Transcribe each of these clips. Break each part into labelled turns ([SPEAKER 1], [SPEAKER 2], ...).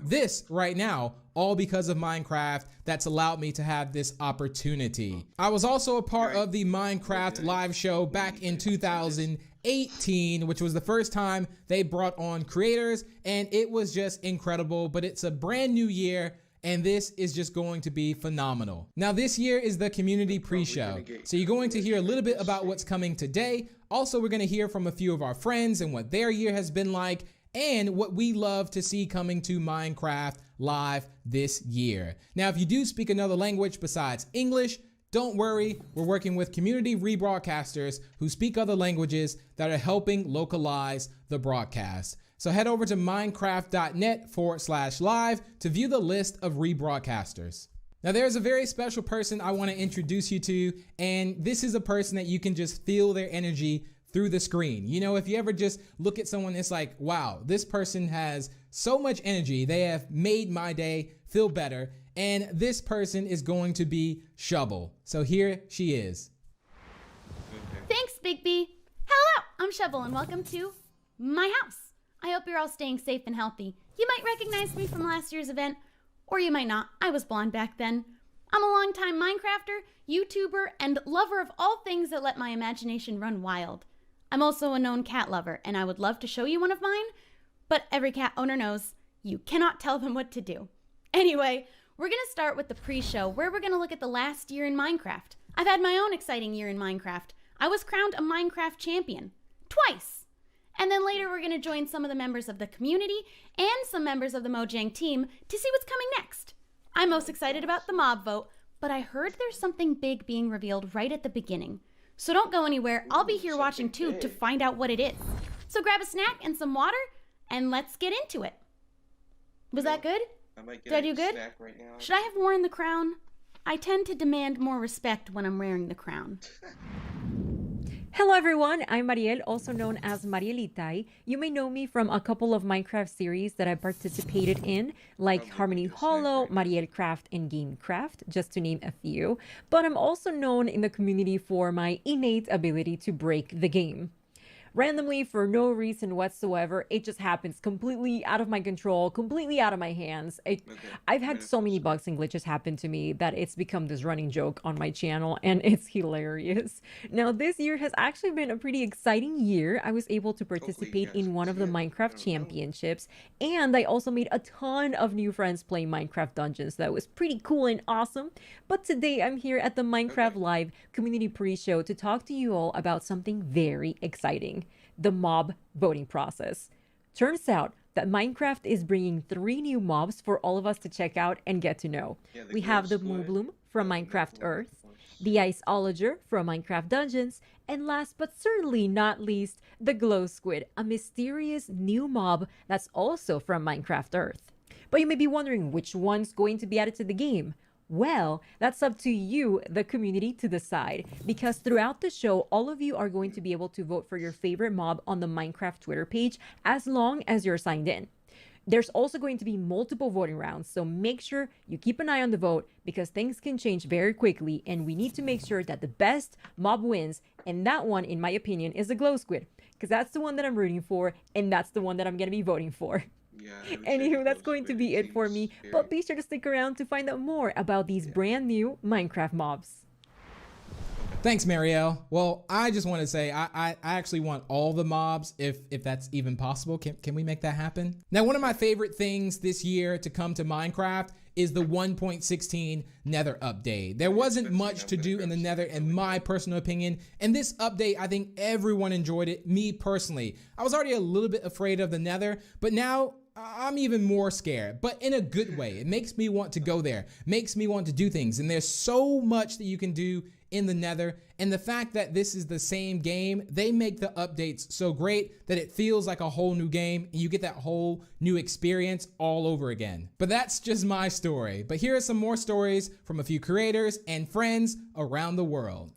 [SPEAKER 1] this right now, all because of Minecraft. That's allowed me to have this opportunity. I was also a part of the Minecraft live show back in 2018, which was the first time they brought on creators, and it was just incredible. But it's a brand new year, and this is just going to be phenomenal. Now, this year is the community pre-show, so you're going to hear a little bit about what's coming today. Also, we're going to hear from a few of our friends and what their year has been like, and what we love to see coming to Minecraft Live this year. Now, if you do speak another language besides English, don't worry, we're working with community rebroadcasters who speak other languages that are helping localize the broadcast. So head over to minecraft.net/live to view the list of rebroadcasters. Now, there's a very special person I want to introduce you to, and this is a person that you can just feel their energy through the screen. You know, if you ever just look at someone, it's like, wow, this person has so much energy. They have made my day feel better. And this person is going to be Shovel. So here she is.
[SPEAKER 2] Thanks, Big B. Hello, I'm Shovel and welcome to my house. I hope you're all staying safe and healthy. You might recognize me from last year's event, or you might not. I was blonde back then. I'm a longtime Minecrafter, YouTuber, and lover of all things that let my imagination run wild. I'm also a known cat lover, and I would love to show you one of mine, but every cat owner knows you cannot tell them what to do. Anyway, we're going to start with the pre-show, where we're going to look at the last year in Minecraft. I've had my own exciting year in Minecraft. I was crowned a Minecraft champion. Twice! And then later we're going to join some of the members of the community and some members of the Mojang team to see what's coming next. I'm most excited about the mob vote, but I heard there's something big being revealed right at the beginning. So don't go anywhere. I'll be here watching too to find out what it is. So grab a snack and some water, and let's get into it. Was that good? Did I do good?
[SPEAKER 3] Right now.
[SPEAKER 2] Should I have worn the crown? I tend to demand more respect when I'm wearing the crown.
[SPEAKER 4] Hello everyone, I'm Mariel, also known as Marielitai. You may know me from a couple of Minecraft series that I participated in, like Harmony Hollow, Mariel Craft, and Gamecraft, just to name a few. But I'm also known in the community for my innate ability to break the game. Randomly, for no reason whatsoever, it just happens completely out of my control, completely out of my hands. I've had so many bugs and glitches happen to me that it's become this running joke on my channel, and it's hilarious. Now, this year has actually been a pretty exciting year. I was able to participate in one of the Minecraft championships, and I also made a ton of new friends playing Minecraft Dungeons. That was pretty cool and awesome. But today, I'm here at the Minecraft Live community pre-show to talk to you all about something very exciting. The mob voting process. Turns out that Minecraft is bringing 3 new mobs for all of us to check out and get to know. We have the Moobloom from Minecraft Earth, the Iceologer from Minecraft Dungeons, and last but certainly not least, the Glow Squid, a mysterious new mob that's also from Minecraft Earth. But you may be wondering which one's going to be added to the game. Well, that's up to you, the community, to decide, because throughout the show, all of you are going to be able to vote for your favorite mob on the Minecraft Twitter page as long as you're signed in. There's also going to be multiple voting rounds, so make sure you keep an eye on the vote because things can change very quickly and we need to make sure that the best mob wins, and that one, in my opinion, is the Glow Squid, because that's the one that I'm rooting for and that's the one that I'm going to be voting for. Anywho, that's going to be it for me, but be sure to stick around to find out more about these brand new Minecraft mobs.
[SPEAKER 1] Thanks, Marielle. Well, I just want to say I actually want all the mobs if that's even possible. Can we make that happen? Now, one of my favorite things this year to come to Minecraft is the 1.16 Nether update. There wasn't much to do in the Nether in my personal opinion, and this update, I think everyone enjoyed it, me personally. I was already a little bit afraid of the Nether, but now I'm even more scared, but in a good way. It makes me want to go there, makes me want to do things, and there's so much that you can do in the Nether, and the fact that this is the same game, they make the updates so great that it feels like a whole new game, and you get that whole new experience all over again. But that's just my story. But here are some more stories from a few creators and friends around the world.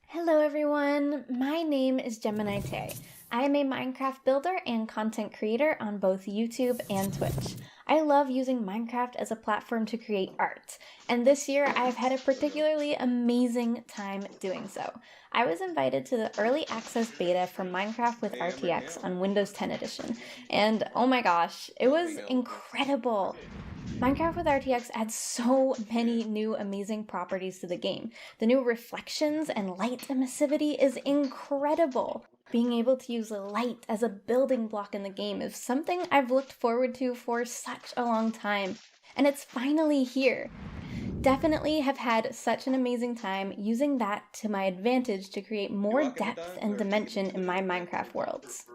[SPEAKER 5] Hello everyone, my name is Gemini Tay. I am a Minecraft builder and content creator on both YouTube and Twitch. I love using Minecraft as a platform to create art, and this year I've had a particularly amazing time doing so. I was invited to the early access beta for Minecraft with RTX on Windows 10 Edition, and oh my gosh, it was incredible! Minecraft with RTX adds so many new amazing properties to the game. The new reflections and light emissivity is incredible. Being able to use light as a building block in the game is something I've looked forward to for such a long time, and it's finally here. Definitely have had such an amazing time using that to my advantage to create more depth and dimension in my Minecraft worlds.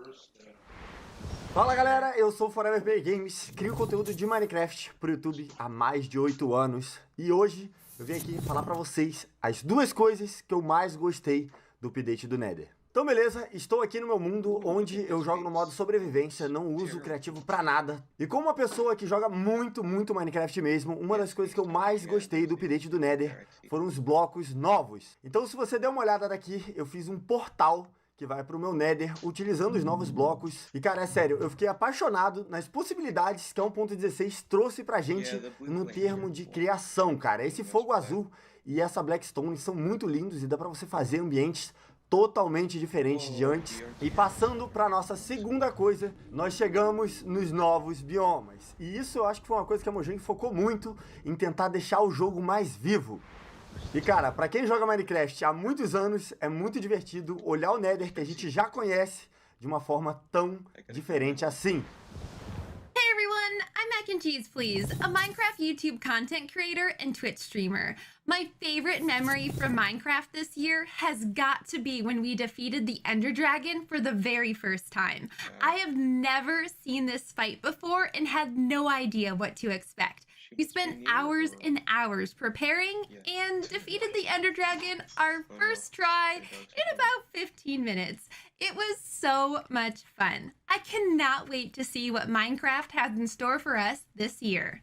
[SPEAKER 3] Fala galera, eu sou o Forever Play Games, crio conteúdo de Minecraft pro YouTube há mais de 8 anos e hoje eu vim aqui falar pra vocês as duas coisas que eu mais gostei do update do Nether. Então beleza, estou aqui no meu mundo onde eu jogo no modo sobrevivência, não uso criativo pra nada. E como uma pessoa que joga muito Minecraft mesmo, uma das coisas que eu mais gostei do update do Nether foram os blocos novos. Então se você der uma olhada daqui, eu fiz um portal que vai pro meu Nether, utilizando os novos blocos. E cara, é sério, eu fiquei apaixonado nas possibilidades que a 1.16 trouxe pra gente no termo de criação, cara. Esse fogo azul e essa Blackstone são muito lindos e dá pra você fazer ambientes totalmente diferentes de antes. E passando pra nossa segunda coisa, nós chegamos nos novos biomas. E isso eu acho que foi uma coisa que a Mojang focou muito em tentar deixar o jogo mais vivo. E cara, pra quem joga Minecraft há muitos anos, é muito divertido olhar o Nether que a gente já conhece de uma forma tão diferente assim.
[SPEAKER 6] Hey everyone, I'm Mac and Cheese Please, a Minecraft YouTube content creator and Twitch streamer. My favorite memory from Minecraft this year has got to be when we defeated the Ender Dragon for the very first time. I have never seen this fight before and had no idea what to expect. We spent hours and hours preparing and defeated the Ender Dragon our first try in about 15 minutes. It was so much fun. I cannot wait to see what Minecraft has in store for us this year.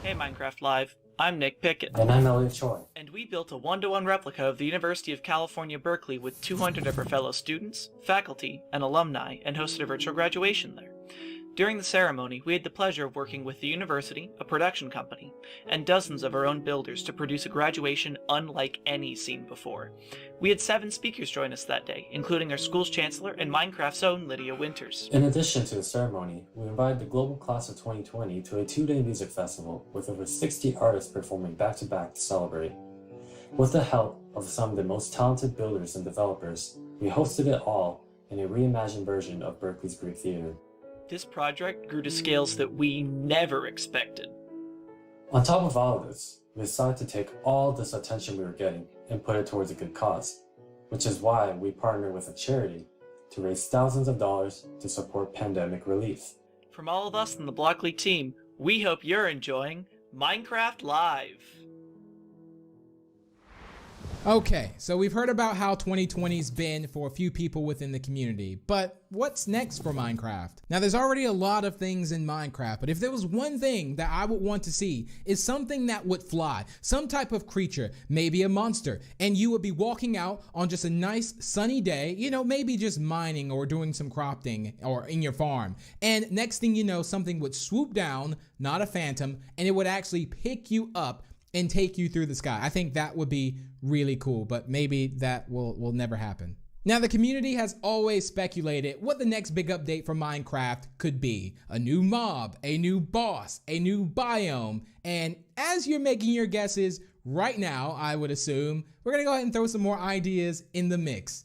[SPEAKER 7] Hey Minecraft Live, I'm Nick Pickett.
[SPEAKER 8] And I'm Elliot Choi.
[SPEAKER 7] And we built a one-to-one replica of the University of California, Berkeley with 200 of our fellow students, faculty, and alumni, and hosted a virtual graduation there. During the ceremony, we had the pleasure of working with the university, a production company, and dozens of our own builders to produce a graduation unlike any seen before. We had 7 speakers join us that day, including our school's chancellor and Minecraft's own Lydia Winters.
[SPEAKER 8] In addition to the ceremony, we invited the global class of 2020 to a 2-day music festival with over 60 artists performing back-to-back to celebrate. With the help of some of the most talented builders and developers, we hosted it all in a reimagined version of Berkeley's Greek Theater.
[SPEAKER 7] This project grew to scales that we never expected.
[SPEAKER 8] On top of all of this, we decided to take all this attention we were getting and put it towards a good cause, which is why we partnered with a charity to raise thousands of dollars to support pandemic relief.
[SPEAKER 7] From all of us in the Block League team, we hope you're enjoying Minecraft Live.
[SPEAKER 1] Okay, so we've heard about how 2020's been for a few people within the community, but what's next for Minecraft? Now, there's already a lot of things in Minecraft, but if there was one thing that I would want to see is something that would fly, some type of creature, maybe a monster, and you would be walking out on just a nice sunny day, you know, maybe just mining or doing some cropping or in your farm. And next thing you know, something would swoop down, not a phantom, and it would actually pick you up and take you through the sky. I think that would be really cool, but maybe that will never happen. Now, the community has always speculated what the next big update for Minecraft could be. A new mob, a new boss, a new biome. And as you're making your guesses right now, I would assume, we're gonna go ahead and throw some more ideas in the mix.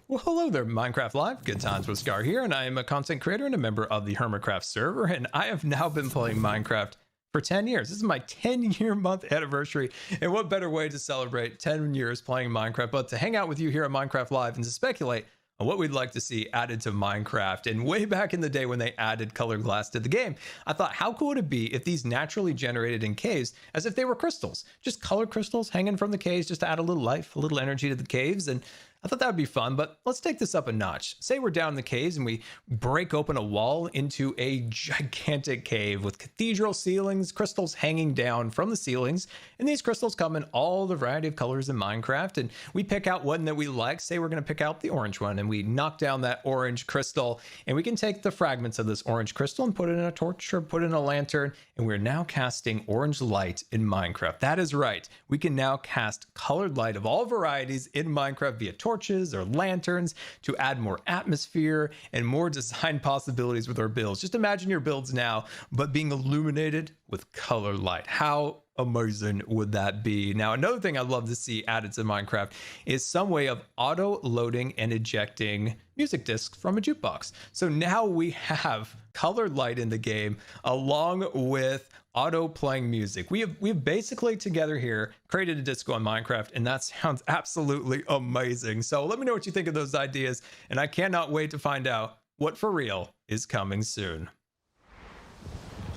[SPEAKER 9] Well, hello there, Minecraft Live. Good times with Scar here, and I am a content creator and a member of the Hermitcraft server, and I have now been playing Minecraft for 10 years. This is my 10-year month anniversary, and what better way to celebrate 10 years playing Minecraft but to hang out with you here at Minecraft Live and to speculate on what we'd like to see added to Minecraft. And way back in the day when they added colored glass to the game, I thought, how cool would it be if these naturally generated in caves as if they were crystals, just colored crystals hanging from the caves, just to add a little life, a little energy to the caves. And I thought that would be fun, but let's take this up a notch. Say we're down in the caves and we break open a wall into a gigantic cave with cathedral ceilings, crystals hanging down from the ceilings, and these crystals come in all the variety of colors in Minecraft, and we pick out one that we like. Say we're going to pick out the orange one, and we knock down that orange crystal, and we can take the fragments of this orange crystal and put it in a torch or put it in a lantern, and we're now casting orange light in Minecraft. That is right. We can now cast colored light of all varieties in Minecraft via torches or lanterns to add more atmosphere and more design possibilities with our builds. Just imagine your builds now, but being illuminated with color light. How amazing would that be? Now, another thing I'd love to see added to Minecraft is some way of auto loading and ejecting music discs from a jukebox. So now we have colored light in the game along with auto playing music. We've basically together here created a disco on Minecraft, and that sounds absolutely amazing. So let me know what you think of those ideas, and I cannot wait to find out what for real is coming soon.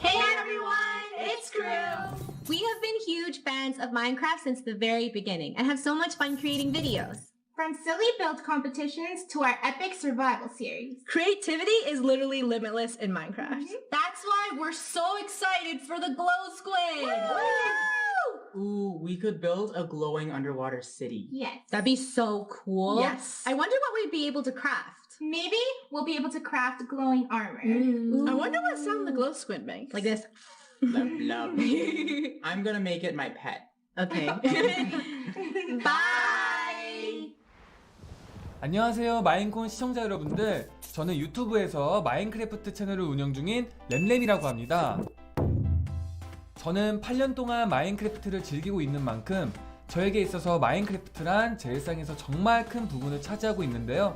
[SPEAKER 10] Hey everyone, it's Crew! We have been huge fans of Minecraft since the very beginning and have so much fun creating videos.
[SPEAKER 11] From silly build competitions to our epic survival series.
[SPEAKER 12] Creativity is literally limitless in Minecraft.
[SPEAKER 11] That's why we're so excited for the Glow Squid!
[SPEAKER 12] Woo!
[SPEAKER 13] Ooh, we could build a glowing underwater city.
[SPEAKER 11] Yes.
[SPEAKER 12] That'd be so cool.
[SPEAKER 11] Yes.
[SPEAKER 12] I wonder what we'd be able to craft.
[SPEAKER 11] Maybe we'll be able to craft glowing armor.
[SPEAKER 12] I wonder what sound the glow squid makes.
[SPEAKER 13] Like this. Love, love. I'm gonna make it my pet.
[SPEAKER 12] Okay.
[SPEAKER 11] Bye!
[SPEAKER 14] 안녕하세요, 마인콘 시청자 여러분들. 저는 유튜브에서 마인크래프트 채널을 운영 중인 램램이라고 합니다. 저는 8년 동안 마인크래프트를 즐기고 있는 만큼 저에게 있어서 마인크래프트란 제 일상에서 정말 큰 부분을 차지하고 있는데요.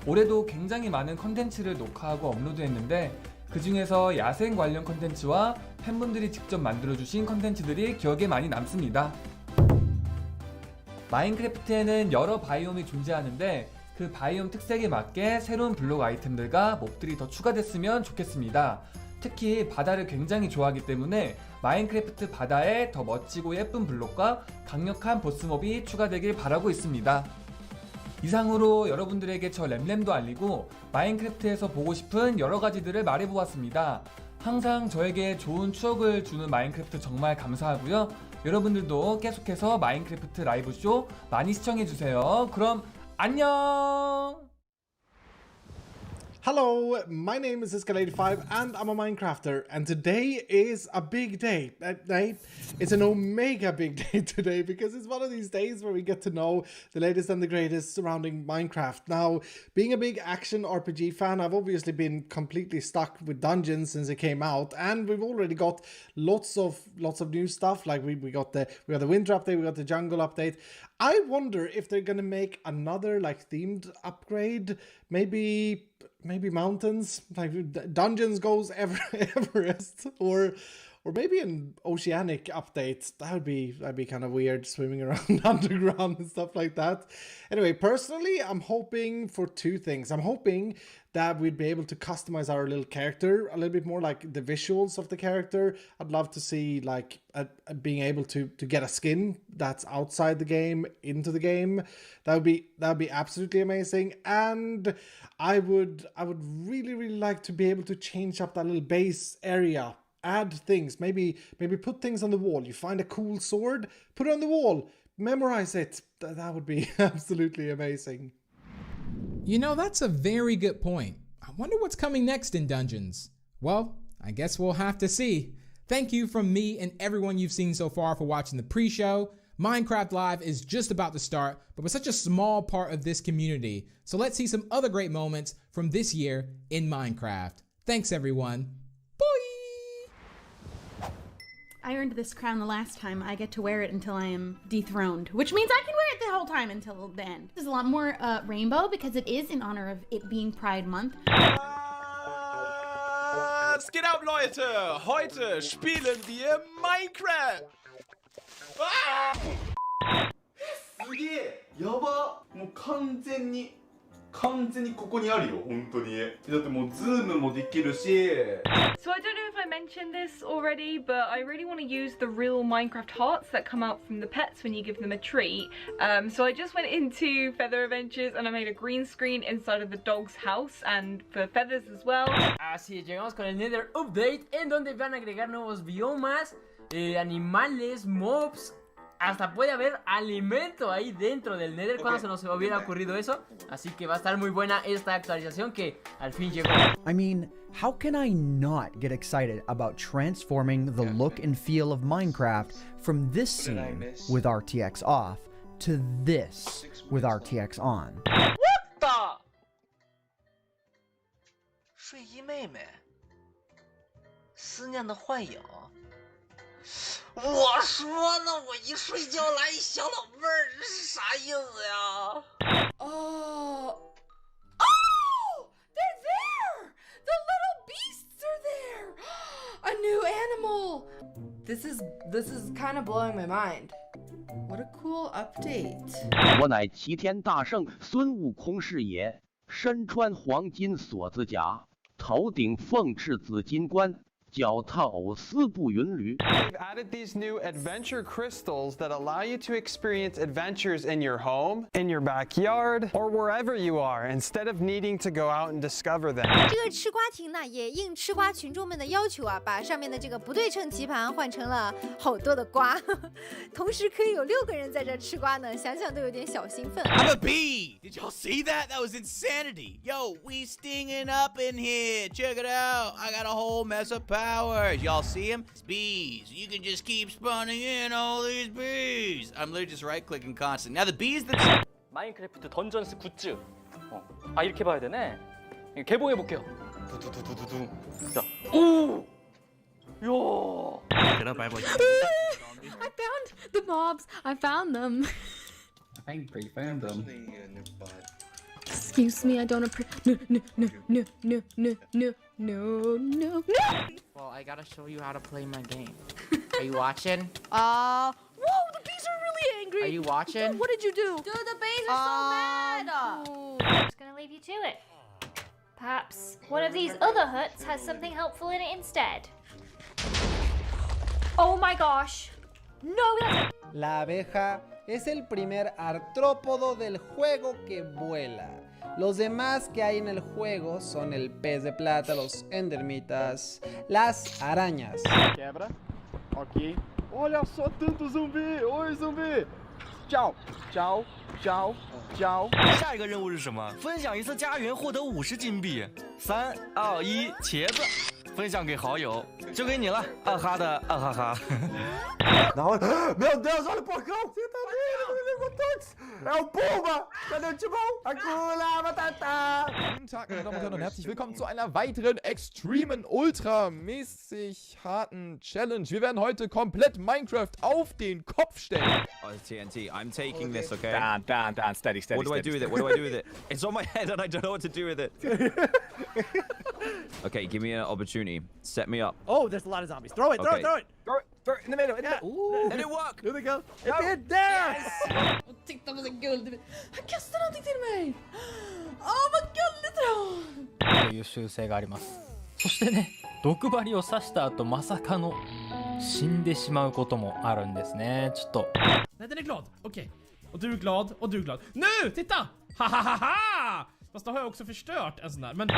[SPEAKER 14] 올해도 굉장히 많은 컨텐츠를 녹화하고 업로드했는데 그 중에서 야생 관련 컨텐츠와 팬분들이 직접 만들어주신 컨텐츠들이 기억에 많이 남습니다. 마인크래프트에는 여러 바이옴이 존재하는데 그 바이옴 특색에 맞게 새로운 블록 아이템들과 몹들이 더 추가됐으면 좋겠습니다. 특히 바다를 굉장히 좋아하기 때문에 마인크래프트 바다에 더 멋지고 예쁜 블록과 강력한 보스몹이 추가되길 바라고 있습니다. 이상으로 여러분들에게 저 램램도 알리고 마인크래프트에서 보고 싶은 여러가지들을 말해보았습니다. 항상 저에게 좋은 추억을 주는 마인크래프트 정말 감사하고요. 여러분들도 계속해서 마인크래프트 라이브쇼 많이 시청해주세요. 그럼 안녕!
[SPEAKER 15] Hello, my name is Escalade5 and I'm a Minecrafter, and today is a big day. It's an omega big day today because it's one of these days where we get to know the latest and the greatest surrounding Minecraft. Now, being a big action RPG fan, I've obviously been completely stuck with Dungeons since it came out, and we've already got lots of new stuff. Like we got the winter update, we got the jungle update. I wonder if they're gonna make another like themed upgrade, maybe mountains, like Dungeons goes Everest, or or maybe an oceanic update. That'd be kind of weird, swimming around underground and stuff like that. Anyway, personally, I'm hoping for two things. I'm hoping that we'd be able to customize our little character a little bit more, like the visuals of the character. I'd love to see like being able to get a skin that's outside the game into the game. That would be absolutely amazing. And I would really like to be able to change up that little base area, add things, maybe put things on the wall. You find a cool sword, put it on the wall, memorize it. That would be absolutely amazing.
[SPEAKER 1] You know, that's a very good point. I wonder what's coming next in Dungeons. Well, I guess we'll have to see. Thank you from me and everyone you've seen so far for watching the pre-show. Minecraft Live is just about to start, but we're such a small part of this community. So let's see some other great moments from this year in Minecraft. Thanks everyone.
[SPEAKER 2] I earned this crown the last time. I get to wear it until I am dethroned, which means I can wear it the whole time until the end. There's a lot more rainbow because it is in honor of it being Pride Month.
[SPEAKER 16] Was geht ab, Leute? Heute spielen wir Minecraft.
[SPEAKER 3] すげえやばもう完全にここにあるよ本当にだってもうズームもできるし
[SPEAKER 17] So I don't know if I mentioned this already, but I really want to use the real Minecraft hearts that come out from the pets when you give them a treat. So I just went into Feather Adventures and I made a green screen inside of the dog's house and for feathers as well.
[SPEAKER 18] Así es, llegamos con el Nether Update en donde van a agregar nuevos biomas, animales, mobs. Hasta puede haber alimento ahí dentro del Nether. Cuando se nos hubiera ocurrido eso. Así que va a estar muy buena esta actualización que al fin llegó.
[SPEAKER 19] I mean, how can I not get excited about transforming the look and feel of Minecraft from this scene with RTX off to this with RTX on?
[SPEAKER 20] What the? 睡衣妹妹，思念的幻影。我说呢，我一睡觉来一小老妹儿，这是啥意思呀？
[SPEAKER 21] Oh, they're there! The little beasts are there! A new animal! This is kind of blowing my mind. What a cool update.
[SPEAKER 22] 我乃齐天大圣孙悟空是也，身穿黄金锁子甲，头顶凤翅紫金冠。 脚踏藕丝步云驴。
[SPEAKER 23] They've added these new adventure crystals that allow you to experience adventures in your home, in your backyard, or wherever you are, instead of needing to go out and discover them.
[SPEAKER 24] 这个吃瓜亭呢，也应吃瓜群众们的要求啊，把上面的这个不对称棋盘换成了好多的瓜，同时可以有6个人在这吃瓜呢，想想都有点小兴奋。
[SPEAKER 25] I'm a bee. Did y'all see that? That was insanity. Yo, we stinging up in here. Check it out. I got a whole mess of powers. Y'all see them? It's bees. You can just keep spawning in all these bees. I'm literally just right-clicking constantly. Now the bees that...
[SPEAKER 26] 마인크래프트 던전스 굿즈. 아 이렇게 봐야 되네. 개봉해 볼게요. 두두두두두. 자, 오! 야.
[SPEAKER 2] I found the mobs. I found them.
[SPEAKER 27] I think we found them.
[SPEAKER 2] Excuse me, I don't appreciate. No.
[SPEAKER 28] Well, I gotta show you how to play my game. Are you watching?
[SPEAKER 21] Whoa, the bees are really angry.
[SPEAKER 28] Are you watching?
[SPEAKER 21] What did you do?
[SPEAKER 2] Dude, the bees are so mad.
[SPEAKER 29] I'm just gonna leave you to it. Perhaps one of these other huts has something helpful in it instead. Oh my gosh. No, that's...
[SPEAKER 30] La abeja es el primer artrópodo del juego que vuela. Los demás que hay en el juego son el pez de plata, los endermitas, las arañas.
[SPEAKER 31] Quebra. Ok. Olha só tanto zumbi! Oi, zumbi! Tchau, tchau, tchau, tchau.
[SPEAKER 32] 下一个任务是什么？分享一次家园，获得50金币。3、2、1，茄子，分享给好友，就给你了，二哈的二哈哈。
[SPEAKER 3] 然后，meu Deus, olha o porcão! Você tá vendo? Ele levou todos! É o Pumba! Cadê o Timão? Hakuna Matata!
[SPEAKER 16] Guten Tag, meine Damen und Herren, und herzlich willkommen zu einer weiteren extremen, ultramäßig harten Challenge. Wir werden heute komplett Minecraft auf den Kopf stellen.
[SPEAKER 25] Oh, TNT, I'm taking this, okay?
[SPEAKER 31] Dan, steady.
[SPEAKER 25] What do I do with it? What do I do with it? It's on my head and I don't know what to do with it.
[SPEAKER 4] Okay, give me an opportunity. Set me up.
[SPEAKER 5] Oh, there's a lot of zombies. Throw it, throw it, throw it.
[SPEAKER 32] Throw it in the middle.
[SPEAKER 5] Ooh.
[SPEAKER 4] Did it work?
[SPEAKER 5] Here they go. It did. There.
[SPEAKER 21] Och titta vad så gulligt. Han kastar någonting till mig. Åh, vad gulligt då.
[SPEAKER 6] という習性があります。そしてね、毒針を刺した後まさかの死んでしまうこともあるんですね。ちょっと。
[SPEAKER 1] Nej, den är glad. Okej. Och du är glad och du är glad. Nu, titta! Ha ha ha ha! Fast då har jag också förstört en sån där. Men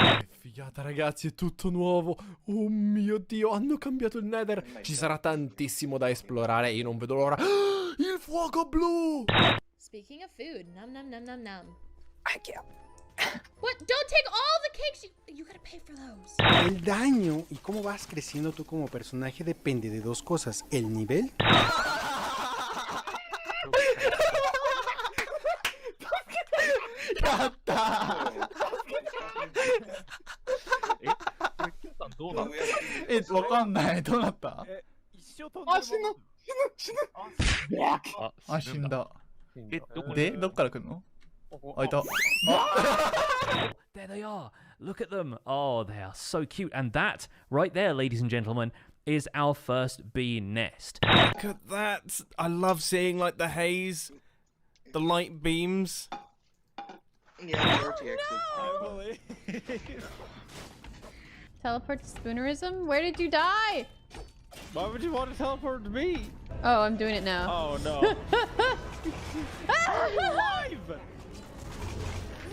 [SPEAKER 30] Figata ragazzi, è tutto nuovo. Oh mio Dio, hanno cambiato il Nether. Ci sarà tantissimo da esplorare e io non vedo l'ora. Il fuoco blu!
[SPEAKER 21] Speaking of food, num num num num num.
[SPEAKER 30] I can't.
[SPEAKER 21] What? Don't take all the cakes. You gotta pay for those.
[SPEAKER 30] El daño y cómo vas creciendo tú como personaje depende de dos cosas. El nivel...
[SPEAKER 7] There they are. Look at them. Oh, they are so cute. And that, right there, ladies and gentlemen, is our first bee nest.
[SPEAKER 30] Look at that. I love seeing like the haze, the light beams.
[SPEAKER 20] Yeah, RTX. Oh, no.
[SPEAKER 21] Teleport to Spoonerism? Where did you die?
[SPEAKER 31] Why would you want to teleport to me?
[SPEAKER 21] Oh, I'm doing it now.
[SPEAKER 31] Oh no. Are you alive?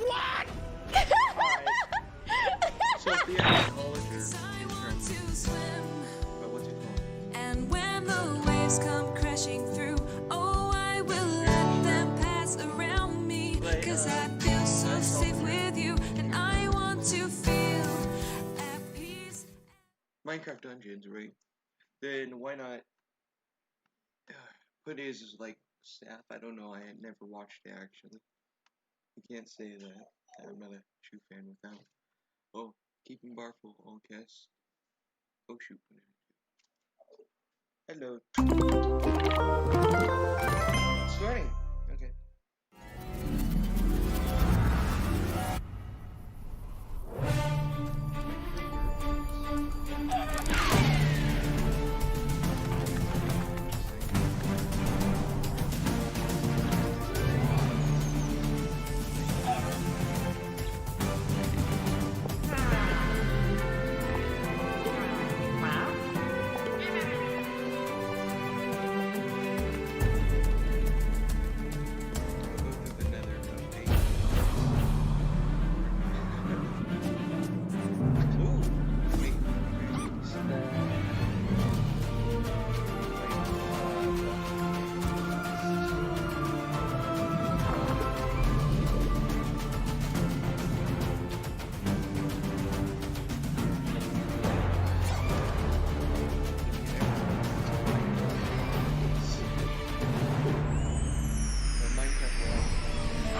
[SPEAKER 20] What? Sophia, what's it called?
[SPEAKER 8] And when the waves come crashing through, oh, I will let them pass around me. Cause I feel so safe with you, and I want to feel at peace.
[SPEAKER 20] Minecraft Dungeons, right? Then why not put his as like staff? I don't know. I had never watched it actually. I can't say that I'm not a true fan without. Oh, keeping bar full, all guests. Oh shoot. Hello. Starting. Okay.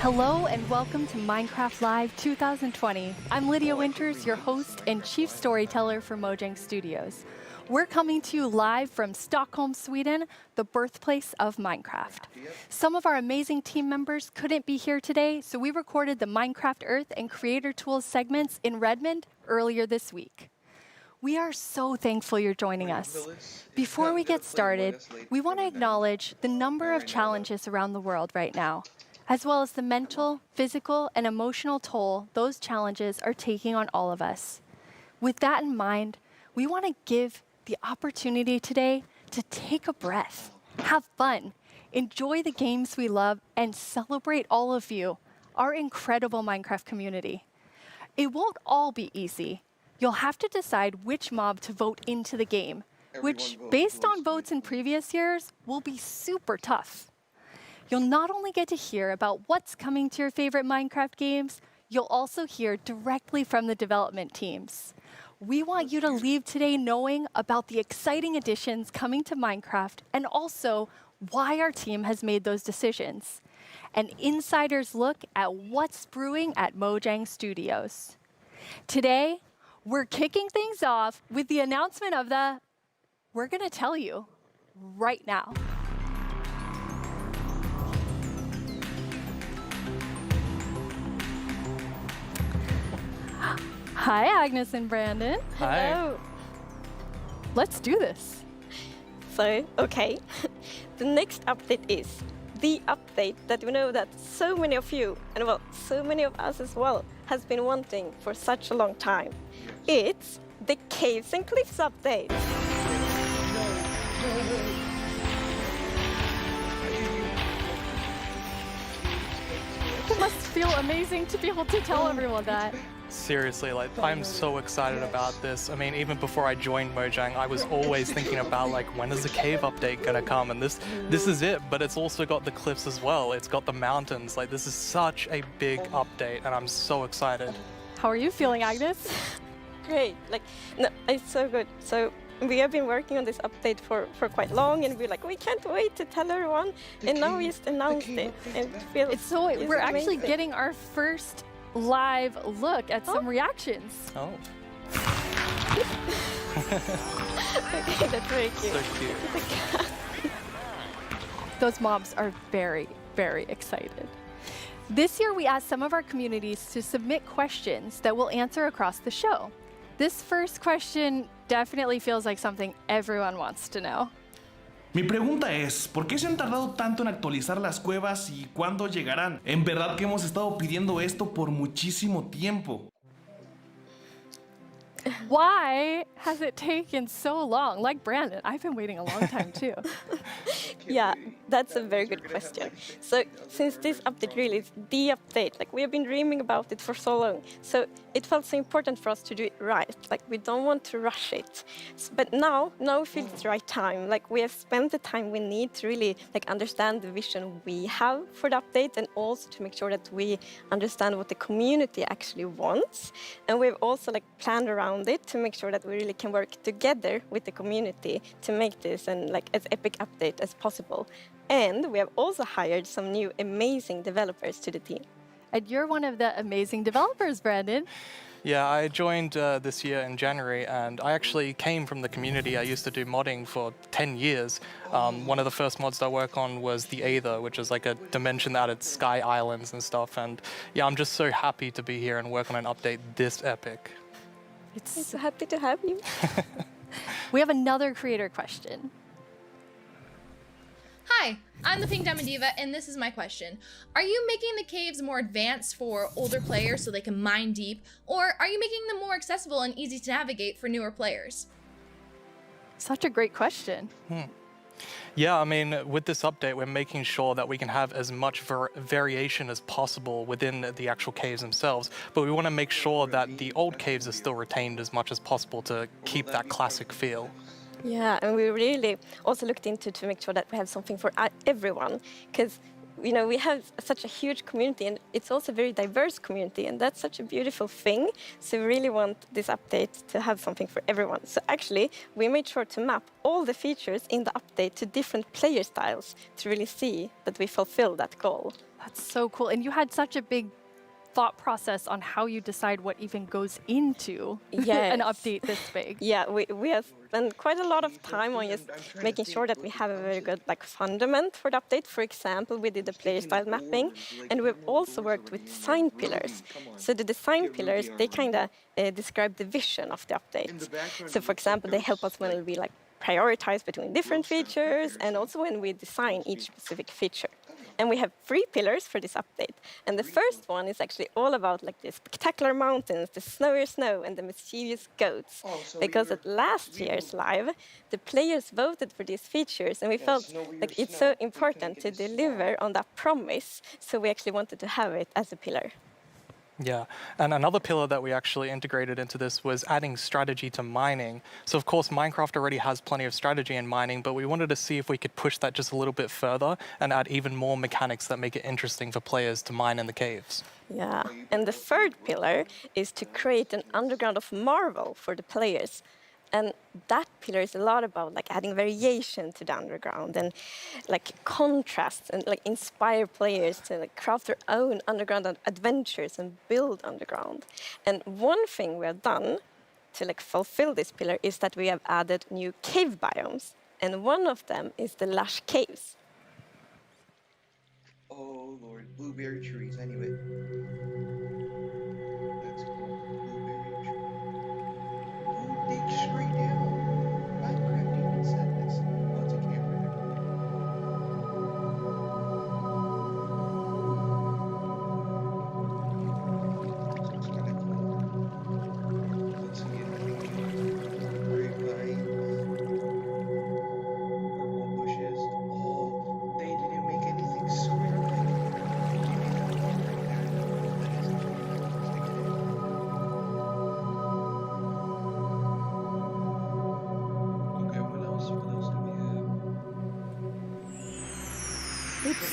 [SPEAKER 9] Hello and welcome to Minecraft Live 2020. I'm Lydia Winters, your host and chief storyteller for Mojang Studios. We're coming to you live from Stockholm, Sweden, the birthplace of Minecraft. Some of our amazing team members couldn't be here today, so we recorded the Minecraft Earth and Creator Tools segments in Redmond earlier this week. We are so thankful you're joining us. Before we get started, we want to acknowledge the number of challenges around the world right now, as well as the mental, physical, and emotional toll those challenges are taking on all of us. With that in mind, we want to give the opportunity today to take a breath, have fun, enjoy the games we love, and celebrate all of you, our incredible Minecraft community. It won't all be easy. You'll have to decide which mob to vote into the game, which, based on votes in previous years, will be super tough. You'll not only get to hear about what's coming to your favorite Minecraft games, you'll also hear directly from the development teams. We want you to leave today knowing about the exciting additions coming to Minecraft and also why our team has made those decisions. An insider's look at what's brewing at Mojang Studios. Today, we're kicking things off with the announcement of the... We're going to tell you right now. Hi, Agnes and Brandon.
[SPEAKER 6] Hi.
[SPEAKER 10] Hello.
[SPEAKER 9] Let's do this.
[SPEAKER 10] So, okay. The next update is the update that we know that so many of you, and well, so many of us as well, has been wanting for such a long time. It's the Caves and Cliffs update.
[SPEAKER 9] It must feel amazing to be able to tell everyone that.
[SPEAKER 11] Seriously, like, I'm so excited about this. I mean, even before I joined Mojang, I was always thinking about, like, when is the cave update gonna come? And this is it, but it's also got the cliffs as well. It's got the mountains. Like, this is such a big update, and I'm so excited.
[SPEAKER 9] How are you feeling, Agnes?
[SPEAKER 10] Great. Like, no, it's so good. So we have been working on this update for quite long, and we're like, we can't wait to tell everyone. And now we just announced it. And it feels
[SPEAKER 9] We're actually
[SPEAKER 10] amazing.
[SPEAKER 9] getting our first live look at some reactions.
[SPEAKER 11] Oh.
[SPEAKER 10] Okay, that's very cute.
[SPEAKER 11] So cute.
[SPEAKER 9] Those mobs are very, very excited. This year, we asked some of our communities to submit questions that we'll answer across the show. This first question definitely feels like something everyone wants to know.
[SPEAKER 12] Mi pregunta es, ¿por qué se han tardado tanto en actualizar las cuevas y cuándo llegarán? En verdad que hemos estado pidiendo esto por muchísimo tiempo.
[SPEAKER 9] Why has it taken so long? Like Brandon, I've been waiting a long time too.
[SPEAKER 10] Yeah, that's a very good question. So since this update really is the update, like we have been dreaming about it for so long, so it felt so important for us to do it right. Like we don't want to rush it. But now we feel it's the right time. Like we have spent the time we need to really like understand the vision we have for the update, and also to make sure that we understand what the community actually wants. And we've also like planned around it to make sure that we really can work together with the community to make this and like as epic update as possible. And we have also hired some new amazing developers to the team.
[SPEAKER 9] And you're one of the amazing developers, Brandon.
[SPEAKER 11] Yeah, I joined this year in January, and I actually came from the community. I used to do modding for 10 years. One of the first mods I worked on was the Aether, which is like a dimension that added sky islands and stuff. And yeah, I'm just so happy to be here and work on an update this epic.
[SPEAKER 10] I'm so happy to have you.
[SPEAKER 9] We have another creator question.
[SPEAKER 13] Hi, I'm the Pink Diamond Diva, and this is my question. Are you making the caves more advanced for older players so they can mine deep, or are you making them more accessible and easy to navigate for newer players?
[SPEAKER 9] Such a great question.
[SPEAKER 11] Yeah, I mean, with this update, we're making sure that we can have as much variation as possible within the actual caves themselves, but we want to make sure that the old caves are still retained as much as possible to keep that classic feel.
[SPEAKER 10] Yeah, and we really also looked into to make sure that we have something for everyone, because you know we have such a huge community, and it's also a very diverse community, and that's such a beautiful thing. So we really want this update to have something for everyone. So actually, we made sure to map all the features in the update to different player styles to really see that we fulfill that goal.
[SPEAKER 9] That's so cool. And you had such a big thought process on how you decide what even goes into an update this big.
[SPEAKER 10] Yeah, we have spent quite a lot of time on just making sure that we have a very good like fundament for the update. For example, we did the player style mapping, and we've also worked with design pillars. So the design pillars, they kind of describe the vision of the update. So for example, they help us when we like prioritize between different features, and also when we design each specific feature. And we have 3 pillars for this update. And the first one is actually all about like the spectacular mountains, the snowier snow, and the mischievous goats. Because at last year's live, the players voted for these features, and we felt like it's so important to deliver on that promise. So we actually wanted to have it as a pillar.
[SPEAKER 11] Yeah, and another pillar that we actually integrated into this was adding strategy to mining. So of course, Minecraft already has plenty of strategy in mining, but we wanted to see if we could push that just a little bit further and add even more mechanics that make it interesting for players to mine in the caves.
[SPEAKER 10] Yeah, and the third pillar is to create an underground of marvel for the players. And that pillar is a lot about like adding variation to the underground and like contrasts and like inspire players to like craft their own underground adventures and build underground. And one thing we have done to like fulfill this pillar is that we have added new cave biomes, and one of them is the lush caves.
[SPEAKER 20] Oh Lord, blueberry trees. I knew it. That's cool. Blueberry trees.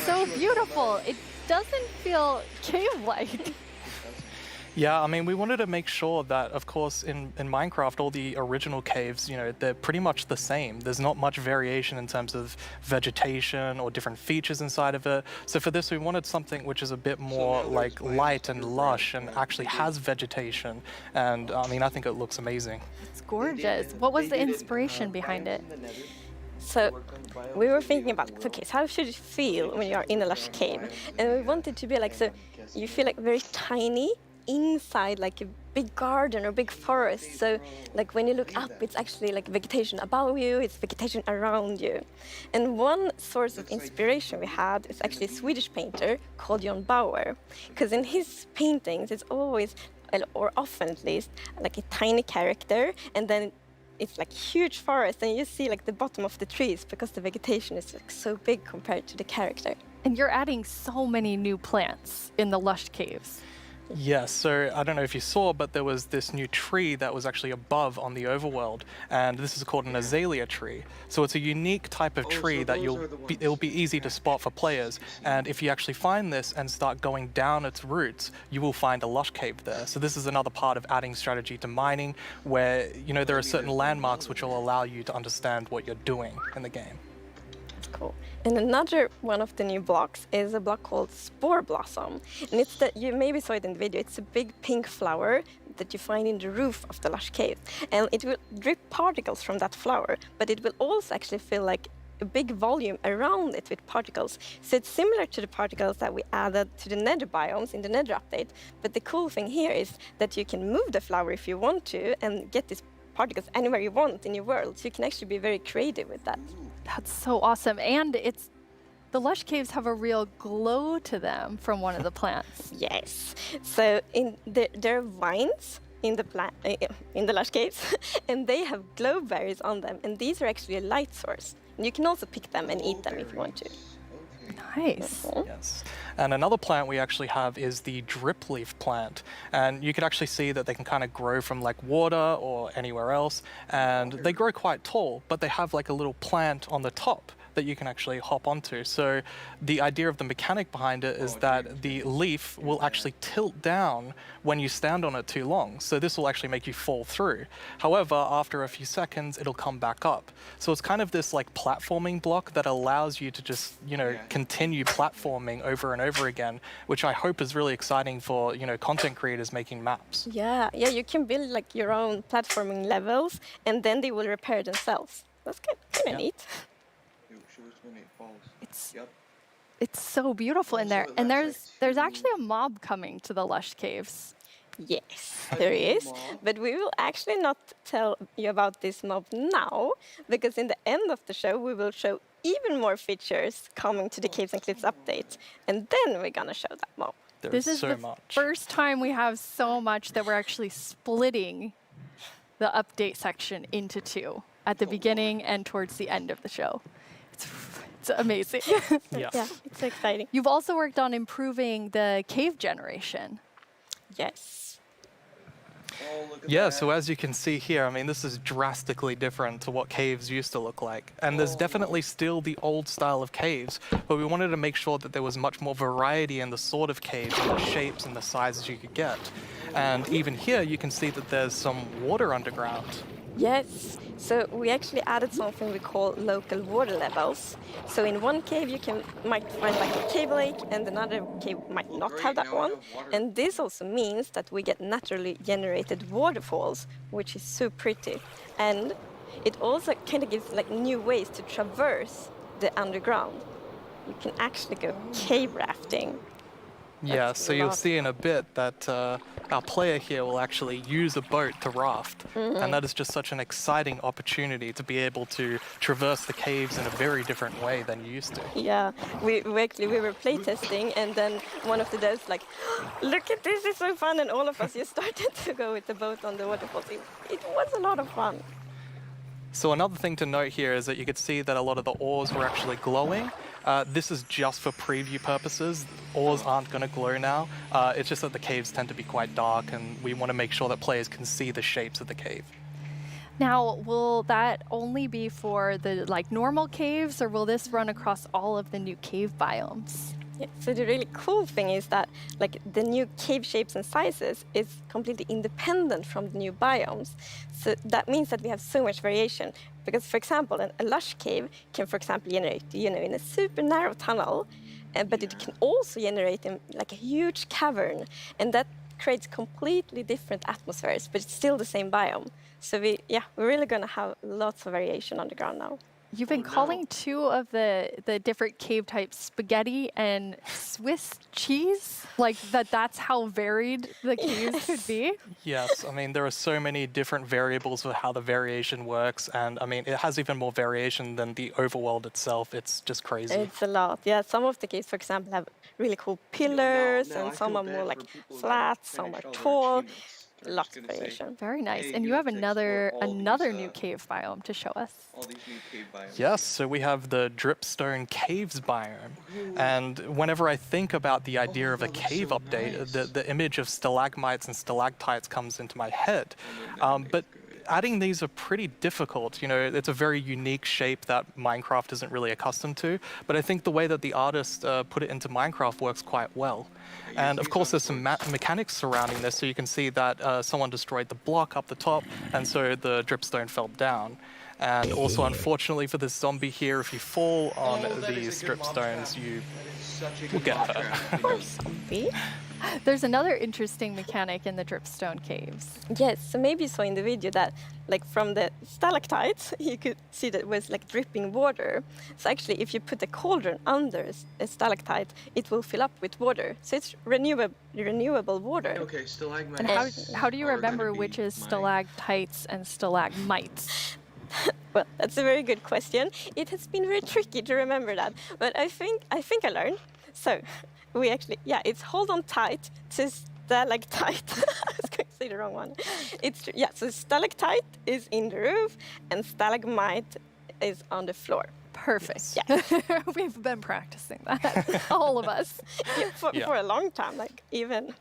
[SPEAKER 9] so beautiful. It doesn't feel cave-like.
[SPEAKER 11] Yeah, I mean, we wanted to make sure that, of course, in Minecraft, all the original caves, you know, they're pretty much the same. There's not much variation in terms of vegetation or different features inside of it. So for this, we wanted something which is a bit more like light and lush and actually has vegetation. And I mean, I think it looks amazing.
[SPEAKER 9] It's gorgeous. What was the inspiration behind it?
[SPEAKER 10] So we were thinking about, okay, so how should it feel when you are in a lush cave? And we wanted to be like, so you feel like very tiny inside like a big garden or big forest. So like when you look up, it's actually like vegetation above you, it's vegetation around you. And one source of inspiration we had is actually a Swedish painter called John Bauer, because in his paintings it's always, or often at least, like a tiny character, and then it's like huge forest, and you see like the bottom of the trees because the vegetation is like so big compared to the character.
[SPEAKER 9] And you're adding so many new plants in the lush caves.
[SPEAKER 11] Yes, so I don't know if you saw, but there was this new tree that was actually above on the overworld, and this is called an azalea tree. So it's a unique type of tree that it'll be easy to spot for players, and if you actually find this and start going down its roots, you will find a lush cave there. So this is another part of adding strategy to mining, where, you know, there are certain landmarks which will allow you to understand what you're doing in the game.
[SPEAKER 10] Cool. And another one of the new blocks is a block called Spore Blossom. And it's that, you maybe saw it in the video, it's a big pink flower that you find in the roof of the lush cave. And it will drip particles from that flower, but it will also actually feel like a big volume around it with particles. So it's similar to the particles that we added to the nether biomes in the nether update. But the cool thing here is that you can move the flower if you want to and get these particles anywhere you want in your world. So you can actually be very creative with that.
[SPEAKER 9] That's so awesome. And the lush caves have a real glow to them from one of the plants.
[SPEAKER 10] Yes. So there are vines in the lush caves, and they have glow berries on them, and these are actually a light source. And you can also pick them and eat them if you want to.
[SPEAKER 9] Nice.
[SPEAKER 11] Yes. And another plant we actually have is the drip leaf plant. And you can actually see that they can kind of grow from like water or anywhere else. And they grow quite tall, but they have like a little plant on the top that you can actually hop onto. So the idea of the mechanic behind it is that the leaf will actually tilt down when you stand on it too long. So this will actually make you fall through. However, after a few seconds, it'll come back up. So it's kind of this like platforming block that allows you to just, you know, continue platforming over and over again, which I hope is really exciting for, you know, content creators making maps.
[SPEAKER 10] Yeah, you can build like your own platforming levels, and then they will repair themselves. That's kind of neat.
[SPEAKER 9] It's so beautiful in there. And there's actually a mob coming to the lush caves.
[SPEAKER 10] Yes, there is. But we will actually not tell you about this mob now, because in the end of the show, we will show even more features coming to the Caves and Cliffs update. And then we're going to show that mob.
[SPEAKER 9] This is the first time we have so much that we're actually splitting the update section into two at the beginning and towards the end of the show. It's amazing.
[SPEAKER 10] Yeah, it's exciting.
[SPEAKER 9] You've also worked on improving the cave generation.
[SPEAKER 10] Yes.
[SPEAKER 11] Yeah, so as you can see here, I mean, this is drastically different to what caves used to look like. And there's definitely still the old style of caves, but we wanted to make sure that there was much more variety in the sort of caves and the shapes and the sizes you could get. And even here, you can see that there's some water underground.
[SPEAKER 10] Yes, so we actually added something we call local water levels. So in one cave you might find like a cave lake, and another cave might not have that one. And this also means that we get naturally generated waterfalls, which is so pretty. And it also kind of gives like new ways to traverse the underground. You can actually go cave rafting.
[SPEAKER 11] Yeah, so you'll see in a bit that our player here will actually use a boat to raft. And that is just such an exciting opportunity to be able to traverse the caves in a very different way than you used to.
[SPEAKER 10] Yeah, we were playtesting, and then one of the devs like, look at this, it's so fun, and all of us just started to go with the boat on the waterfalls. It was a lot of fun.
[SPEAKER 11] So another thing to note here is that you could see that a lot of the ores were actually glowing. This is just for preview purposes. Ores aren't going to glow now. It's just that the caves tend to be quite dark, and we want to make sure that players can see the shapes of the cave.
[SPEAKER 9] Now, will that only be for the like normal caves, or will this run across all of the new cave biomes?
[SPEAKER 10] Yeah, so the really cool thing is that like the new cave shapes and sizes is completely independent from the new biomes. So that means that we have so much variation. Because for example, a lush cave can, for example, generate, in a super narrow tunnel, but it can also generate in like a huge cavern, and that creates completely different atmospheres, but it's still the same biome. So we're really gonna have lots of variation underground now.
[SPEAKER 9] You've been calling two of the different cave types spaghetti and Swiss cheese? Like that's how varied the caves could be?
[SPEAKER 11] Yes, I mean, there are so many different variables for how the variation works, and I mean, it has even more variation than the overworld itself. It's just crazy.
[SPEAKER 10] It's a lot. Yeah, some of the caves, for example, have really cool pillars, and some are more like flat, some are tall. Lots of variation.
[SPEAKER 9] Very nice. And you have another new cave biome to show us.
[SPEAKER 11] Yes, so we have the Dripstone Caves biome. And whenever I think about the idea of a cave update, the image of stalagmites and stalactites comes into my head. But adding these are pretty difficult. It's a very unique shape that Minecraft isn't really accustomed to. But I think the way that the artist put it into Minecraft works quite well. And of course, there's some mechanics surrounding this. So you can see that someone destroyed the block up the top, and so the dripstone fell down. And also, unfortunately for this zombie here, if you fall on these dripstones, you will get hurt.
[SPEAKER 10] Poor zombie.
[SPEAKER 9] There's another interesting mechanic in the dripstone caves.
[SPEAKER 10] Yes, so maybe you saw in the video that like from the stalactites, you could see that it was like dripping water. So actually, if you put a cauldron under a stalactite, it will fill up with water. So it's renewable water.
[SPEAKER 20] Okay, stalagmites.
[SPEAKER 9] And how do you remember which is stalactites and stalagmites?
[SPEAKER 10] Well, that's a very good question. It has been very tricky to remember that, but I think I learned. So we actually, it's hold on tight to stalactite. I was going to say the wrong one. So stalactite is in the roof and stalagmite is on the floor.
[SPEAKER 9] Perfect.
[SPEAKER 10] Yeah.
[SPEAKER 9] We've been practicing that, all of us.
[SPEAKER 10] For a long time, like even.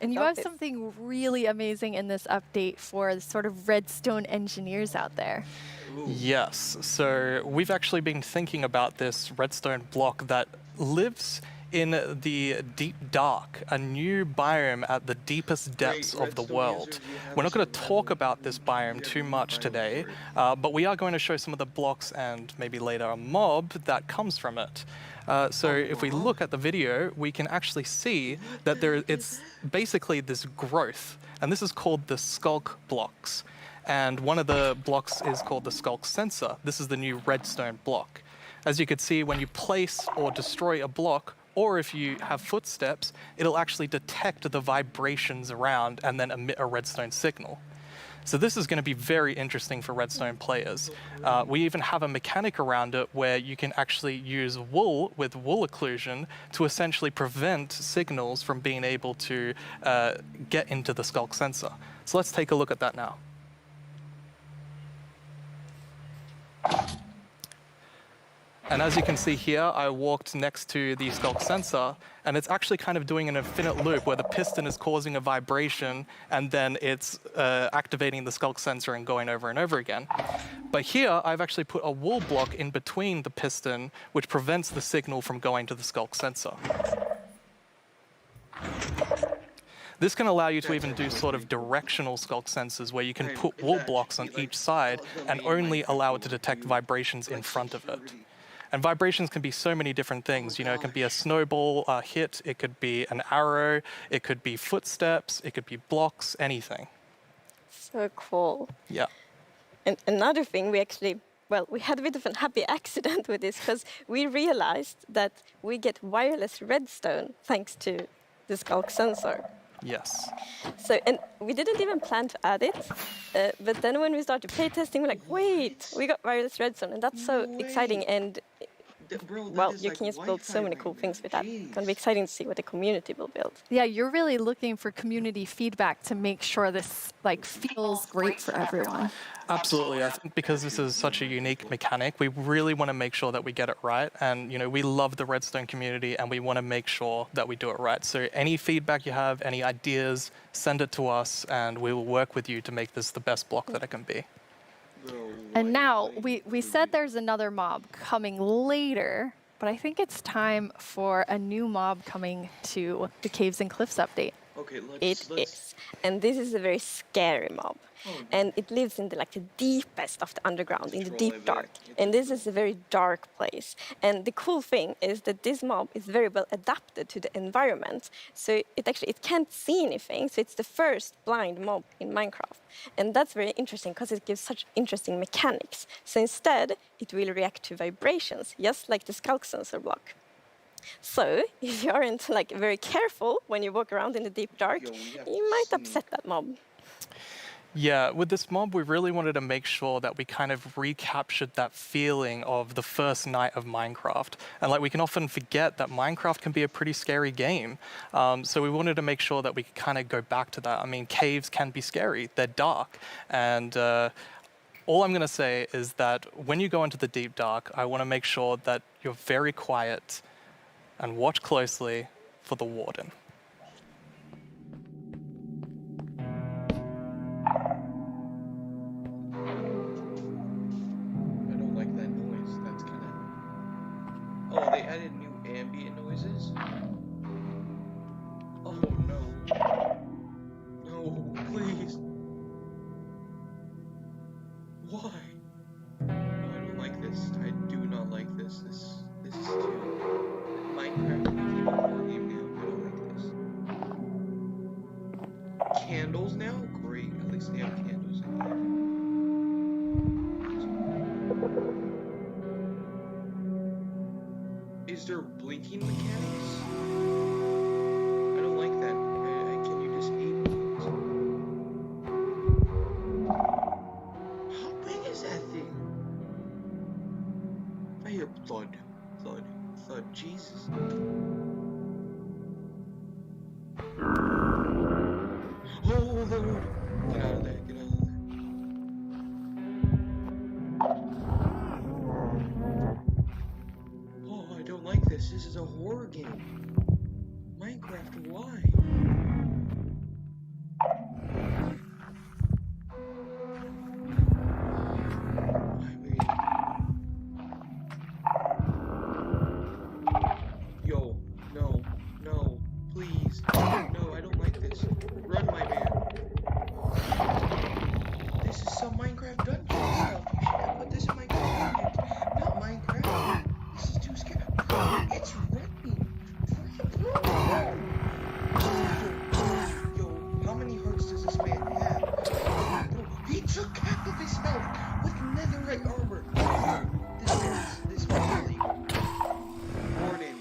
[SPEAKER 9] And you have something really amazing in this update for the sort of redstone engineers out there.
[SPEAKER 11] Yes, so we've actually been thinking about this redstone block that lives in the deep dark, a new biome at the deepest depths of the world. We're not going to talk about this biome too much today, but we are going to show some of the blocks and maybe later a mob that comes from it. So if we look at the video, we can actually see that it's basically this growth, and this is called the skulk blocks. And one of the blocks is called the skulk sensor. This is the new redstone block. As you can see, when you place or destroy a block, or if you have footsteps, it'll actually detect the vibrations around and then emit a redstone signal. So this is going to be very interesting for redstone players. We even have a mechanic around it where you can actually use wool with wool occlusion to essentially prevent signals from being able to get into the skulk sensor. So let's take a look at that now. And as you can see here, I walked next to the skulk sensor, and it's actually kind of doing an infinite loop where the piston is causing a vibration, and then it's activating the skulk sensor and going over and over again. But here, I've actually put a wool block in between the piston, which prevents the signal from going to the skulk sensor. This can allow you to even do sort of directional skulk sensors where you can put wool blocks on each side and only allow it to detect vibrations in front of it. And vibrations can be so many different things. It can be a snowball hit, it could be an arrow, it could be footsteps, it could be blocks, anything.
[SPEAKER 10] So cool.
[SPEAKER 11] Yeah.
[SPEAKER 10] And another thing, we had a bit of a happy accident with this because we realized that we get wireless redstone thanks to the skulk sensor.
[SPEAKER 11] Yes.
[SPEAKER 10] So, and we didn't even plan to add it, but then when we started playtesting, we're like, wait, we got wireless redstone, and that's so exciting. And well, you can just build so many cool things with that. It's gonna be exciting to see what the community will build.
[SPEAKER 9] Yeah, you're really looking for community feedback to make sure this feels great for everyone.
[SPEAKER 11] Absolutely. I think because this is such a unique mechanic, we really want to make sure that we get it right. And, we love the redstone community and we want to make sure that we do it right. So any feedback you have, any ideas, send it to us and we will work with you to make this the best block that it can be.
[SPEAKER 9] And now we said there's another mob coming later, but I think it's time for a new mob coming to the Caves and Cliffs update.
[SPEAKER 20] Okay,
[SPEAKER 10] It is. And this is a very scary mob. And it lives in the deepest of the underground, in the deep dark. And this is a very dark place. And the cool thing is that this mob is very well adapted to the environment. So it can't see anything. So it's the first blind mob in Minecraft. And that's very interesting because it gives such interesting mechanics. So instead, it will react to vibrations, just like the skulk sensor block. So, if you aren't very careful when you walk around in the deep dark, you might upset that mob.
[SPEAKER 11] Yeah, with this mob, we really wanted to make sure that we kind of recaptured that feeling of the first night of Minecraft. And we can often forget that Minecraft can be a pretty scary game. So we wanted to make sure that we could kind of go back to that. I mean, caves can be scary, they're dark. And all I'm going to say is that when you go into the deep dark, I want to make sure that you're very quiet and watch closely for the warden.
[SPEAKER 20] I don't like that noise. That's kind of... Oh, they added new ambient noises? Oh no. No, please. Why? No, I don't like this. I do not like this. This is too... Minecraft became a horror game now. I don't like this. Candles now? Great. At least they have candles in here. Is there blinking mechanics? I don't like that. Can you disable it? How big is that thing? I hear thud, thud. Jesus. Oh, the Lord. Get out of there, get out of there. Oh, I don't like this. This is a horror game. Minecraft, why? Yo, no, please. No, I don't like this. Run, my man. This is some Minecraft dungeon stuff. You should have put this in Minecraft. Not Minecraft. This is too scary. It's running. Yo, how many hearts does this man have? He took half of his health with netherite armor. This man's illegal. Warden.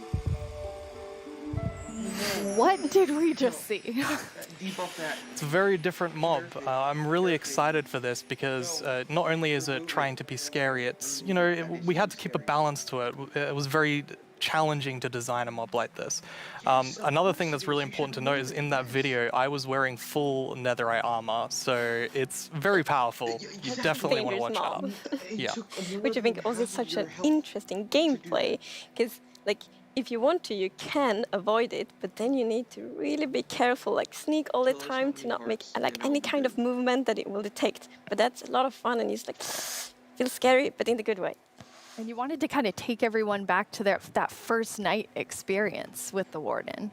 [SPEAKER 9] What did we just see?
[SPEAKER 20] Debuff that.
[SPEAKER 11] It's a very different mob. I'm really excited for this because not only is it trying to be scary, it's, we had to keep a balance to it. It was very challenging to design a mob like this. Another thing that's really important to note is in that video, I was wearing full netherite armor, so it's very powerful. You definitely want to watch out. Yeah.
[SPEAKER 10] Which I think also is such an interesting gameplay, because if you want to, you can avoid it, but then you need to really be careful, sneak all the time to not make any kind of movement that it will detect. But that's a lot of fun, and it's feels scary, but in the good way.
[SPEAKER 9] And you wanted to kind of take everyone back to that first night experience with the warden.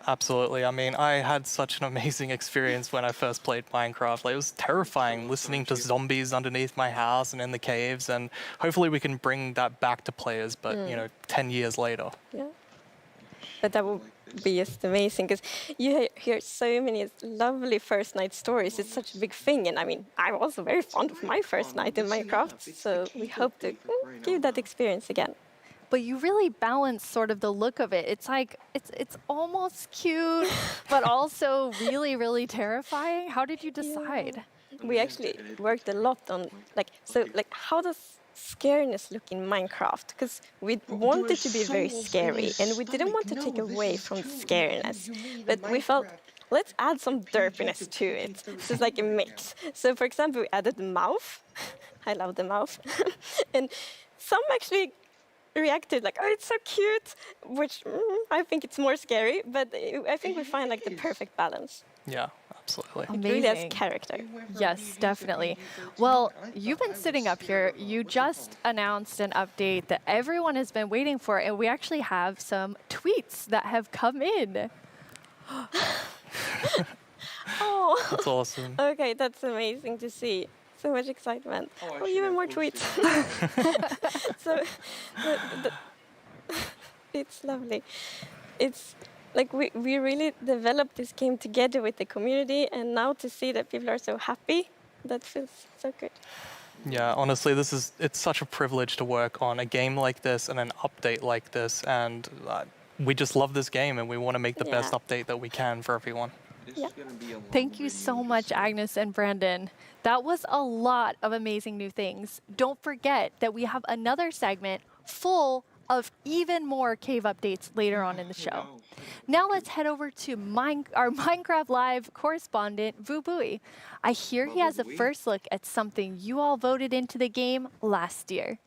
[SPEAKER 11] Absolutely. I mean, I had such an amazing experience when I first played Minecraft. It was terrifying listening to zombies underneath my house and in the caves, and hopefully we can bring that back to players, but 10 years later.
[SPEAKER 10] Yeah. But that will be just amazing, because you hear so many lovely first night stories. It's such a big thing, and I mean, I'm also very fond of my first night in Minecraft, so we hope to give that experience again.
[SPEAKER 9] But you really balance sort of the look of it. It's it's almost cute, but also really, really terrifying. How did you decide?
[SPEAKER 10] We actually worked a lot on how does scariness look in Minecraft? Because we wanted to be very scary, and we didn't want to take away from the scariness, but we felt, let's add some derpiness to it. So it's like a mix. So for example, we added the mouth. I love the mouth. And some actually reacted oh, it's so cute, which I think it's more scary, but I think we find the perfect balance.
[SPEAKER 11] Yeah, Absolutely.
[SPEAKER 10] It really has
[SPEAKER 9] Amazing.
[SPEAKER 10] character.
[SPEAKER 9] Yes, definitely. Well, you've been sitting up here. You just announced an update that everyone has been waiting for, and we actually have some tweets that have come in.
[SPEAKER 10] Oh,
[SPEAKER 11] That's awesome.
[SPEAKER 10] Okay, that's amazing to see. So much excitement. Oh, even more tweets. So it's lovely. It's like we really developed this game together with the community, and now to see that people are so happy, that feels so good.
[SPEAKER 11] Yeah, honestly, it's such a privilege to work on a game like this and an update like this, and we just love this game and we want to make the best update that we can for everyone.
[SPEAKER 9] Thank you so much, Agnes and Brandon. That was a lot of amazing new things. Don't forget that we have another segment full of even more cave updates later on in the show. Now let's head over to our Minecraft Live correspondent, Vu Bui. I hear he has a first look at something you all voted into the game last year.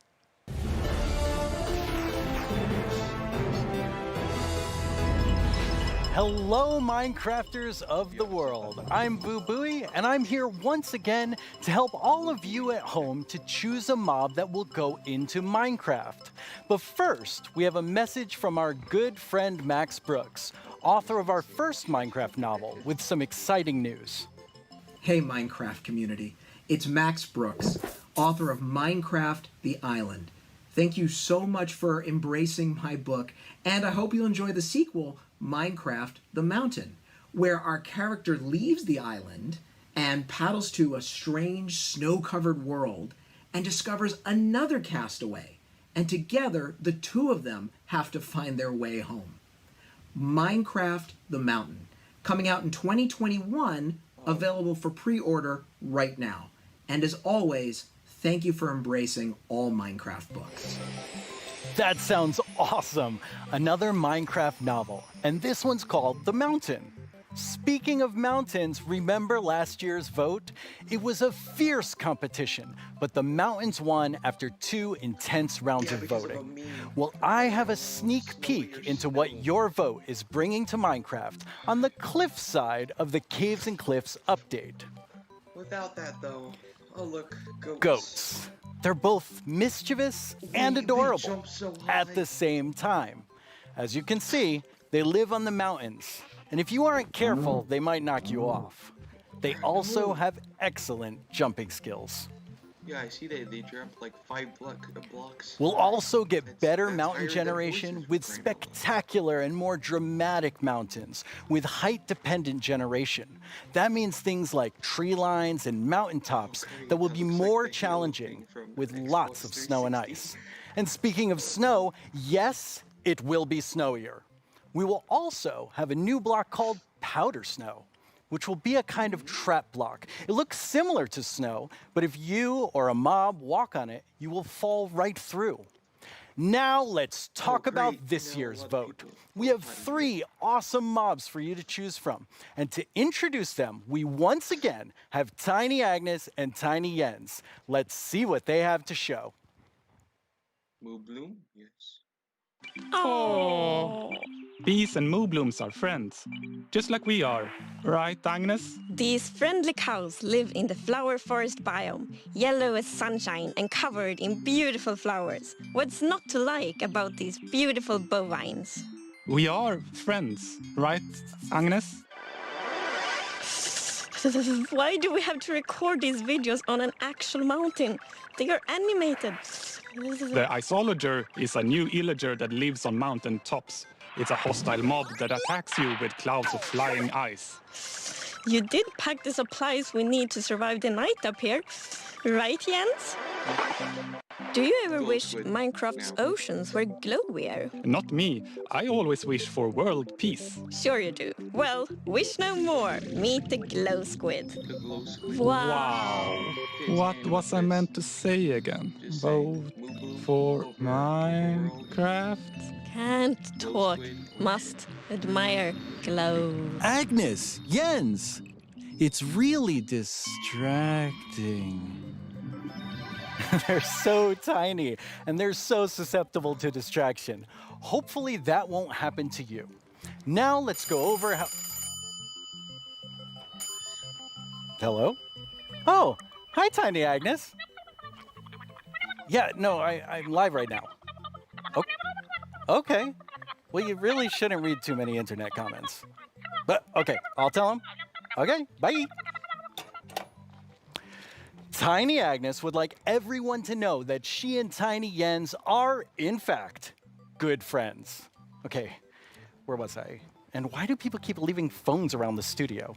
[SPEAKER 2] Hello, Minecrafters of the world. I'm Boo Booey, and I'm here once again to help all of you at home to choose a mob that will go into Minecraft. But first, we have a message from our good friend Max Brooks, author of our first Minecraft novel, with some exciting news.
[SPEAKER 14] Hey, Minecraft community. It's Max Brooks, author of Minecraft: The Island. Thank you so much for embracing my book, and I hope you'll enjoy the sequel, Minecraft: The Mountain, where our character leaves the island and paddles to a strange snow-covered world and discovers another castaway, and together the two of them have to find their way home. Minecraft: The Mountain, coming out in 2021, available for pre-order right now. And as always, thank you for embracing all Minecraft books.
[SPEAKER 2] That sounds awesome! Another Minecraft novel, and this one's called The Mountain. Speaking of mountains, remember last year's vote? It was a fierce competition, but the mountains won after 2 intense rounds of voting. Well, I have a sneak peek into what your vote is bringing to Minecraft on the cliff side of the Caves and Cliffs update.
[SPEAKER 20] Without that, though, oh look,
[SPEAKER 2] Goats. They're both mischievous and adorable at the same time. As you can see, they live on the mountains, and if you aren't careful, they might knock you off. They also have excellent jumping skills.
[SPEAKER 20] Yeah, I see they jump like 5 blocks.
[SPEAKER 2] We'll also get better mountain generation with spectacular and more dramatic mountains with height-dependent generation. That means things like tree lines and mountaintops that will be more challenging with lots of snow and ice. And speaking of snow, yes, it will be snowier. We will also have a new block called Powder Snow, which will be a kind of trap block. It looks similar to snow, but if you or a mob walk on it, you will fall right through. Now let's talk about this year's vote. We have 3 awesome mobs for you to choose from. And to introduce them, we once again have Tiny Agnes and Tiny Jens. Let's see what they have to show.
[SPEAKER 20] Moo Bloom? Yes.
[SPEAKER 15] Oh. Bees and moo blooms are friends, just like we are. Right, Agnes?
[SPEAKER 10] These friendly cows live in the flower forest biome, yellow as sunshine and covered in beautiful flowers. What's not to like about these beautiful bovines?
[SPEAKER 15] We are friends, right, Agnes?
[SPEAKER 10] Why do we have to record these videos on an actual mountain? They are animated.
[SPEAKER 15] The Isolager is a new illager that lives on mountain tops. It's a hostile mob that attacks you with clouds of flying ice.
[SPEAKER 10] You did pack the supplies we need to survive the night up here, right, Jens? Do you ever wish Minecraft's oceans were glowier?
[SPEAKER 15] Not me. I always wish for world peace.
[SPEAKER 10] Sure you do. Well, wish no more. Meet the glow squid. Wow.
[SPEAKER 15] What was I meant to say again? Vote for Minecraft?
[SPEAKER 10] Can't talk, must admire glow.
[SPEAKER 2] Agnes, Jens, it's really distracting. They're so tiny, and they're so susceptible to distraction. Hopefully that won't happen to you. Now let's go over how... Hello? Oh, hi, Tiny Agnes. Yeah, no, I'm live right now. Okay. Well, you really shouldn't read too many internet comments. But, okay, I'll tell him. Okay, bye. Tiny Agnes would like everyone to know that she and Tiny Jens are, in fact, good friends. Okay, where was I? And why do people keep leaving phones around the studio?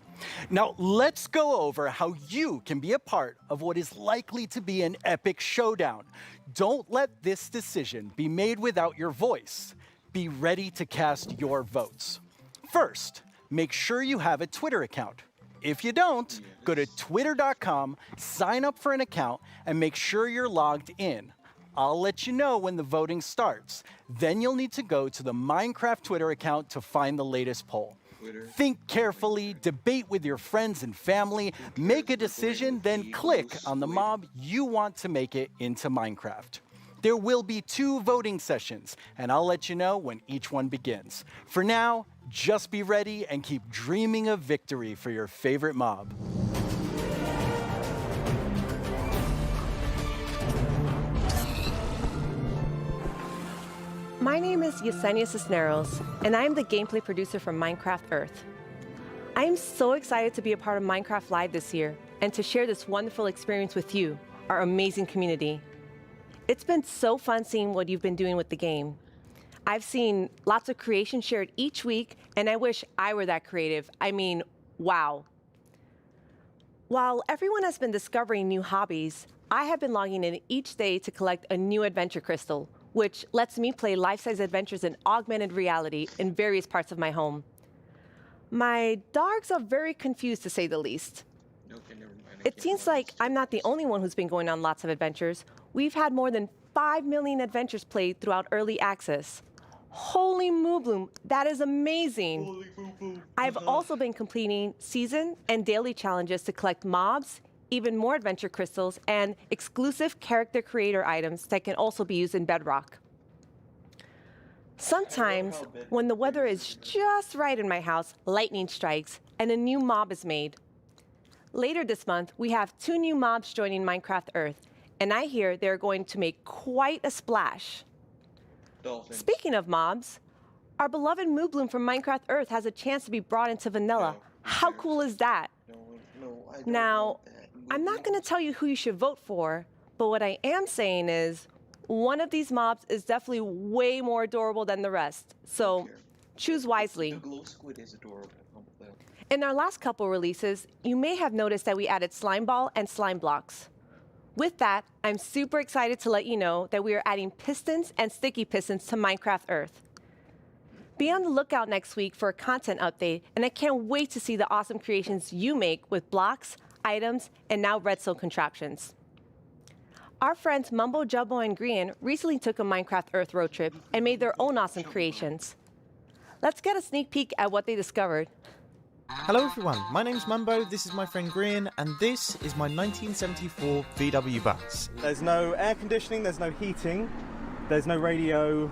[SPEAKER 2] Now, let's go over how you can be a part of what is likely to be an epic showdown. Don't let this decision be made without your voice. Be ready to cast your votes. First, make sure you have a Twitter account. If you don't, go to twitter.com, sign up for an account, and make sure you're logged in. I'll let you know when the voting starts. Then you'll need to go to the Minecraft Twitter account to find the latest poll. Think carefully, debate with your friends and family, make a decision, then click on the mob you want to make it into Minecraft. There will be 2 voting sessions, and I'll let you know when each one begins. For now, just be ready and keep dreaming of victory for your favorite mob.
[SPEAKER 3] My name is Yesenia Cisneros, and I am the gameplay producer from Minecraft Earth. I am so excited to be a part of Minecraft Live this year and to share this wonderful experience with you, our amazing community. It's been so fun seeing what you've been doing with the game. I've seen lots of creation shared each week, and I wish I were that creative. I mean, wow. While everyone has been discovering new hobbies, I have been logging in each day to collect a new adventure crystal, which lets me play life-size adventures in augmented reality in various parts of my home. My dogs are very confused, to say the least.
[SPEAKER 20] Okay, never mind.
[SPEAKER 3] It seems like I'm not the only one who's been going on lots of adventures. We've had more than 5 million adventures played throughout early access. Holy moobloom, that is amazing. I've also been completing season and daily challenges to collect mobs, even more adventure crystals, and exclusive character creator items that can also be used in Bedrock. Sometimes, when the weather is just right in my house, lightning strikes and a new mob is made. Later this month, we have 2 new mobs joining Minecraft Earth, and I hear they're going to make quite a splash.
[SPEAKER 20] Dolphins.
[SPEAKER 3] Speaking of mobs, our beloved Moobloom from Minecraft Earth has a chance to be brought into vanilla. How cool is that? Now, I'm not going to tell you who you should vote for, but what I am saying is one of these mobs is definitely way more adorable than the rest, so choose wisely.
[SPEAKER 20] The glow squid is adorable.
[SPEAKER 3] In our last couple releases, you may have noticed that we added slime ball and slime blocks. With that, I'm super excited to let you know that we are adding pistons and sticky pistons to Minecraft Earth. Be on the lookout next week for a content update, and I can't wait to see the awesome creations you make with blocks, items, and now redstone contraptions. Our friends Mumbo Jumbo and Grian recently took a Minecraft Earth road trip and made their own awesome creations. Let's get a sneak peek at what they discovered.
[SPEAKER 16] Hello everyone, my name's Mumbo, this is my friend Grian, and this is my 1974 VW bus.
[SPEAKER 31] There's no air conditioning, there's no heating, there's no radio,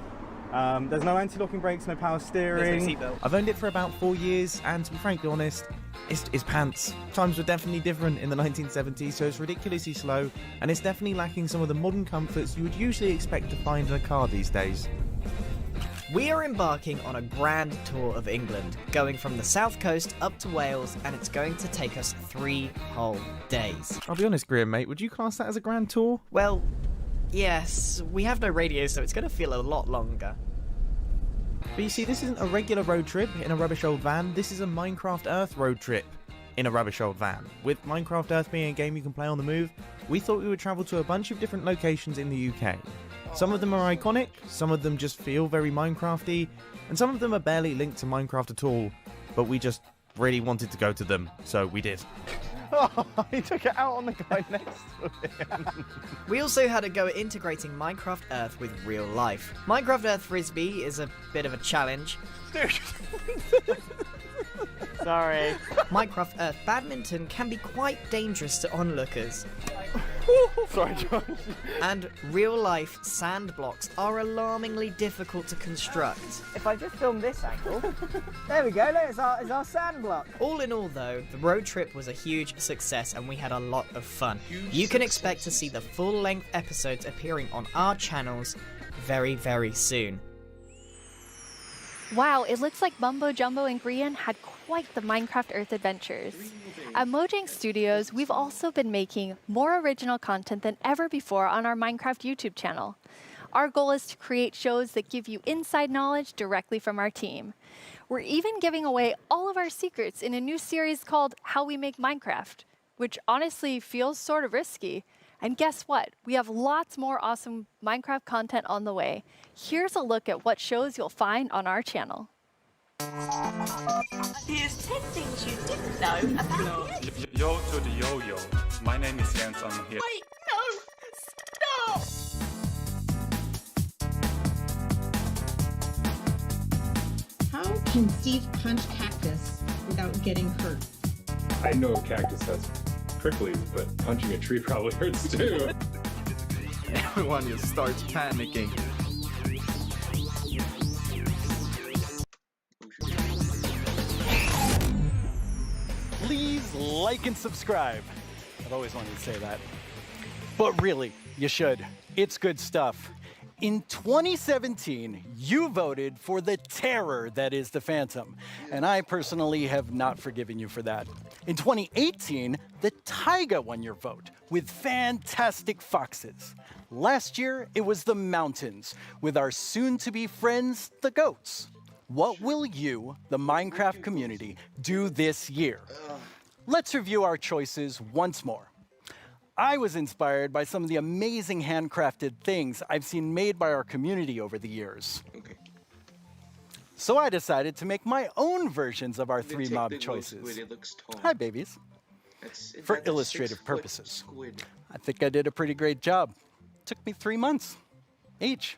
[SPEAKER 31] there's no anti-locking brakes, no power steering.
[SPEAKER 16] There's no seatbelt. I've owned it for about 4 years, and to be frankly honest, it's pants. Times were definitely different in the 1970s, so it's ridiculously slow, and it's definitely lacking some of the modern comforts you would usually expect to find in a car these days.
[SPEAKER 17] We are embarking on a grand tour of England, going from the south coast up to Wales, and it's going to take us 3 whole days.
[SPEAKER 16] I'll be honest, Grian, mate, would you class that as a grand tour?
[SPEAKER 17] Well, yes, we have no radio, so it's going to feel a lot longer.
[SPEAKER 16] But you see, this isn't a regular road trip in a rubbish old van, this is a Minecraft Earth road trip in a rubbish old van. With Minecraft Earth being a game you can play on the move, we thought we would travel to a bunch of different locations in the UK. Some of them are iconic, some of them just feel very Minecrafty, and some of them are barely linked to Minecraft at all, but we just really wanted to go to them, so we did.
[SPEAKER 31] Oh, he took it out on the guy next to him.
[SPEAKER 17] We also had to go integrating Minecraft Earth with real life. Minecraft Earth Frisbee is a bit of a challenge.
[SPEAKER 31] Dude. Sorry.
[SPEAKER 17] Minecraft Earth Badminton can be quite dangerous to onlookers.
[SPEAKER 31] Sorry, Josh.
[SPEAKER 17] And real-life sand blocks are alarmingly difficult to construct.
[SPEAKER 4] If I just film this angle, there we go, look, it's our sand block.
[SPEAKER 17] All in all though, the road trip was a huge success and we had a lot of fun. You can expect to see the full-length episodes appearing on our channels very, very soon.
[SPEAKER 9] Wow, it looks like Mumbo Jumbo and Grian had quite the Minecraft Earth adventures. At Mojang Studios, we've also been making more original content than ever before on our Minecraft YouTube channel. Our goal is to create shows that give you inside knowledge directly from our team. We're even giving away all of our secrets in a new series called How We Make Minecraft, which honestly feels sort of risky. And guess what? We have lots more awesome Minecraft content on the way. Here's a look at what shows you'll find on our channel.
[SPEAKER 18] Here's 10 things you didn't know about me.
[SPEAKER 15] Yo to the yo-yo. My name is Jens, I'm here.
[SPEAKER 18] Wait, no! Stop!
[SPEAKER 19] How can Steve punch cactus without getting hurt?
[SPEAKER 22] I know a cactus has pricklies, but punching a tree probably hurts too.
[SPEAKER 31] Everyone just starts panicking.
[SPEAKER 2] Please like and subscribe. I've always wanted to say that. But really, you should. It's good stuff. In 2017, you voted for the terror that is the Phantom, and I personally have not forgiven you for that. In 2018, the taiga won your vote with fantastic foxes. Last year, it was the mountains with our soon-to-be friends, the goats. What will you, the Minecraft community, do this year? Let's review our choices once more. I was inspired by some of the amazing handcrafted things I've seen made by our community over the years.
[SPEAKER 20] Okay.
[SPEAKER 2] So I decided to make my own versions of our three mob choices.
[SPEAKER 20] It looks tall.
[SPEAKER 2] Hi, babies. For illustrative purposes. I think I did a pretty great job. Took me 3 months each.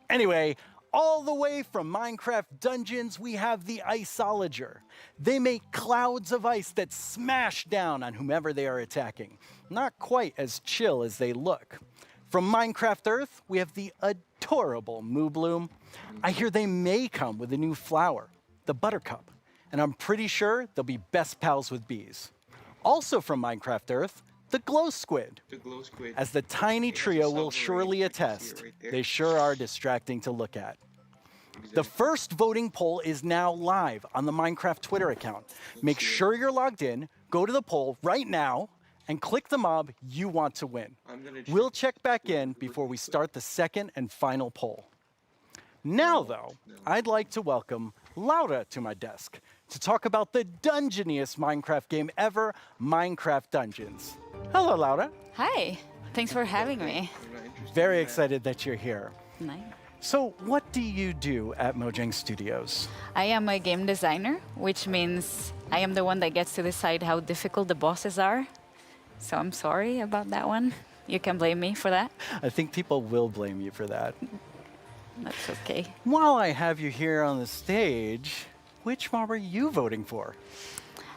[SPEAKER 2] Anyway, all the way from Minecraft Dungeons, we have the Iceologer. They make clouds of ice that smash down on whomever they are attacking. Not quite as chill as they look. From Minecraft Earth, we have the adorable Moo Bloom. I hear they may come with a new flower, the Buttercup, and I'm pretty sure they'll be best pals with bees. Also from Minecraft Earth, the Glow Squid.
[SPEAKER 20] The glow squid.
[SPEAKER 2] As the tiny trio will surely attest, they sure are distracting to look at. The first voting poll is now live on the Minecraft Twitter account. Make sure you're logged in, go to the poll right now, and click the mob you want to win. We'll check back in before we start the second and final poll. Now, though, I'd like to welcome Laura to my desk to talk about the dungeoniest Minecraft game ever, Minecraft Dungeons. Hello, Laura.
[SPEAKER 23] Hi, thanks for having me.
[SPEAKER 2] Very excited that you're here.
[SPEAKER 23] Nice.
[SPEAKER 2] So what do you do at Mojang Studios?
[SPEAKER 23] I am a game designer, which means I am the one that gets to decide how difficult the bosses are. So I'm sorry about that one. You can blame me for that.
[SPEAKER 2] I think people will blame you for that.
[SPEAKER 23] That's okay.
[SPEAKER 2] While I have you here on the stage, which mob are you voting for?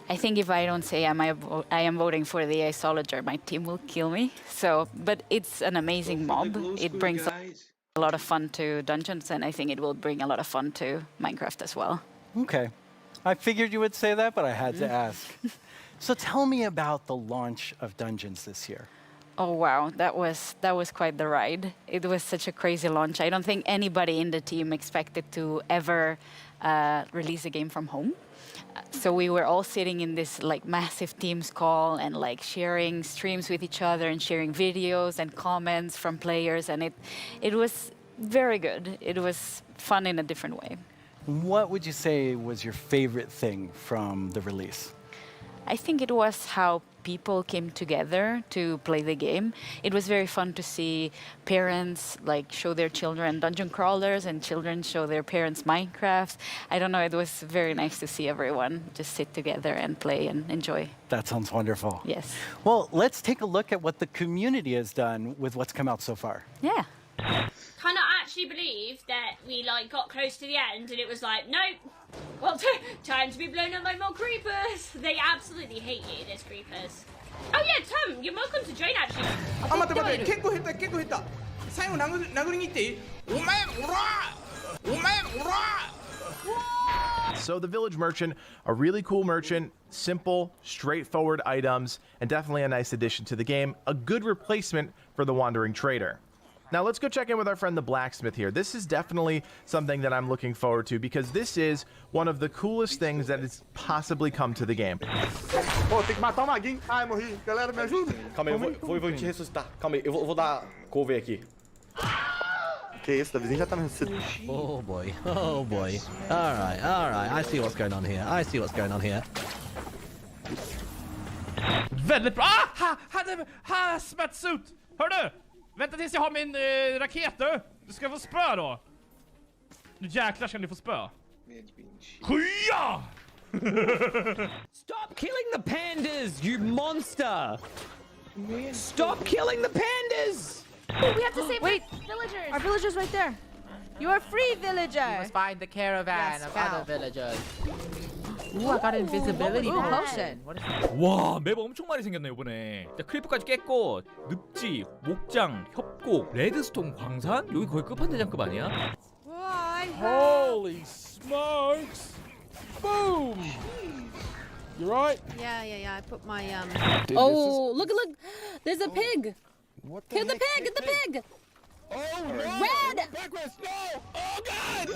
[SPEAKER 23] I think if I don't say I am voting for the Iceologer, my team will kill me. So, but it's an amazing mob. It brings a lot of fun to dungeons, and I think it will bring a lot of fun to Minecraft as well.
[SPEAKER 2] Okay. I figured you would say that, but I had to ask. So tell me about the launch of Dungeons this year.
[SPEAKER 23] Oh wow, that was quite the ride. It was such a crazy launch. I don't think anybody in the team expected to ever release a game from home. So we were all sitting in this like massive Teams call and like sharing streams with each other and sharing videos and comments from players, and it was very good. It was fun in a different way.
[SPEAKER 2] What would you say was your favorite thing from the release?
[SPEAKER 23] I think it was how people came together to play the game. It was very fun to see parents like show their children dungeon crawlers and children show their parents Minecraft. I don't know, it was very nice to see everyone just sit together and play and enjoy.
[SPEAKER 2] That sounds wonderful.
[SPEAKER 23] Yes.
[SPEAKER 2] Well, let's take a look at what the community has done with what's come out so far.
[SPEAKER 23] Yeah.
[SPEAKER 24] Cannot actually believe that we like got close to the end and it was like, nope. Well, time to be blown up by more creepers. They absolutely hate you, those creepers. Oh yeah, Tom, you're welcome to join actually.
[SPEAKER 1] あ、待って待って、結構減った結構減った。最後殴りに行っていい？お前おら！お前おら
[SPEAKER 5] ！So the village merchant, a really cool merchant, simple, straightforward items, and definitely a nice addition to the game, a good replacement for the wandering trader. Now let's go check in with our friend the blacksmith here. This is definitely something that I'm looking forward to because this is one of the coolest things that has possibly come to the game.
[SPEAKER 31] Oh, tem que matar o maguinho. Ai, morri. Galera, me ajuda. Calma aí, eu vou te ressuscitar. Calma aí, eu vou dar couve aqui. Que isso, o vizinho já tá me ressuscitando.
[SPEAKER 7] Oh boy, oh boy. Alright, I see what's going on here. I see what's going on here.
[SPEAKER 8] Väldigt bra! Hazmat-suit! Hör du? Vänta tills jag har min raket du! Du ska få spö då! Nu jäklar ska ni få spö. Skya!
[SPEAKER 21] Stop killing the pandas, you monster! Stop killing the pandas!
[SPEAKER 25] Oh, we have to save villagers! Our villagers right there! You are free, villager!
[SPEAKER 26] We must find the caravan of other villagers. Ooh, I got invisibility potion. What is that?
[SPEAKER 8] 와, 맵 엄청 많이 생겼네 이번에. 자, 크리퍼까지 깼고 늪지, 목장, 협곡, 레드스톤 광산? 여기 거의 끝판대장급 아니야?
[SPEAKER 31] Holy smokes! Boom! You right?
[SPEAKER 25] Yeah. I put my
[SPEAKER 26] Dude,
[SPEAKER 25] oh, look! There's a pig.
[SPEAKER 31] What
[SPEAKER 25] Kill the pig! Get the pig!
[SPEAKER 31] Oh no!
[SPEAKER 25] Red!
[SPEAKER 31] Backwards! No! Oh god!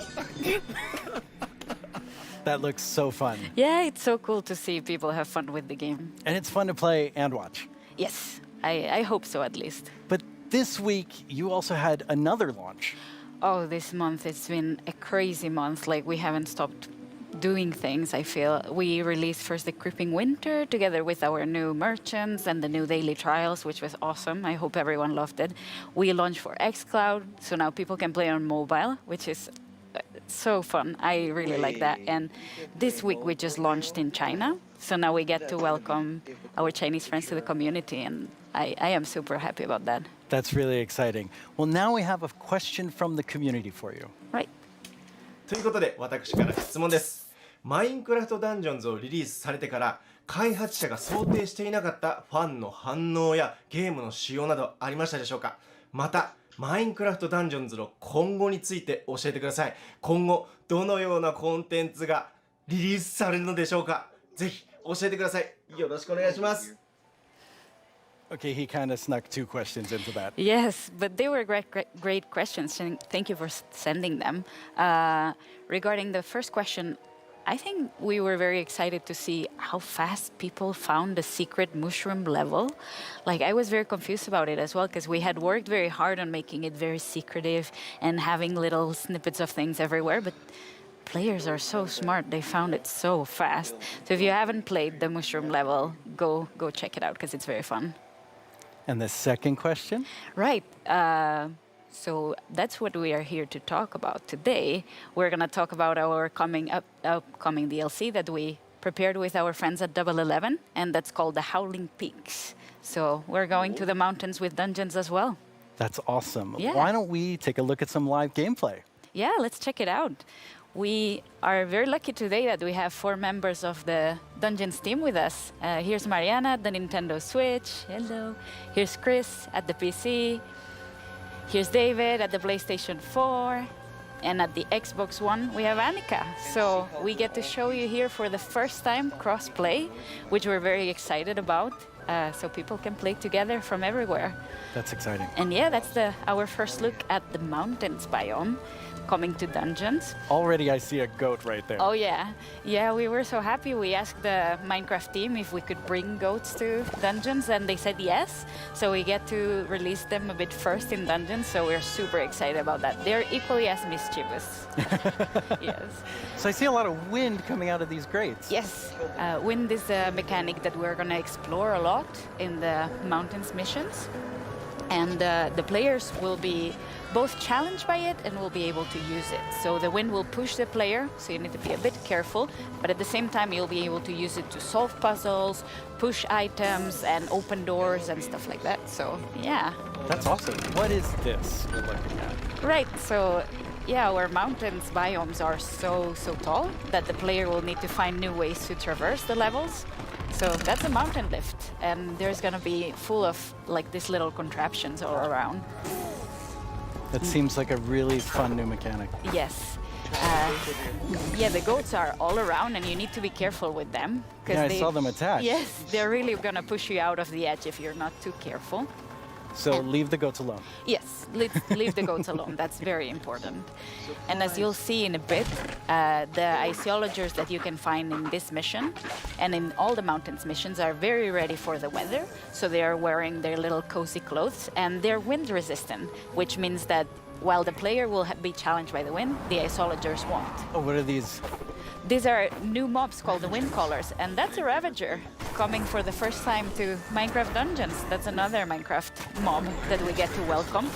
[SPEAKER 2] That looks so fun.
[SPEAKER 23] Yeah, it's so cool to see people have fun with the game.
[SPEAKER 2] And it's fun to play and watch.
[SPEAKER 23] Yes, I hope so at least.
[SPEAKER 2] But this week, you also had another launch.
[SPEAKER 23] Oh, this month it's been a crazy month. Like, we haven't stopped doing things, I feel. We released first the Creeping Winter together with our new merchants and the new daily trials, which was awesome. I hope everyone loved it. We launched for xCloud, so now people can play on mobile, which is so fun. I really like that. And this week we just launched in China, so now we get to welcome our Chinese friends to the community, and I am super happy about that.
[SPEAKER 2] That's really exciting. Well, now we have a question from the community for you.
[SPEAKER 23] Right.
[SPEAKER 27] ということで私から質問です。マインクラフトダンジョンズをリリースされてから開発者が想定していなかったファンの反応やゲームの仕様などありましたでしょうか。またマインクラフトダンジョンズの今後について教えてください。今後どのようなコンテンツがリリースされるのでしょうか。ぜひ教えてください。よろしくお願いします。
[SPEAKER 2] Okay, he kind of snuck two questions into that.
[SPEAKER 23] Yes, but they were great questions, and thank you for sending them. Regarding the first question, I think we were very excited to see how fast people found the secret mushroom level. Like, I was very confused about it as well, because we had worked very hard on making it very secretive and having little snippets of things everywhere, but players are so smart. They found it so fast. So if you haven't played the mushroom level, go check it out, because it's very fun.
[SPEAKER 2] And the second question?
[SPEAKER 23] Right. So that's what we are here to talk about today. We're going to talk about our upcoming DLC that we prepared with our friends at Double 11, and that's called the Howling Peaks. So we're going to the mountains with dungeons as well.
[SPEAKER 2] That's awesome.
[SPEAKER 23] Yeah.
[SPEAKER 2] Why don't we take a look at some live gameplay?
[SPEAKER 23] Yeah, let's check it out. We are very lucky today that we have 4 members of the Dungeons team with us. Here's Mariana at the Nintendo Switch. Hello. Here's Chris at the PC. Here's David at the PlayStation 4. And at the Xbox One, we have Annika. So we get to show you here for the first time cross-play, which we're very excited about. So people can play together from everywhere.
[SPEAKER 2] That's exciting.
[SPEAKER 23] And yeah, that's our first look at the mountains biome coming to dungeons.
[SPEAKER 2] Already I see a goat right there.
[SPEAKER 23] Oh yeah. Yeah, we were so happy. We asked the Minecraft team if we could bring goats to dungeons, and they said yes. So we get to release them a bit first in dungeons, so we're super excited about that. They're equally as mischievous. Yes.
[SPEAKER 2] So I see a lot of wind coming out of these grates.
[SPEAKER 23] Yes. Wind is a mechanic that we're going to explore a lot in the mountains missions. And the players will be both challenged by it and will be able to use it. So the wind will push the player, so you need to be a bit careful, but at the same time you'll be able to use it to solve puzzles, push items, and open doors and stuff like that. So yeah.
[SPEAKER 2] That's awesome. What is this we're looking at?
[SPEAKER 23] Right, so yeah, our mountains biomes are so tall that the player will need to find new ways to traverse the levels. So that's a mountain lift, and there's gonna be full of like these little contraptions all around.
[SPEAKER 2] That seems like a really fun new mechanic.
[SPEAKER 23] Yes. Yeah, the goats are all around, and you need to be careful with them.
[SPEAKER 2] Yeah, I saw them attach.
[SPEAKER 23] Yes, they're really gonna push you out of the edge if you're not too careful.
[SPEAKER 2] So leave the goats alone.
[SPEAKER 23] Yes, leave the goats alone. That's very important. And as you'll see in a bit, the iceologers that you can find in this mission and in all the mountains missions are very ready for the weather. So they are wearing their little cozy clothes, and they're wind resistant, which means that while the player will be challenged by the wind, the iceologers won't.
[SPEAKER 2] Oh, what are these?
[SPEAKER 23] These are new mobs called the wind callers, and that's a Ravager coming for the first time to Minecraft Dungeons. That's another Minecraft mob that we get to welcome.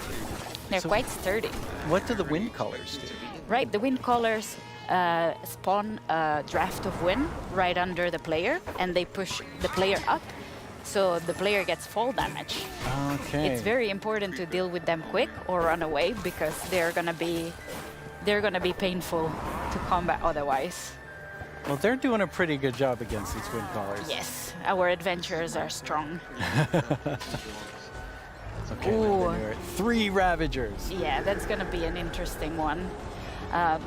[SPEAKER 23] They're quite sturdy.
[SPEAKER 2] What do the wind callers do?
[SPEAKER 23] Right, the wind callers spawn a draft of wind right under the player, and they push the player up, so the player gets fall damage.
[SPEAKER 2] Okay.
[SPEAKER 23] It's very important to deal with them quick or run away, because they're gonna be painful to combat otherwise.
[SPEAKER 2] Well, they're doing a pretty good job against these wind callers.
[SPEAKER 23] Yes, our adventurers are strong.
[SPEAKER 2] Okay,
[SPEAKER 23] Ooh.
[SPEAKER 2] 3 Ravagers.
[SPEAKER 23] Yeah, that's gonna be an interesting one.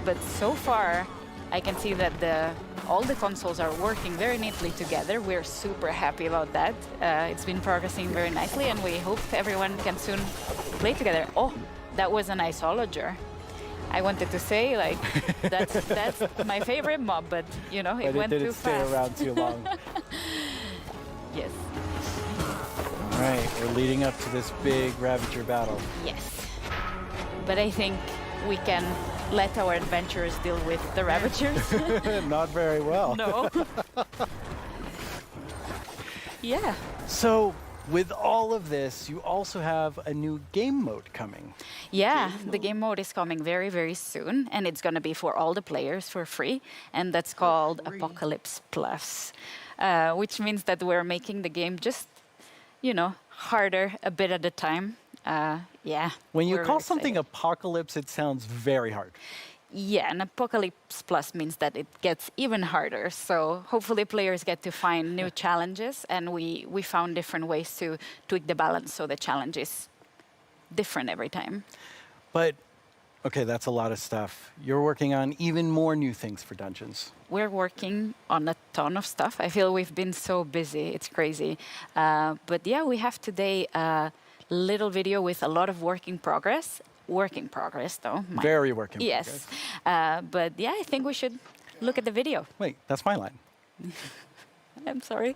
[SPEAKER 23] But so far, I can see that all the consoles are working very neatly together. We're super happy about that. It's been progressing very nicely, and we hope everyone can soon play together. Oh, that was an iceologer. I wanted to say, like, that's my favorite mob, but you know, it went too fast.
[SPEAKER 2] But it didn't stay around too long.
[SPEAKER 23] Yes.
[SPEAKER 2] All right, we're leading up to this big Ravager battle.
[SPEAKER 23] Yes. But I think we can let our adventurers deal with the Ravagers.
[SPEAKER 2] Not very well.
[SPEAKER 23] No. Yeah.
[SPEAKER 2] So, with all of this, you also have a new game mode coming.
[SPEAKER 23] Yeah, the game mode is coming very, very soon, and it's going to be for all the players for free, and that's called Apocalypse Plus, which means that we're making the game just, you know, harder a bit at a time. Yeah.
[SPEAKER 2] When you
[SPEAKER 23] we're
[SPEAKER 2] call
[SPEAKER 23] excited.
[SPEAKER 2] something Apocalypse, it sounds very hard.
[SPEAKER 23] Yeah, and Apocalypse Plus means that it gets even harder. So hopefully players get to find new challenges, and we found different ways to tweak the balance so the challenge is different every time.
[SPEAKER 2] But, okay, that's a lot of stuff. You're working on even more new things for Dungeons.
[SPEAKER 23] We're working on a ton of stuff. I feel we've been so busy. It's crazy. But yeah, we have today a little video with a lot of work in progress. Work in progress, though.
[SPEAKER 2] Very work in
[SPEAKER 23] progress. Yes. But yeah, I think we should look at the video.
[SPEAKER 2] Wait, that's my line.
[SPEAKER 23] I'm sorry.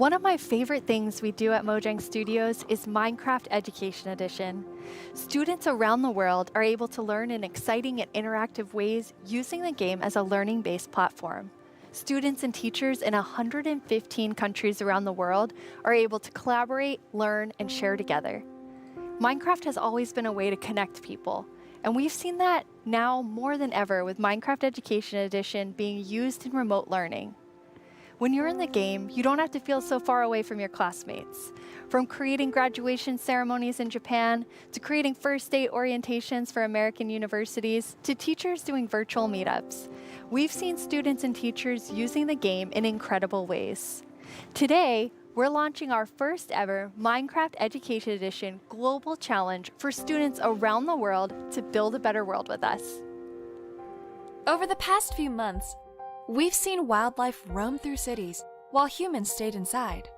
[SPEAKER 9] One of my favorite things we do at Mojang Studios is Minecraft Education Edition. Students around the world are able to learn in exciting and interactive ways using the game as a learning-based platform. Students and teachers in 115 countries around the world are able to collaborate, learn, and share together. Minecraft has always been a way to connect people, and we've seen that now more than ever with Minecraft Education Edition being used in remote learning. When you're in the game, you don't have to feel so far away from your classmates. From creating graduation ceremonies in Japan, to creating first date orientations for American universities, to teachers doing virtual meetups, we've seen students and teachers using the game in incredible ways. Today, we're launching our first ever Minecraft Education Edition Global Challenge for students around the world to build a better world with us.
[SPEAKER 3] Over the past few months, we've seen wildlife roam through cities while humans stayed inside.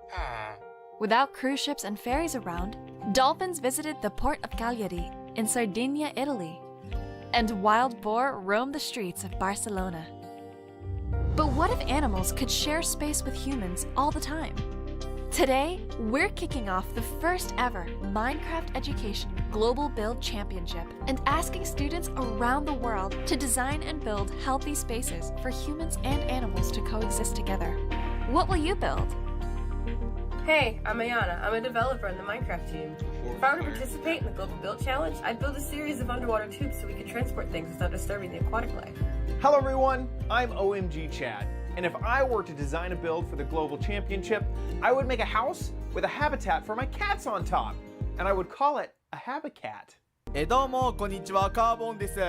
[SPEAKER 3] Without cruise ships and ferries around, dolphins visited the port of Cagliari in Sardinia, Italy, and wild boar roamed the streets of Barcelona. But what if animals could share space with humans all the time? Today, we're kicking off the first ever Minecraft Education Global Build Championship and asking students around the world to design and build healthy spaces for humans and animals to coexist together. What will you build?
[SPEAKER 6] Hey, I'm Ayana. I'm a developer in the Minecraft team. If I were to participate in the Global Build Challenge, I'd build a series of underwater tubes so we could transport things without disturbing the aquatic life.
[SPEAKER 10] Hello everyone, I'm OMG Chad, and if I were to design a build for the Global Championship, I would make a house with a habitat for my cats on top, and I would call it a habitat.
[SPEAKER 11] どうもこんにちは、カーボンです。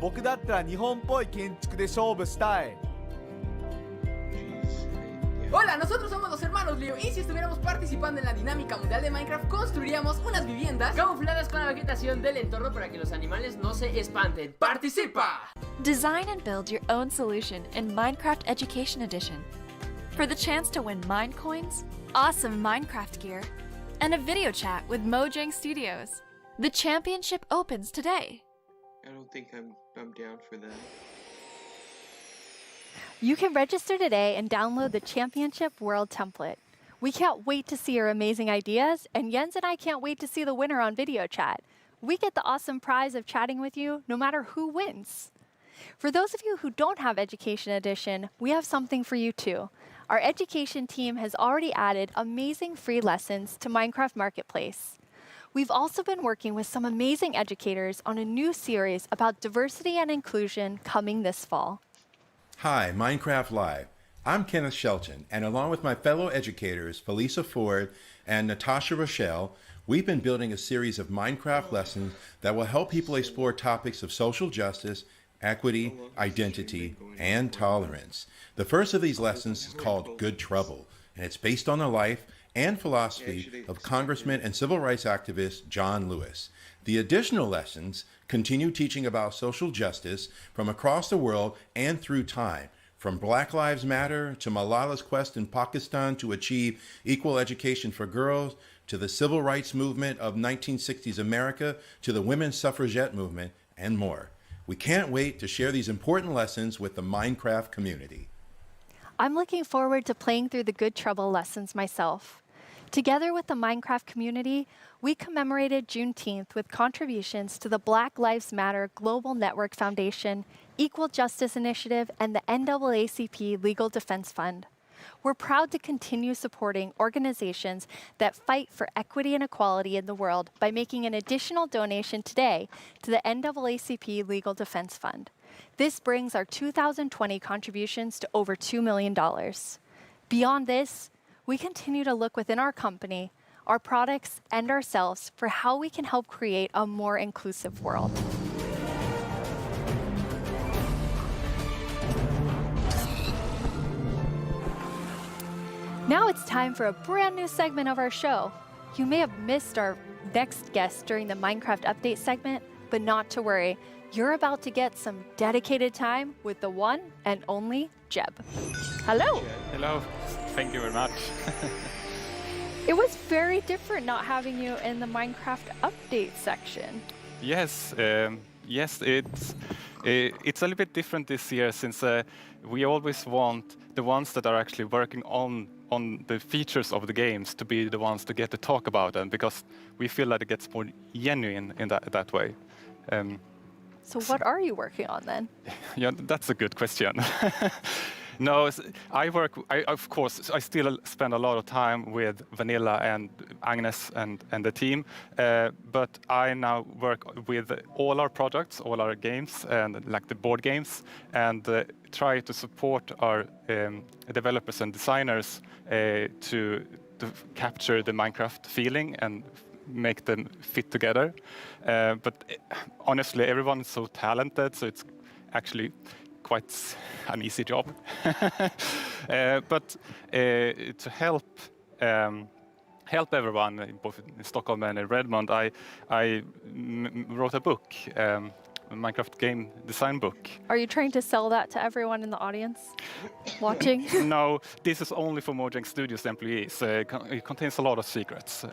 [SPEAKER 11] 僕だったら日本っぽい建築で勝負したい。
[SPEAKER 25] Hola, nosotros somos los hermanos Leo y si estuviéramos participando en la dinámica mundial de Minecraft construiríamos unas viviendas camufladas con la vegetación del entorno para que los animales no se espanten. ¡Participa!
[SPEAKER 3] Design and build your own solution in Minecraft Education Edition. For the chance to win Minecoins, awesome Minecraft gear, and a video chat with Mojang Studios. The championship opens today.
[SPEAKER 20] I don't think I'm down for that.
[SPEAKER 9] You can register today and download the Championship World template. We can't wait to see your amazing ideas, and Jens and I can't wait to see the winner on video chat. We get the awesome prize of chatting with you no matter who wins. For those of you who don't have Education Edition, we have something for you too. Our education team has already added amazing free lessons to Minecraft Marketplace. We've also been working with some amazing educators on a new series about diversity and inclusion coming this fall.
[SPEAKER 31] Hi, Minecraft Live. I'm Kenneth Shelton, and along with my fellow educators, Felisa Ford and Natasha Rochelle, we've been building a series of Minecraft lessons that will help people explore topics of social justice, equity, identity, and tolerance. The first of these lessons is called Good Trouble, and it's based on the life and philosophy of Congressman and civil rights activist John Lewis. The additional lessons continue teaching about social justice from across the world and through time, from Black Lives Matter to Malala's quest in Pakistan to achieve equal education for girls, to the civil rights movement of 1960s America, to the women's suffragette movement, and more. We can't wait to share these important lessons with the Minecraft community.
[SPEAKER 9] I'm looking forward to playing through the Good Trouble lessons myself. Together with the Minecraft community, we commemorated Juneteenth with contributions to the Black Lives Matter Global Network Foundation, Equal Justice Initiative, and the NAACP Legal Defense Fund. We're proud to continue supporting organizations that fight for equity and equality in the world by making an additional donation today to the NAACP Legal Defense Fund. This brings our 2020 contributions to over $2 million. Beyond this, we continue to look within our company, our products, and ourselves for how we can help create a more inclusive world. Now it's time for a brand new segment of our show. You may have missed our next guest during the Minecraft Update segment, but not to worry. You're about to get some dedicated time with the one and only Jeb. Hello.
[SPEAKER 12] Hello. Thank you very much.
[SPEAKER 9] It was very different not having you in the Minecraft Update section.
[SPEAKER 12] Yes, it's a little bit different this year since we always want the ones that are actually working on the features of the games to be the ones to get to talk about them, because we feel that it gets more genuine in that way.
[SPEAKER 9] So what are you working on then?
[SPEAKER 12] Yeah, that's a good question. No, of course, I still spend a lot of time with Vanilla and Agnes and the team, but I now work with all our products, all our games, and like the board games, and try to support our developers and designers to capture the Minecraft feeling and make them fit together. But honestly, everyone is so talented, so it's actually quite an easy job. But to help everyone, both in Stockholm and in Redmond, I wrote a book, a Minecraft game design book.
[SPEAKER 9] Are you trying to sell that to everyone in the audience watching?
[SPEAKER 12] No, this is only for Mojang Studios employees. It contains a lot of secrets.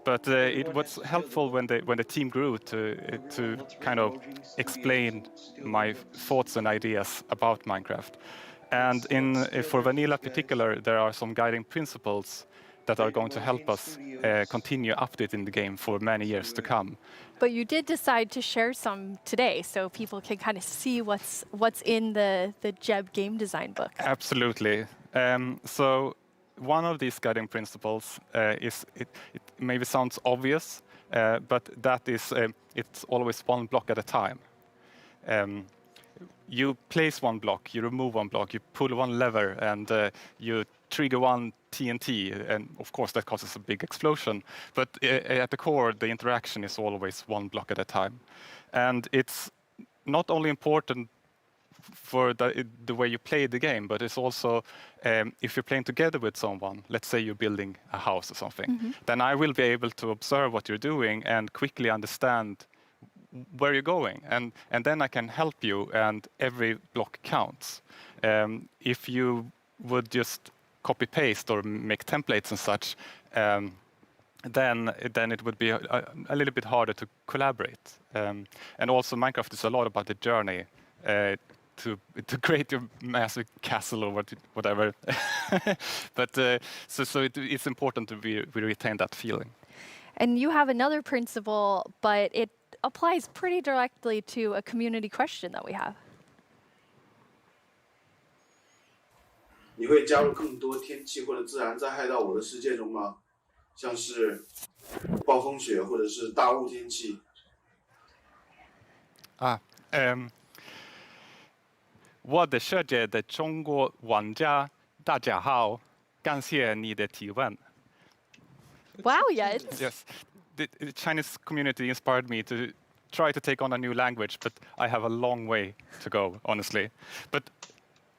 [SPEAKER 12] But it was helpful when the team grew to kind of explain my thoughts and ideas about Minecraft. And for Vanilla particular, there are some guiding principles that are going to help us continue updating the game for many years to come.
[SPEAKER 9] But you did decide to share some today, so people can kind of see what's in the Jeb game design book.
[SPEAKER 12] Absolutely. So one of these guiding principles is, it maybe sounds obvious, but that is, it's always one block at a time. You place one block, you remove one block, you pull one lever, and you trigger one TNT, and of course that causes a big explosion. But at the core, the interaction is always one block at a time. And it's not only important for the way you play the game, but it's also if you're playing together with someone, let's say you're building a house or something, then I will be able to observe what you're doing and quickly understand where you're going, and then I can help you, and every block counts. If you would just copy paste or make templates and such, then it would be a little bit harder to collaborate. And also Minecraft is a lot about the journey to create your massive castle or whatever. But so it's important to we retain that feeling.
[SPEAKER 9] And you have another principle, but it applies pretty directly to a community question that we have.
[SPEAKER 11] 你会加入更多天气或者自然灾害到我的世界中吗？像是暴风雪或者是大雾天气。
[SPEAKER 12] 我的世界的中国玩家大家好，感谢你的提问。
[SPEAKER 9] Wow, yes.
[SPEAKER 12] Yes, the Chinese community inspired me to try to take on a new language, but I have a long way to go, honestly. But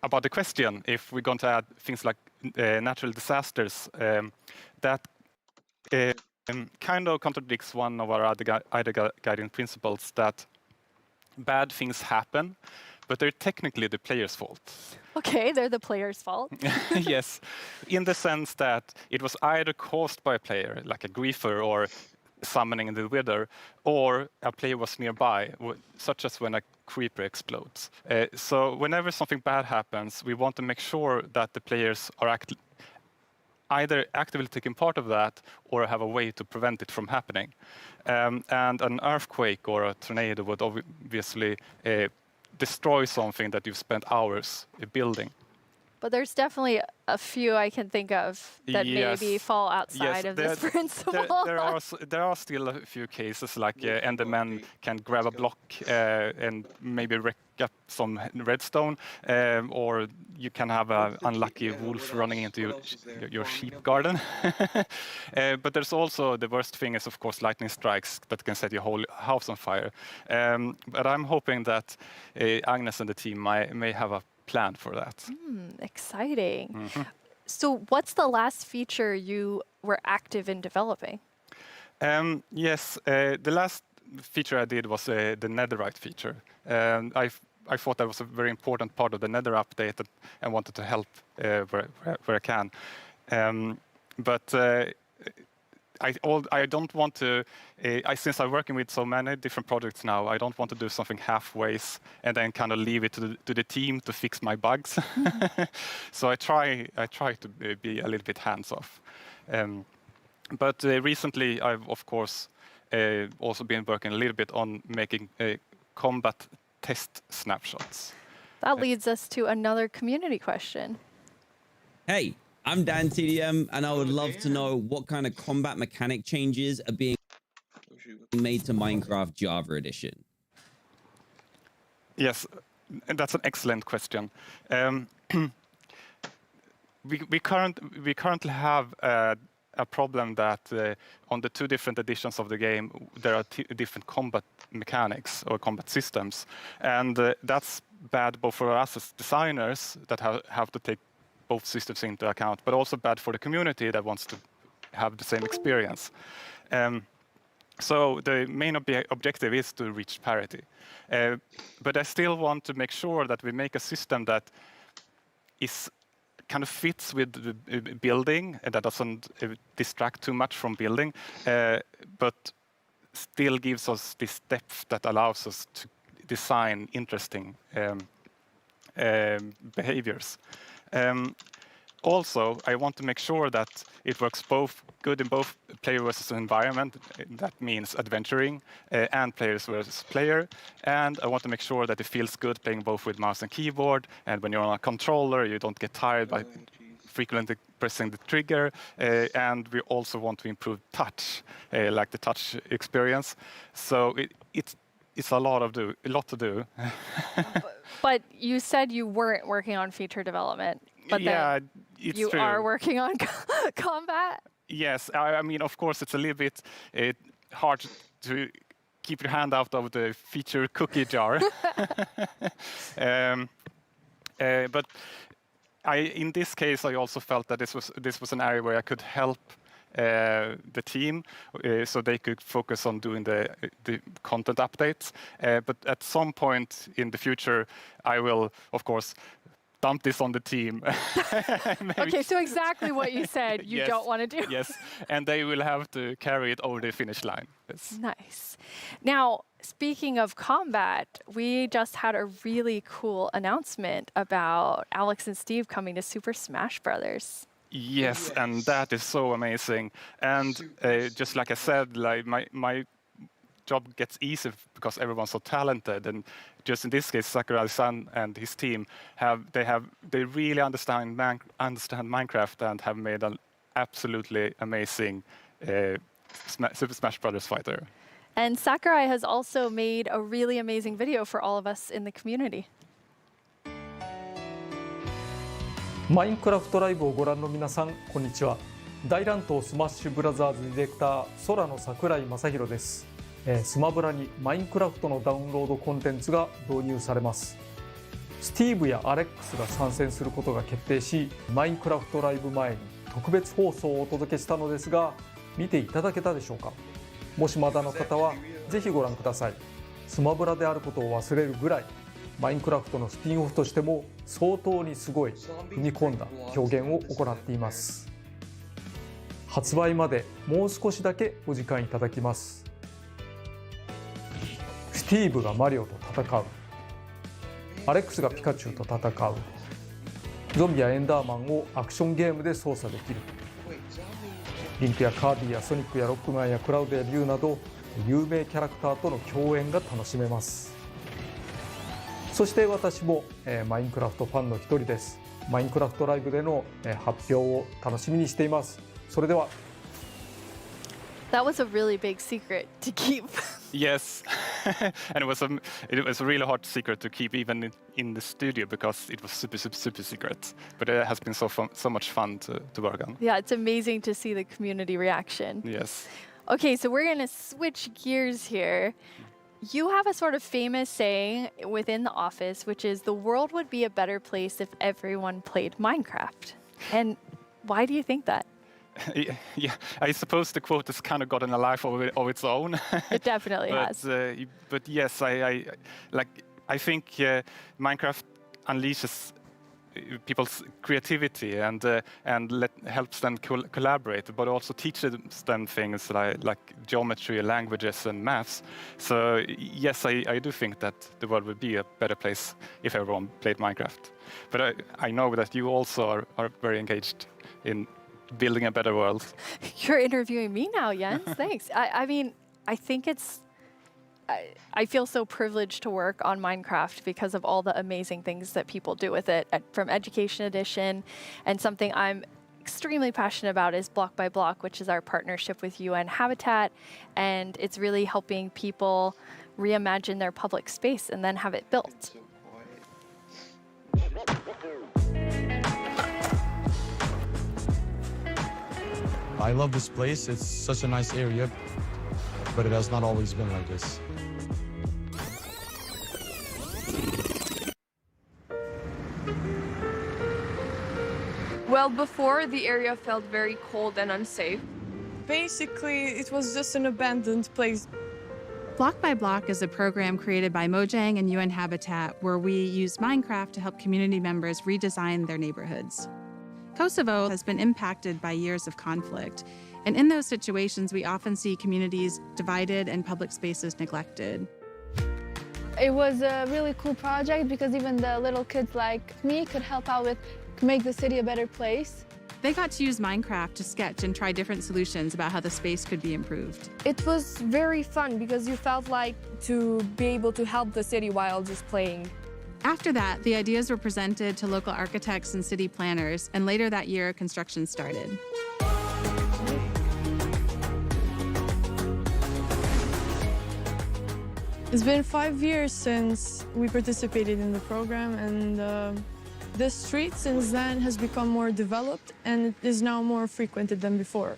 [SPEAKER 12] about the question, if we're going to add things like natural disasters, that kind of contradicts one of our other guiding principles, that bad things happen, but they're technically the player's fault.
[SPEAKER 9] Okay, they're the player's fault.
[SPEAKER 12] Yes, in the sense that it was either caused by a player, like a griefer or summoning the wither, or a player was nearby, such as when a creeper explodes. So whenever something bad happens, we want to make sure that the players are either actively taking part of that or have a way to prevent it from happening. And an earthquake or a tornado would obviously destroy something that you've spent hours building.
[SPEAKER 9] But there's definitely a few I can think of that maybe fall outside of this principle.
[SPEAKER 12] There are still a few cases, like Endermen can grab a block and maybe wreck up some redstone, or you can have an unlucky wolf running into your sheep garden. But there's also, the worst thing is, of course, lightning strikes that can set your whole house on fire. But I'm hoping that Agnes and the team may have a plan for that.
[SPEAKER 9] Exciting.
[SPEAKER 12] Mm-hmm.
[SPEAKER 9] So what's the last feature you were active in developing?
[SPEAKER 12] Yes, the last feature I did was the netherite feature. I thought that was a very important part of the nether update, and wanted to help where I can. But I don't want to, since I'm working with so many different projects now, I don't want to do something halfways and then kind of leave it to the team to fix my bugs. So I try to be a little bit hands-off. But recently I've, of course, also been working a little bit on making combat test snapshots.
[SPEAKER 9] That leads us to another community question.
[SPEAKER 4] Hey, I'm Dan TDM, and I would love to know what kind of combat mechanic changes are being made to Minecraft Java Edition.
[SPEAKER 12] Yes, and that's an excellent question. We currently have a problem that on the 2 different editions of the game, there are different combat mechanics or combat systems. And that's bad both for us as designers that have to take both systems into account, but also bad for the community that wants to have the same experience. So the main objective is to reach parity. But I still want to make sure that we make a system that is kind of fits with the building and that doesn't distract too much from building, but still gives us this depth that allows us to design interesting behaviors. Also, I want to make sure that it works both good in both player versus environment. That means adventuring and players versus player. And I want to make sure that it feels good playing both with mouse and keyboard. And when you're on a controller, you don't get tired by frequently pressing the trigger. And we also want to improve touch, like the touch experience. So it's a lot to do.
[SPEAKER 9] But you said you weren't working on feature development. But
[SPEAKER 12] yeah, it's
[SPEAKER 9] you
[SPEAKER 12] true.
[SPEAKER 9] are working on combat?
[SPEAKER 12] Yes, I mean, of course, it's a little bit hard to keep your hand out of the feature cookie jar. But in this case, I also felt that this was an area where I could help the team, so they could focus on doing the content updates. But at some point in the future, I will, of course, dump this on the team.
[SPEAKER 9] Okay, so exactly what you said you
[SPEAKER 12] Yes,
[SPEAKER 9] don't want to do.
[SPEAKER 12] Yes, and they will have to carry it over the finish line. Yes.
[SPEAKER 9] Nice. Now, speaking of combat, we just had a really cool announcement about Alex and Steve coming to Super Smash Brothers.
[SPEAKER 12] Yes, and that is so amazing. And just like I said, like my job gets easier because everyone's so talented. And just in this case, Sakurai-san and his team they really understand Minecraft and have made an absolutely amazing Super Smash Brothers fighter.
[SPEAKER 9] And Sakurai has also made a really amazing video for all of us in the community.
[SPEAKER 13] マインクラフトライブをご覧の皆さん、こんにちは。大乱闘スマッシュブラザーズディレクター、空の桜井正宏です。スマブラにマインクラフトのダウンロードコンテンツが導入されます。スティーブやアレックスが参戦することが決定し、マインクラフトライブ前に特別放送をお届けしたのですが、見ていただけたでしょうか。もしまだの方はぜひご覧ください。スマブラであることを忘れるぐらい、マインクラフトのスピンオフとしても相当にすごい踏み込んだ表現を行っています。発売までもう少しだけお時間いただきます。スティーブがマリオと戦う、アレックスがピカチュウと戦う、ゾンビやエンダーマンをアクションゲームで操作できる、リンクやカービィやソニックやロックマンやクラウドやリュウなど有名キャラクターとの共演が楽しめます。そして私もマインクラフトファンの一人です。マインクラフトライブでの発表を楽しみにしています。それでは。
[SPEAKER 9] That was a really big secret to keep.
[SPEAKER 12] Yes, and it was a really hard secret to keep even in the studio because it was super secret. But it has been so much fun to work on.
[SPEAKER 9] Yeah, it's amazing to see the community reaction.
[SPEAKER 12] Yes.
[SPEAKER 9] Okay, so we're going to switch gears here. You have a sort of famous saying within the office, which is the world would be a better place if everyone played Minecraft. And why do you think that?
[SPEAKER 12] Yeah, I suppose the quote has kind of gotten a life of its own.
[SPEAKER 9] It definitely has.
[SPEAKER 12] But yes, I think Minecraft unleashes people's creativity and helps them collaborate, but also teaches them things like geometry, languages, and maths. So yes, I do think that the world would be a better place if everyone played Minecraft. But I know that you also are very engaged in building a better world.
[SPEAKER 9] You're interviewing me now, Jens. Thanks. I mean, I think it's I feel so privileged to work on Minecraft because of all the amazing things that people do with it, from Education Edition, and something I'm extremely passionate about is Block by Block, which is our partnership with UN Habitat, and it's really helping people reimagine their public space and then have it built.
[SPEAKER 14] I love this place. It's such a nice area, but it has not always been like this.
[SPEAKER 15] Well, before, the area felt very cold and unsafe.
[SPEAKER 16] Basically, it was just an abandoned place.
[SPEAKER 17] Block by Block is a program created by Mojang and UN Habitat where we use Minecraft to help community members redesign their neighborhoods. Kosovo has been impacted by years of conflict, and in those situations, we often see communities divided and public spaces neglected.
[SPEAKER 18] It was a really cool project because even the little kids like me could help out with make the city a better place.
[SPEAKER 17] They got to use Minecraft to sketch and try different solutions about how the space could be improved. It was very fun because you felt like to be able to help the city while just playing. After that, the ideas were presented to local architects and city planners, and later that year, construction started.
[SPEAKER 16] It's been 5 years since we participated in the program, and the street since then has become more developed and it is now more frequented than before.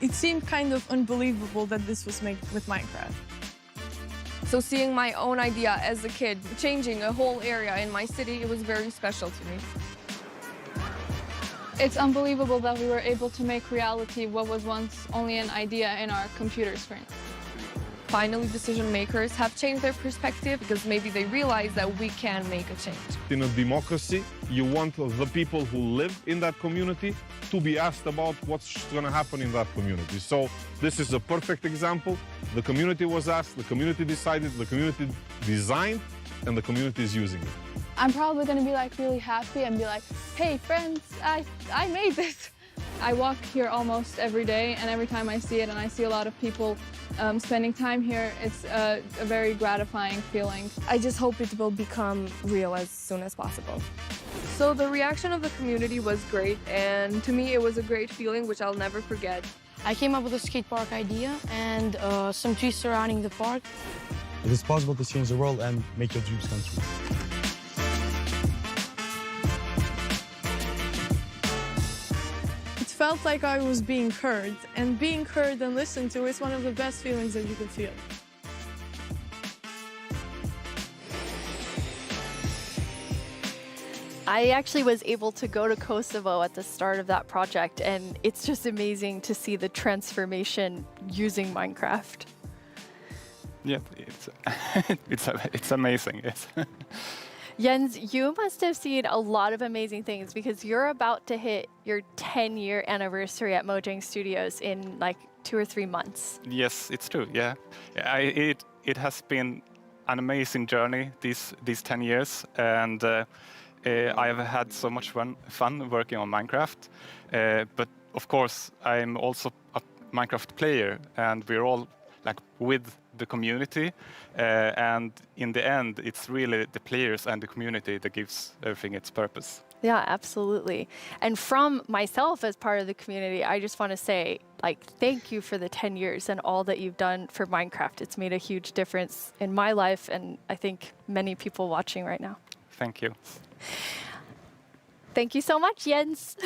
[SPEAKER 16] It seemed kind of unbelievable that this was made with Minecraft.
[SPEAKER 15] So seeing my own idea as a kid, changing a whole area in my city, it was very special to me.
[SPEAKER 18] It's unbelievable that we were able to make reality what was once only an idea in our computer screen.
[SPEAKER 15] Finally, decision makers have changed their perspective because maybe they realize that we can make a change.
[SPEAKER 19] In a democracy, you want the people who live in that community to be asked about what's going to happen in that community. So this is a perfect example. The community was asked, the community decided, the community designed, and the community is using it.
[SPEAKER 18] I'm probably going to be like really happy and be like, hey friends, I made this. I walk here almost every day, and every time I see it and I see a lot of people spending time here, it's a very gratifying feeling.
[SPEAKER 17] I just hope it will become real as soon as possible.
[SPEAKER 15] So the reaction of the community was great, and to me it was a great feeling which I'll never forget.
[SPEAKER 17] I came up with a skate park idea and some trees surrounding the park.
[SPEAKER 14] It is possible to change the world and make your dreams come true.
[SPEAKER 16] It felt like I was being heard, and being heard and listened to is one of the best feelings that you can feel.
[SPEAKER 9] I actually was able to go to Kosovo at the start of that project, and it's just amazing to see the transformation using Minecraft.
[SPEAKER 12] Yeah, it's amazing. Yes.
[SPEAKER 9] Jens, you must have seen a lot of amazing things because you're about to hit your 10-year anniversary at Mojang Studios in like 2 or 3 months.
[SPEAKER 12] Yes, it's true. Yeah, it has been an amazing journey these 10 years, and I have had so much fun working on Minecraft. But of course, I'm also a Minecraft player, and we're all like with the community, and in the end, it's really the players and the community that gives everything its purpose.
[SPEAKER 9] Yeah, absolutely. And from myself as part of the community, I just want to say, like, thank you for the 10 years and all that you've done for Minecraft. It's made a huge difference in my life, and I think many people watching right now.
[SPEAKER 12] Thank you.
[SPEAKER 9] Thank you so much, Jens.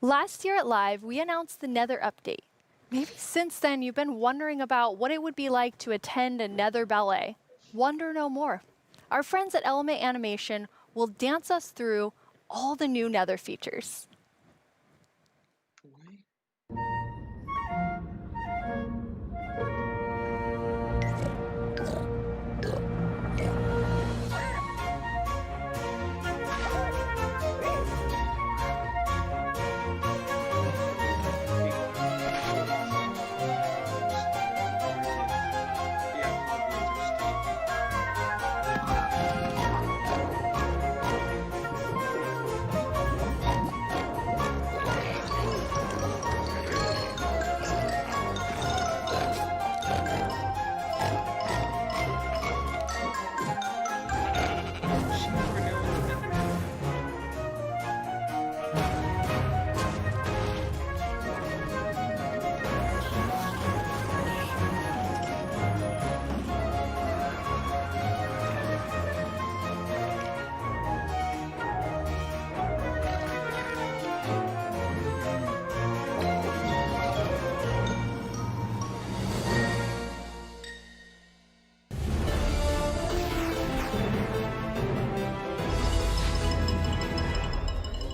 [SPEAKER 9] Last year at Live, we announced the Nether update. Maybe since then you've been wondering about what it would be like to attend a Nether ballet. Wonder no more. Our friends at Element Animation will dance us through all the new Nether features.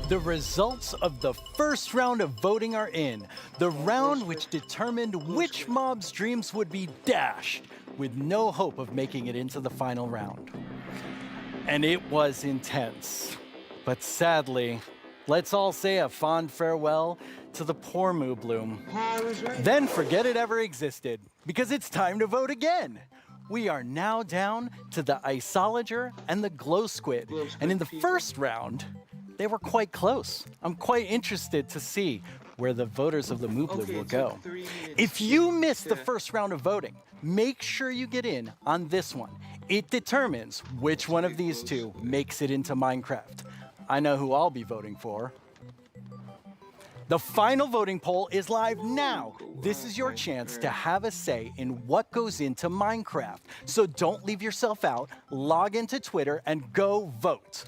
[SPEAKER 2] The results of the first round of voting are in. The round which determined which mob's dreams would be dashed, with no hope of making it into the final round. And it was intense. But sadly, let's all say a fond farewell to the poor Moo Bloom. Then forget it ever existed, because it's time to vote again. We are now down to the Isolager and the Glow Squid. And in the first round, they were quite close. I'm quite interested to see where the voters of the Moo Bloom will go. If you missed the first round of voting, make sure you get in on this one. It determines which one of these two makes it into Minecraft. I know who I'll be voting for. The final voting poll is live now. This is your chance to have a say in what goes into Minecraft. So don't leave yourself out. Log into Twitter and go vote.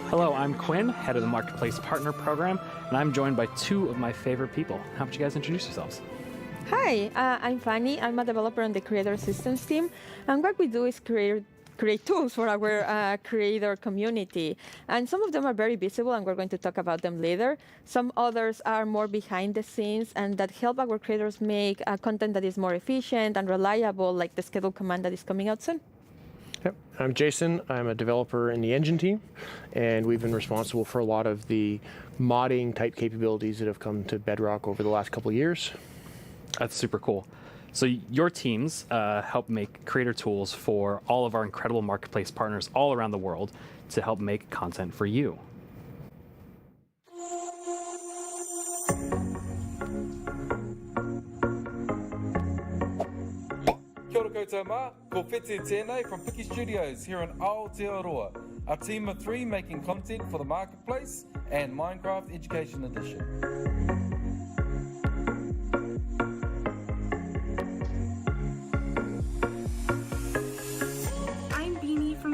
[SPEAKER 1] Hello, I'm Quinn, head of the Marketplace Partner Program, and I'm joined by two of my favorite people. How about you guys introduce yourselves?
[SPEAKER 5] Hi, I'm Fanny. I'm a developer on the Creator Assistance team, and what we do is create tools for our creator community. And some of them are very visible, and we're going to talk about them later. Some others are more behind the scenes, and that help our creators make content that is more efficient and reliable, like the schedule command that is coming out soon.
[SPEAKER 7] Yep. I'm Jason. I'm a developer in the engine team, and we've been responsible for a lot of the modding type capabilities that have come to Bedrock over the last couple of years.
[SPEAKER 1] That's super cool. So your teams help make creator tools for all of our incredible marketplace partners all around the world to help make content for you.
[SPEAKER 8] Kia ora koutou mā, ko Whete tēnei from Piki Studios here in Aotearoa, a team of 3 making content for the Marketplace and Minecraft Education Edition.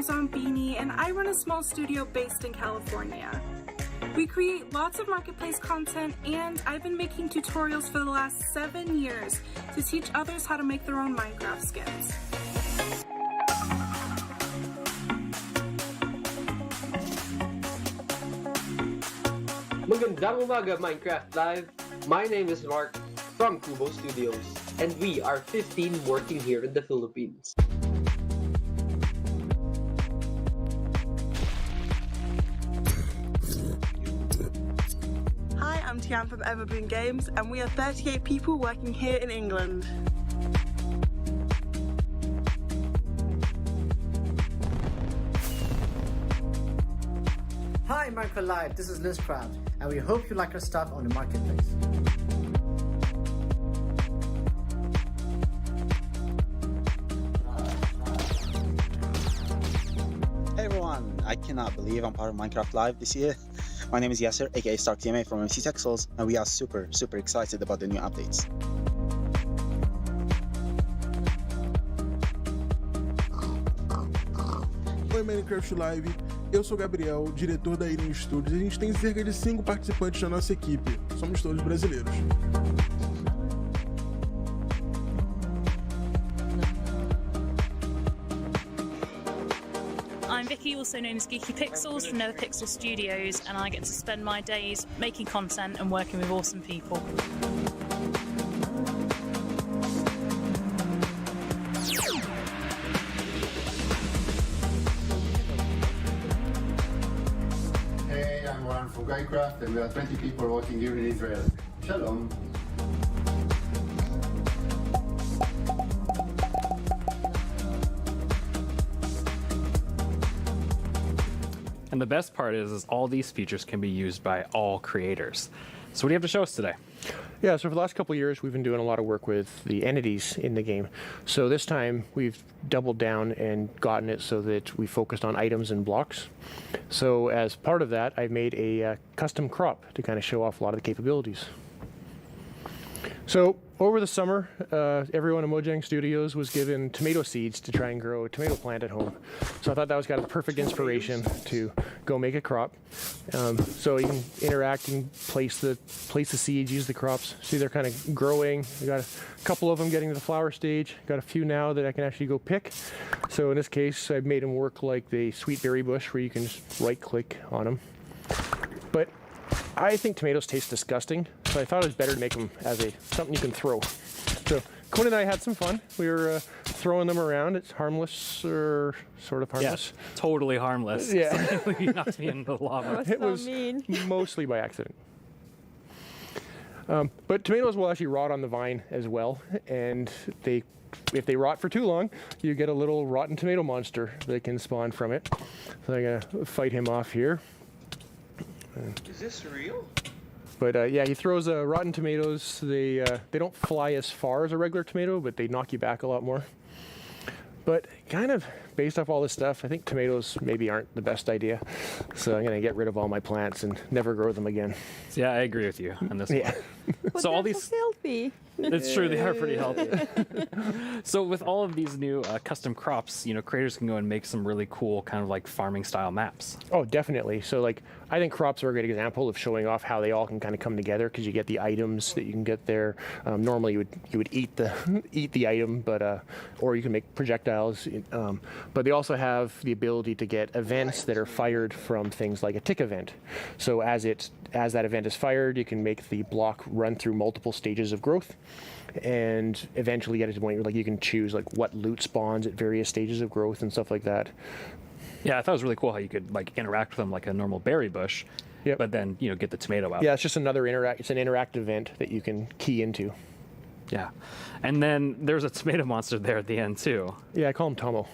[SPEAKER 21] Zombini, and I run a small studio based in California. We create lots of marketplace content, and I've been making tutorials for the last 7 years to teach others how to make their own Minecraft skins.
[SPEAKER 22] Magandang umaga, Minecraft Live. My name is Mark from Kubo Studios, and we are 15 working here in the Philippines.
[SPEAKER 24] I'm Tian from Everboon Games, and we are 38 people working here in England.
[SPEAKER 26] Hi, Minecraft Live, this is Lizcraft, and we hope you like our stuff on the Marketplace.
[SPEAKER 28] Hey everyone, I cannot believe I'm part of Minecraft Live this year. My name is Yasser, aka StarkTMA from MC Texels, and we are super excited about the new updates.
[SPEAKER 29] Oi Minecraft Live, eu sou o Gabriel, diretor da Irin Studios, e a gente tem cerca de 5 participantes na nossa equipe, somos todos brasileiros.
[SPEAKER 30] I'm Vicky, also known as Geeky Pixels from NetherPixel Studios, and I get to spend my days making content and working with awesome people.
[SPEAKER 32] Hey, I'm Warren from Guycraft, and we are 20 people working here in Israel. Shalom.
[SPEAKER 1] And the best part is all these features can be used by all creators. So what do you have to show us today?
[SPEAKER 7] Yeah, so for the last couple of years, we've been doing a lot of work with the entities in the game. So this time, we've doubled down and gotten it so that we focused on items and blocks. So as part of that, I've made a custom crop to kind of show off a lot of the capabilities. So over the summer, everyone at Mojang Studios was given tomato seeds to try and grow a tomato plant at home. So I thought that was kind of the perfect inspiration to go make a crop. So you can interact and place the seeds, use the crops. See, they're kind of growing. We got a couple of them getting to the flower stage. Got a few now that I can actually go pick. So in this case, I've made them work like the sweet berry bush, where you can just right-click on them. But I think tomatoes taste disgusting, so I thought it was better to make them as something you can throw. So Quinn and I had some fun. We were throwing them around. It's harmless, or sort of harmless.
[SPEAKER 1] Yeah, totally harmless.
[SPEAKER 7] Yeah.
[SPEAKER 1] You knocked me into the lava.
[SPEAKER 7] It was mostly by accident. But tomatoes will actually rot on the vine as well, and if they rot for too long, you get a little rotten tomato monster that can spawn from it. So I'm gonna fight him off here.
[SPEAKER 3] Is this real?
[SPEAKER 7] But yeah, he throws rotten tomatoes. They don't fly as far as a regular tomato, but they knock you back a lot more. But kind of based off all this stuff, I think tomatoes maybe aren't the best idea. So I'm going to get rid of all my plants and never grow them again.
[SPEAKER 1] Yeah, I agree with you on this one.
[SPEAKER 5] But
[SPEAKER 1] So all
[SPEAKER 5] they're
[SPEAKER 1] these
[SPEAKER 5] so healthy.
[SPEAKER 1] It's true, they are pretty healthy. So with all of these new custom crops, creators can go and make some really cool kind of like farming style maps.
[SPEAKER 7] Oh, definitely. So like, I think crops are a great example of showing off how they all can kind of come together, because you get the items that you can get there. Normally you would eat the item, but or you can make projectiles. But they also have the ability to get events that are fired from things like a tick event. So as that event is fired, you can make the block run through multiple stages of growth, and eventually get it to the point where you can choose what loot spawns at various stages of growth and stuff like that.
[SPEAKER 1] Yeah, I thought it was really cool how you could interact with them like a normal berry bush, but then get the tomato out.
[SPEAKER 7] Yeah, it's just another it's an interactive event that you can key into.
[SPEAKER 1] Yeah, and then there's a tomato monster there at the end too.
[SPEAKER 7] Yeah, I call him Tomo.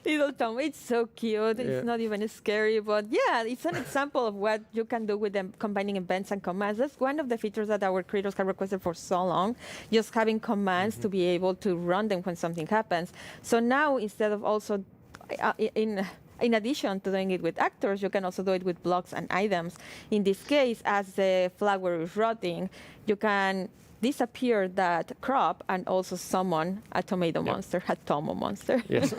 [SPEAKER 5] Little Tom, it's so cute.
[SPEAKER 7] Yeah.
[SPEAKER 5] It's not even scary, but yeah, it's an example of what you can do with them combining events and commands. That's one of the features that our creators have requested for so long, just having commands to be able to run them when something happens. So now, instead of also in addition to doing it with actors, you can also do it with blocks and items. In this case, as the flower is rotting, you can disappear that crop and also summon a tomato monster, a Tomo monster.
[SPEAKER 7] Yes.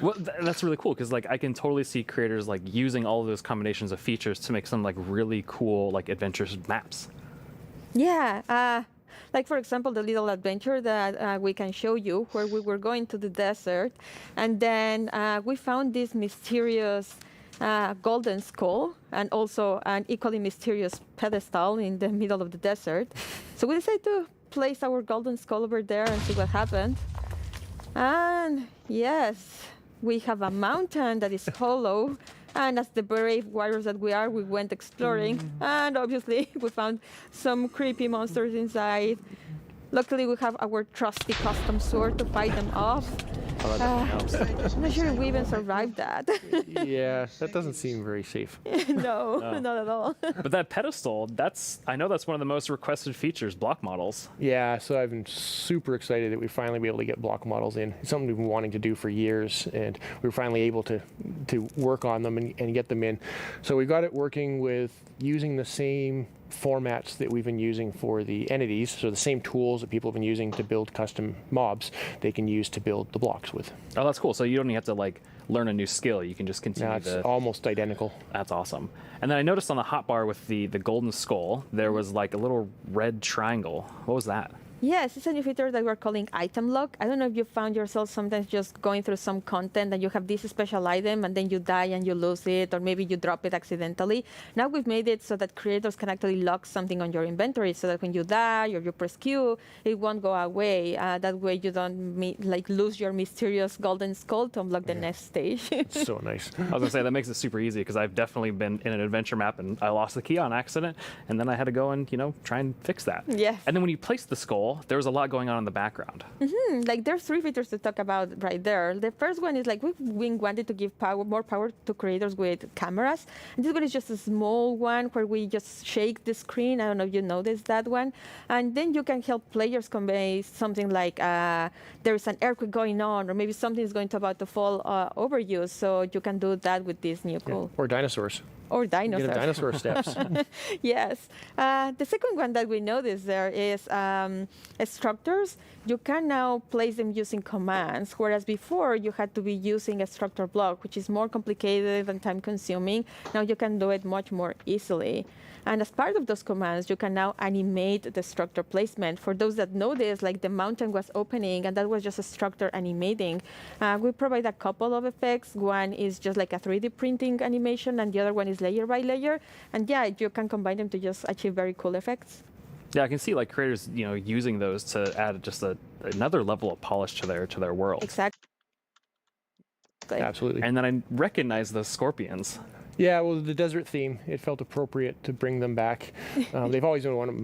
[SPEAKER 1] Well, that's really cool, because I can totally see creators using all of those combinations of features to make some really cool adventurous maps.
[SPEAKER 5] Yeah. For example, the little adventure that we can show you, where we were going to the desert, and then we found this mysterious golden skull, and also an equally mysterious pedestal in the middle of the desert. So we decided to place our golden skull over there and see what happened. And yes, we have a mountain that is hollow. And as the brave warriors that we are, we went exploring. And obviously, we found some creepy monsters inside. Luckily, we have our trusty custom sword to fight them off.
[SPEAKER 7] Oh, that helps.
[SPEAKER 5] I'm not sure if we even survived that.
[SPEAKER 7] Yeah, that doesn't seem very safe.
[SPEAKER 5] No, not at all.
[SPEAKER 1] But that pedestal, I know that's one of the most requested features, block models.
[SPEAKER 7] Yeah, so I've been super excited that we finally be able to get block models in. It's something we've been wanting to do for years, and we were finally able to work on them and get them in. So we got it working with using the same formats that we've been using for the entities, so the same tools that people have been using to build custom mobs, they can use to build the blocks with.
[SPEAKER 1] Oh, that's cool. So you don't even have to learn a new skill. You can just continue.
[SPEAKER 7] It's almost identical.
[SPEAKER 1] That's awesome. And then I noticed on the hotbar with the golden skull, there was a little red triangle. What was that?
[SPEAKER 5] Yes, it's a new feature that we're calling item lock. I don't know if you found yourself sometimes just going through some content and you have this special item and then you die and you lose it, or maybe you drop it accidentally. Now we've made it so that creators can actually lock something on your inventory, so that when you die or you press Q, it won't go away. That way you don't lose your mysterious golden skull to unlock the next stage.
[SPEAKER 7] So nice.
[SPEAKER 1] I was going to say, that makes it super easy, because I've definitely been in an adventure map and I lost the key on accident, and then I had to go and, try and fix that.
[SPEAKER 5] Yes.
[SPEAKER 1] And then when you place the skull, there was a lot going on in the background.
[SPEAKER 5] There's three features to talk about right there. The first one is we wanted to give more power to creators with cameras. And this one is just a small one where we just shake the screen. I don't know if you noticed that one. And then you can help players convey something like there's an earthquake going on, or maybe something is about to fall over you. So you can do that with this new tool.
[SPEAKER 7] Or dinosaurs.
[SPEAKER 5] Or dinosaurs.
[SPEAKER 7] Get a dinosaur steps.
[SPEAKER 5] Yes. The second one that we noticed there is structures. You can now place them using commands, whereas before you had to be using a structure block, which is more complicated and time-consuming. Now you can do it much more easily. And as part of those commands, you can now animate the structure placement. For those that noticed, like the mountain was opening, and that was just a structure animating. We provide a couple of effects. One is just like a 3D printing animation, and the other one is layer by layer. And yeah, you can combine them to just achieve very cool effects.
[SPEAKER 1] Yeah, I can see like creators, using those to add just another level of polish to their world.
[SPEAKER 5] Exactly.
[SPEAKER 7] Absolutely.
[SPEAKER 1] And then I recognize those scorpions.
[SPEAKER 7] Yeah, well, the desert theme, it felt appropriate to bring them back. They've always been one of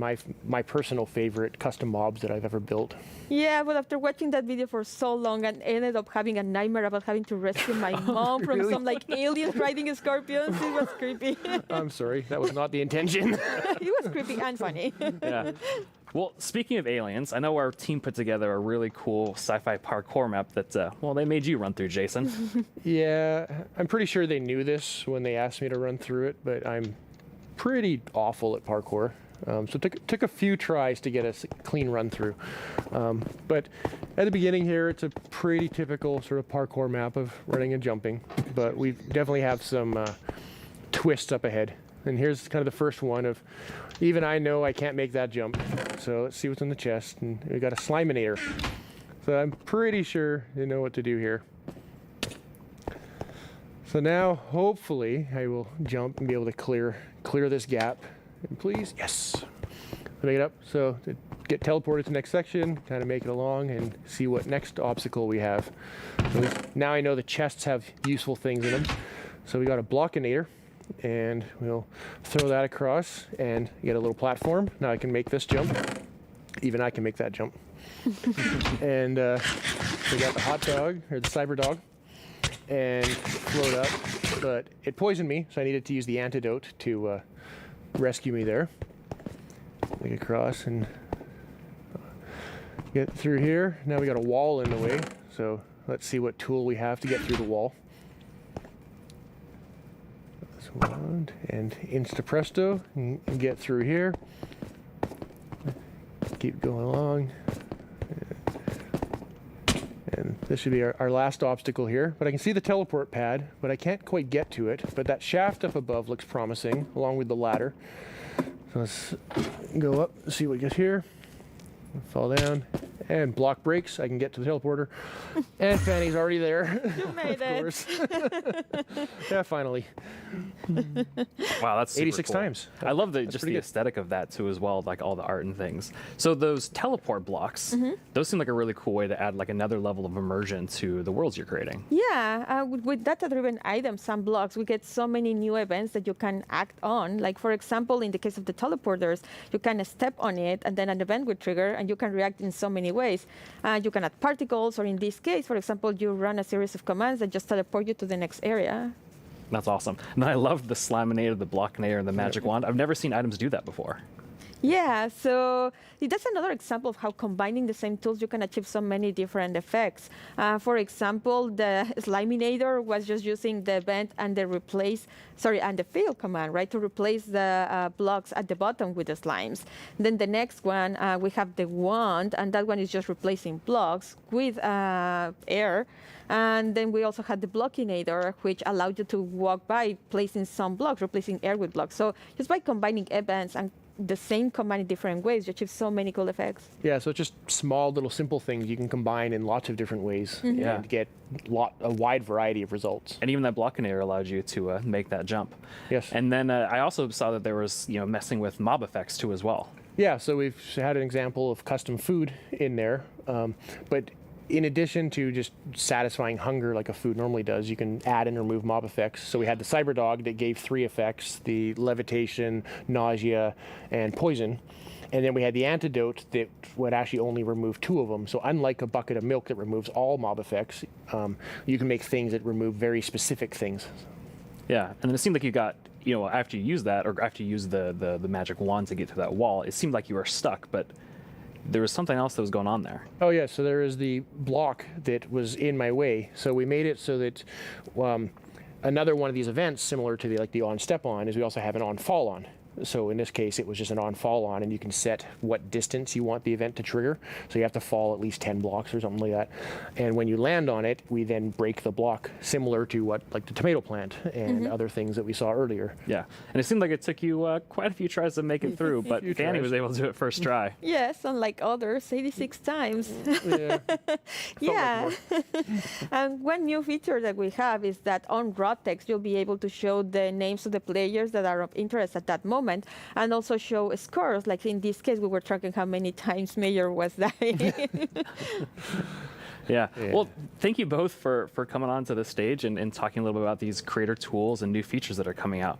[SPEAKER 7] my personal favorite custom mobs that I've ever built.
[SPEAKER 5] Yeah, but after watching that video for so long, I ended up having a nightmare about having to rescue my mom from
[SPEAKER 7] Really?
[SPEAKER 5] some like aliens riding scorpions. It was creepy.
[SPEAKER 7] I'm sorry, that was not the intention.
[SPEAKER 5] It was creepy and funny.
[SPEAKER 1] Yeah. Well, speaking of aliens, I know our team put together a really cool sci-fi parkour map that, they made you run through, Jason.
[SPEAKER 7] Yeah, I'm pretty sure they knew this when they asked me to run through it, but I'm pretty awful at parkour. So it took a few tries to get a clean run through. But at the beginning here, it's a pretty typical sort of parkour map of running and jumping, but we definitely have some twists up ahead. And here's kind of the first one of, even I know I can't make that jump. So let's see what's in the chest. And we got a Sliminator. So I'm pretty sure they know what to do here. So now, hopefully, I will jump and be able to clear this gap. And please, yes. Make it up. So to get teleported to the next section, kind of make it along and see what next obstacle we have. So now I know the chests have useful things in them. So we got a Blockinator. And we'll throw that across and get a little platform. Now I can make this jump. Even I can make that jump. And we got the hot dog, or the cyber dog, and float up. But it poisoned me, so I needed to use the antidote to rescue me there. Make it across and get through here. Now we got a wall in the way, so let's see what tool we have to get through the wall. And insta presto, and get through here. Keep going along. And this should be our last obstacle here. But I can see the teleport pad, but I can't quite get to it. But that shaft up above looks promising, along with the ladder. So let's go up and see what gets here. Fall down. And block breaks, I can get to the teleporter. And Fanny's already there.
[SPEAKER 5] You made
[SPEAKER 7] it. Of course. Yeah, finally.
[SPEAKER 1] Wow, that's super
[SPEAKER 7] 86
[SPEAKER 1] cool.
[SPEAKER 7] times.
[SPEAKER 1] I love
[SPEAKER 7] That's
[SPEAKER 1] just
[SPEAKER 7] pretty
[SPEAKER 1] the
[SPEAKER 7] good.
[SPEAKER 1] aesthetic of that too as well, like all the art and things. So those teleport blocks, those seem like a really cool way to add like another level of immersion to the worlds you're creating.
[SPEAKER 5] Yeah, with data-driven items and blocks, we get so many new events that you can act on. Like, for example, in the case of the teleporters, you can step on it, and then an event will trigger, and you can react in so many ways. You can add particles, or in this case, for example, you run a series of commands that just teleport you to the next area.
[SPEAKER 1] That's awesome. And I love the Slaminator, the Blockinator, and the Magic Wand. I've never seen items do that before.
[SPEAKER 5] Yeah, so that's another example of how combining the same tools you can achieve so many different effects. For example, the Sliminator was just using the event and the fill command, right, to replace the blocks at the bottom with the slimes. Then the next one, we have the wand, and that one is just replacing blocks with air. And then we also had the Blockinator, which allowed you to walk by placing some blocks, replacing air with blocks. So just by combining events and the same command in different ways, you achieve so many cool effects.
[SPEAKER 7] Yeah, so it's just small little simple things you can combine in lots of different ways and get a wide variety of results.
[SPEAKER 1] And even that Blockinator allowed you to make that jump.
[SPEAKER 7] Yes.
[SPEAKER 1] And then I also saw that there was messing with mob effects too as well.
[SPEAKER 7] Yeah, so we've had an example of custom food in there, but in addition to just satisfying hunger like a food normally does, you can add and remove mob effects. So we had the Cyber Dog that gave 3 effects, the levitation, nausea, and poison. And then we had the antidote that would actually only remove 2 of them. So unlike a bucket of milk that removes all mob effects, you can make things that remove very specific things.
[SPEAKER 1] Yeah, and it seemed like you got, after you use that, or after you use the magic wand to get to that wall, it seemed like you were stuck, but there was something else that was going on there.
[SPEAKER 7] Oh yeah, so there is the block that was in my way. So we made it so that Another one of these events, similar to the on step on, is we also have an on fall on. So in this case, it was just an on fall on, and you can set what distance you want the event to trigger. So you have to fall at least 10 blocks or something like that. And when you land on it, we then break the block, similar to what like the tomato plant and other things that we saw earlier.
[SPEAKER 1] Yeah, and it seemed like it took you quite a few tries to make it through, but Fanny was able to do it first try.
[SPEAKER 5] Yes, unlike others, 86 times.
[SPEAKER 7] Yeah.
[SPEAKER 5] Yeah. And one new feature that we have is that on raw text, you'll be able to show the names of the players that are of interest at that moment, and also show scores. Like in this case, we were tracking how many times Mayor was dying.
[SPEAKER 1] Yeah. Well, thank you both for coming on to the stage and talking a little bit about these creator tools and new features that are coming out.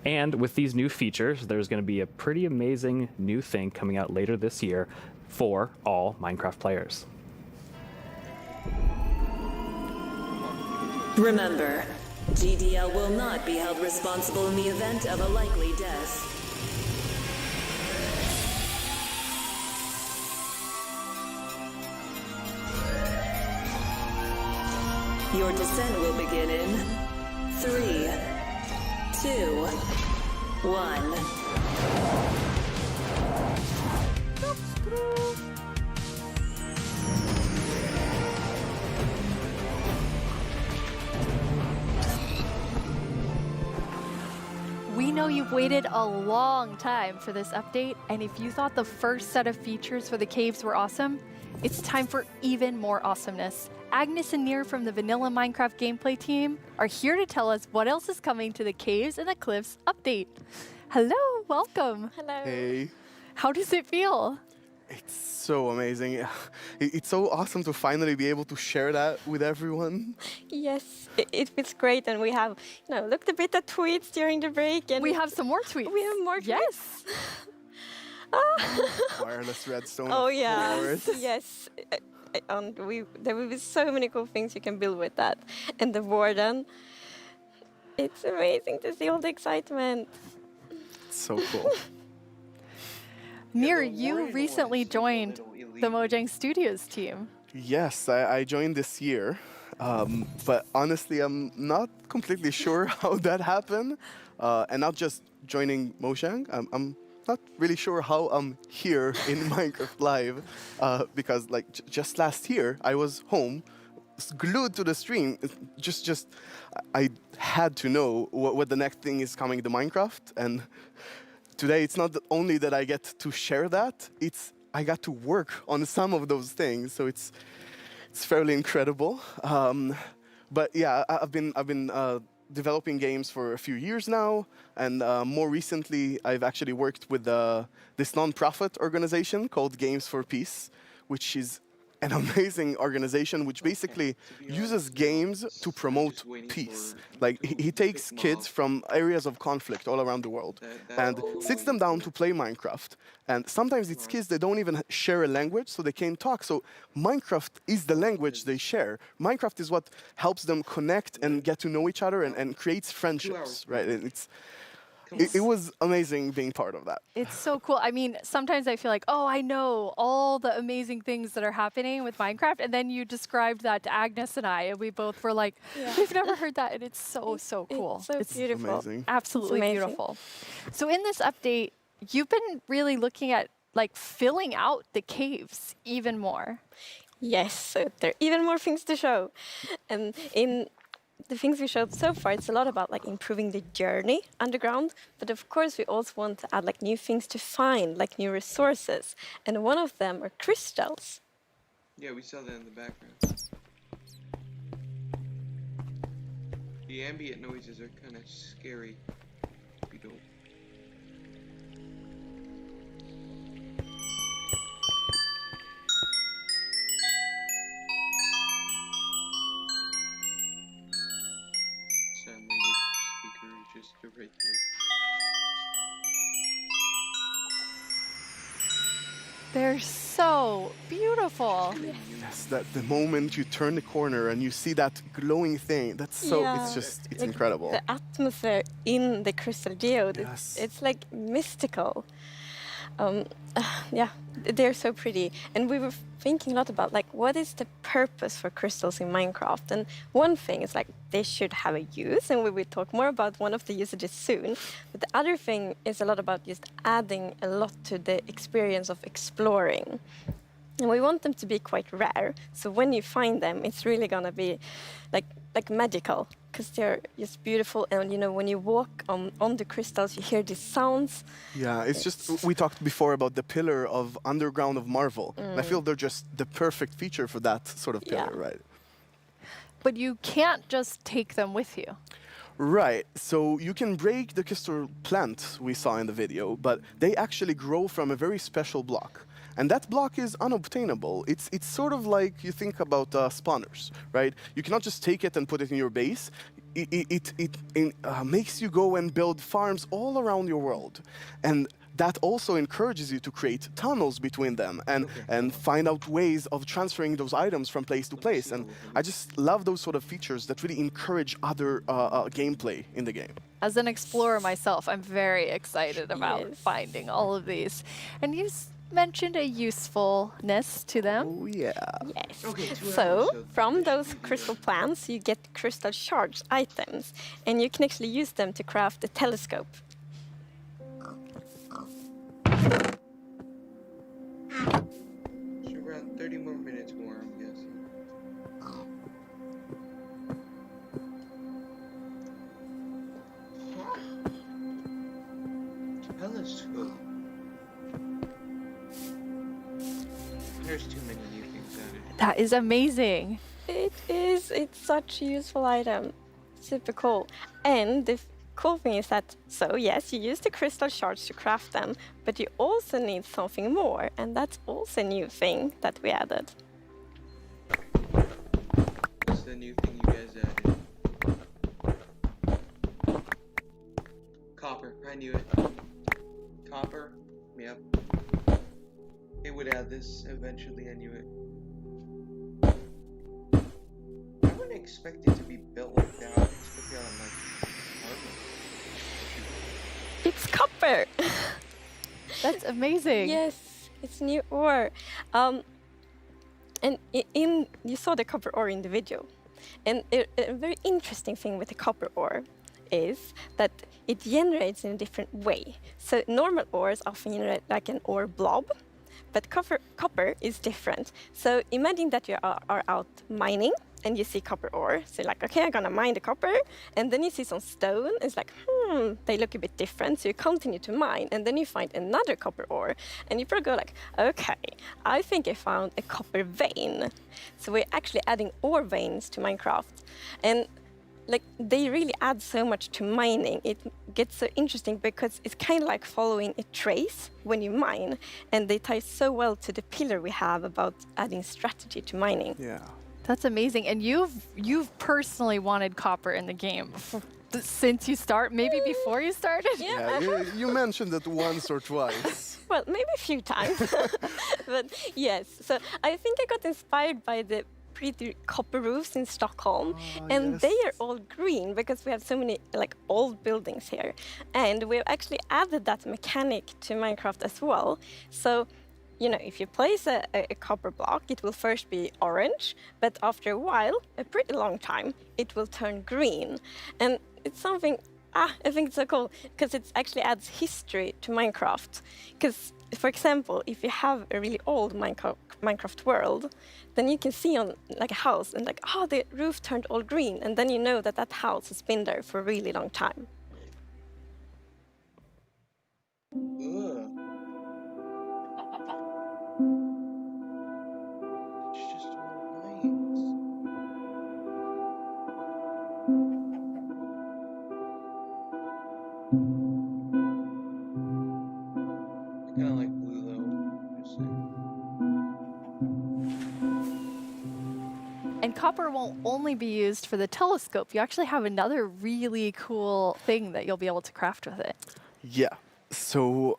[SPEAKER 1] And with these new features, there's going to be a pretty amazing new thing coming out later this year for all Minecraft players.
[SPEAKER 4] Remember, GDL will not be held responsible in the event of a likely death. Your descent will begin in 3, 2, 1.
[SPEAKER 9] We know you've waited a long time for this update, and if you thought the first set of features for the caves were awesome, it's time for even more awesomeness. Agnes and Nir from the Vanilla Minecraft gameplay team are here to tell us what else is coming to the Caves and the Cliffs update. Hello, welcome.
[SPEAKER 6] Hello. Hey.
[SPEAKER 9] How does it feel?
[SPEAKER 6] It's so amazing. It's so awesome to finally be able to share that with everyone.
[SPEAKER 10] Yes, it feels great, and we have, looked a bit at tweets during the break, and
[SPEAKER 9] we have some more tweets.
[SPEAKER 10] We have more tweets.
[SPEAKER 9] Yes.
[SPEAKER 6] Wireless redstone.
[SPEAKER 10] Oh yeah. Yes. There will be so many cool things you can build with that, and the warden. It's amazing to see all the excitement.
[SPEAKER 6] It's so cool.
[SPEAKER 9] Mir, you recently joined the Mojang Studios team.
[SPEAKER 6] Yes, I joined this year, but honestly, I'm not completely sure how that happened, and not just joining Mojang. I'm not really sure how I'm here in Minecraft Live, because just last year I was home, glued to the stream. I had to know what the next thing is coming to Minecraft, and today it's not only that I get to share that, I got to work on some of those things, so it's fairly incredible. But yeah, I've been developing games for a few years now, and more recently I've actually worked with this non-profit organization called Games for Peace, which is an amazing organization which basically uses games to promote peace. Like, he takes kids from areas of conflict all around the world and sits them down to play Minecraft. And sometimes it's kids that don't even share a language, so they can't talk. So Minecraft is the language they share. Minecraft is what helps them connect and get to know each other and creates friendships, right? And it was amazing being part of that.
[SPEAKER 9] It's so cool. I mean, sometimes I feel like, oh, I know all the amazing things that are happening with Minecraft, and then you described that to Agnes and I, and we both were like, we've never heard that, and it's so cool.
[SPEAKER 10] It's beautiful.
[SPEAKER 6] Amazing.
[SPEAKER 9] Absolutely beautiful. So in this update, you've been really looking at filling out the caves even more.
[SPEAKER 10] Yes, so there are even more things to show. And in the things we showed so far, it's a lot about improving the journey underground, but of course we also want to add new things to find, new resources, and one of them are crystals.
[SPEAKER 3] Yeah, we saw that in the background. The ambient noises are kind of scary if you don't. Speaker is just right there.
[SPEAKER 9] They're so beautiful.
[SPEAKER 6] Yes, that the moment you turn the corner and you see that glowing thing, that's so, it's incredible.
[SPEAKER 10] The atmosphere in the crystal geode, it's mystical. Yeah, they're so pretty. And we were thinking a lot about like what is the purpose for crystals in Minecraft? And one thing is like they should have a use, and we will talk more about one of the usages soon. But the other thing is a lot about just adding a lot to the experience of exploring. And we want them to be quite rare. So when you find them, it's really gonna be like magical, because they're just beautiful. And you know, when you walk on the crystals, you hear these sounds.
[SPEAKER 6] Yeah, it's just, we talked before about the pillar of underground of Marvel. And I feel they're just the perfect feature for that sort of pillar, right?
[SPEAKER 9] But you can't just take them with you.
[SPEAKER 6] Right, so you can break the crystal plant we saw in the video, but they actually grow from a very special block. And that block is unobtainable. It's sort of like you think about spawners, right? You cannot just take it and put it in your base. It makes you go and build farms all around your world. And that also encourages you to create tunnels between them and find out ways of transferring those items from place to place. And I just love those sort of features that really encourage other gameplay in the game.
[SPEAKER 9] As an explorer myself, I'm very excited about finding all of these. And you mentioned a usefulness to them.
[SPEAKER 6] Oh, yeah.
[SPEAKER 10] Yes. So, from those crystal plants, you get crystal shards items, and you can actually use them to craft a telescope.
[SPEAKER 3] So around 30 more minutes more, I'm guessing. Telescope. There's too many new things added.
[SPEAKER 9] That is amazing.
[SPEAKER 10] It is. It's such a useful item. Super cool. And the cool thing is that, so yes, you use the crystal shards to craft them, but you also need something more, and that's also a new thing that we added.
[SPEAKER 3] What's the new thing you guys added? Copper. I knew it. Copper. Yep. It would add this eventually, I knew it. I wouldn't expect it to be built like that. I would expect it on like armor.
[SPEAKER 10] It's copper!
[SPEAKER 9] That's amazing.
[SPEAKER 10] Yes, it's new ore. And you saw the copper ore in the video. And a very interesting thing with the copper ore is that it generates in a different way. So normal ores often generate like an ore blob, but copper is different. So imagine that you are out mining and you see copper ore. So you're like, okay, I'm gonna mine the copper. And then you see some stone. It's like, they look a bit different. So you continue to mine, and then you find another copper ore. And you probably go like, okay, I think I found a copper vein. So we're actually adding ore veins to Minecraft. And like, they really add so much to mining. It gets so interesting because it's kind of like following a trace when you mine, and they tie so well to the pillar we have about adding strategy to mining.
[SPEAKER 6] Yeah.
[SPEAKER 9] That's amazing. And you've personally wanted copper in the game since you start, maybe before you started?
[SPEAKER 10] Yeah,
[SPEAKER 6] you mentioned it once or twice.
[SPEAKER 10] Well, maybe a few times. But yes, so I think I got inspired by the pretty copper roofs in Stockholm, and they are all green because we have so many like old buildings here, and we've actually added that mechanic to Minecraft as well. So, you know, if you place a copper block, it will first be orange, but after a while, a pretty long time, it will turn green. And it's something, I think it's so cool, because it actually adds history to Minecraft. Because, for example, if you have a really old Minecraft world, then you can see on like a house and like, oh, the roof turned all green, and then you know that that house has been there for a really long time.
[SPEAKER 3] Ugh. It's just more lines. I kind of like blue though. Just saying.
[SPEAKER 9] And copper won't only be used for the telescope. You actually have another really cool thing that you'll be able to craft with it.
[SPEAKER 6] Yeah. So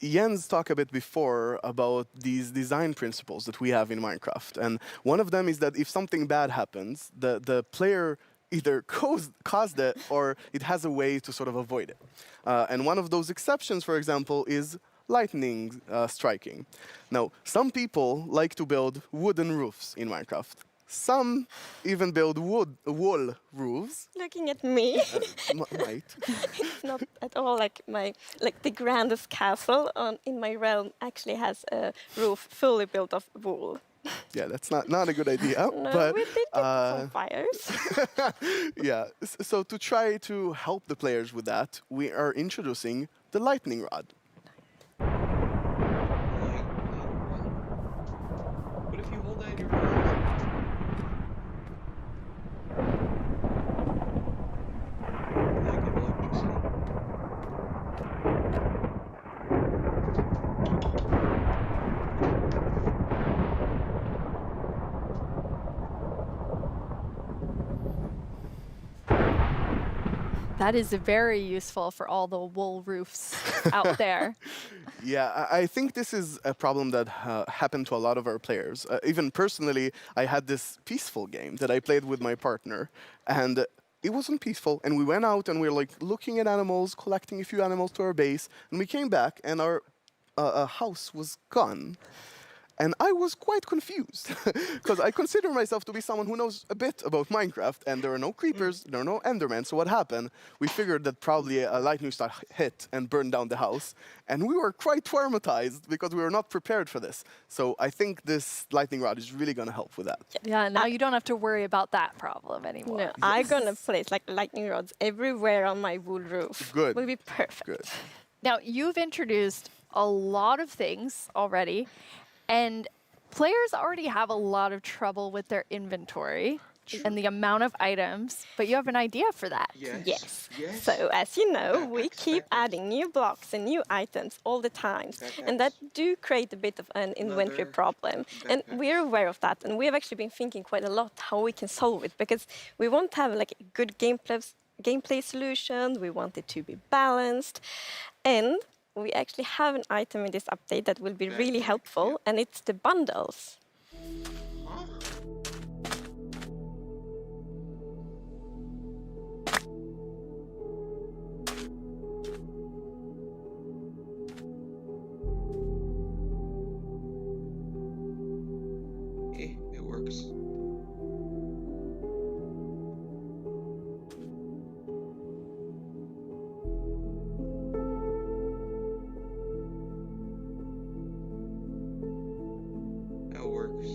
[SPEAKER 6] Jens talked a bit before about these design principles that we have in Minecraft. And one of them is that if something bad happens, the player either caused it or it has a way to sort of avoid it. And one of those exceptions, for example, is lightning striking. Now, some people like to build wooden roofs in Minecraft. Some even build wall roofs.
[SPEAKER 10] Looking at me,
[SPEAKER 6] Right.
[SPEAKER 10] it's not at all like the grandest castle in my realm actually has a roof fully built of wool.
[SPEAKER 6] Yeah, that's not a good idea.
[SPEAKER 10] No,
[SPEAKER 6] but
[SPEAKER 10] we did get some fires.
[SPEAKER 6] yeah, so to try to help the players with that, we are introducing the lightning rod.
[SPEAKER 3] What if you hold that in your
[SPEAKER 9] That is very useful for all the wool roofs out there.
[SPEAKER 6] Yeah, I think this is a problem that happened to a lot of our players. Even personally, I had this peaceful game that I played with my partner, and it wasn't peaceful. And we went out and we were like looking at animals, collecting a few animals to our base, and we came back and our house was gone. And I was quite confused because I consider myself to be someone who knows a bit about Minecraft, and there are no creepers, there are no endermen. So what happened? We figured that probably a lightning strike hit and burned down the house, and we were quite traumatized because we were not prepared for this. So I think this lightning rod is really going to help with that.
[SPEAKER 9] Yeah, now you don't have to worry about that problem anymore.
[SPEAKER 10] No, I'm gonna place like lightning rods everywhere on my wool roof.
[SPEAKER 6] Good.
[SPEAKER 10] Will be perfect.
[SPEAKER 6] Good.
[SPEAKER 9] Now, you've introduced a lot of things already, and players already have a lot of trouble with their inventory and the amount of items, but you have an idea for that.
[SPEAKER 10] Yes. So as you know, we keep adding new blocks and new items all the time, and that do create a bit of an inventory problem. And we're aware of that, and we have actually been thinking quite a lot how we can solve it, because we want to have like a good gameplay solution. We want it to be balanced, and we actually have an item in this update that will be really helpful, and it's the bundles.
[SPEAKER 3] It works. That works.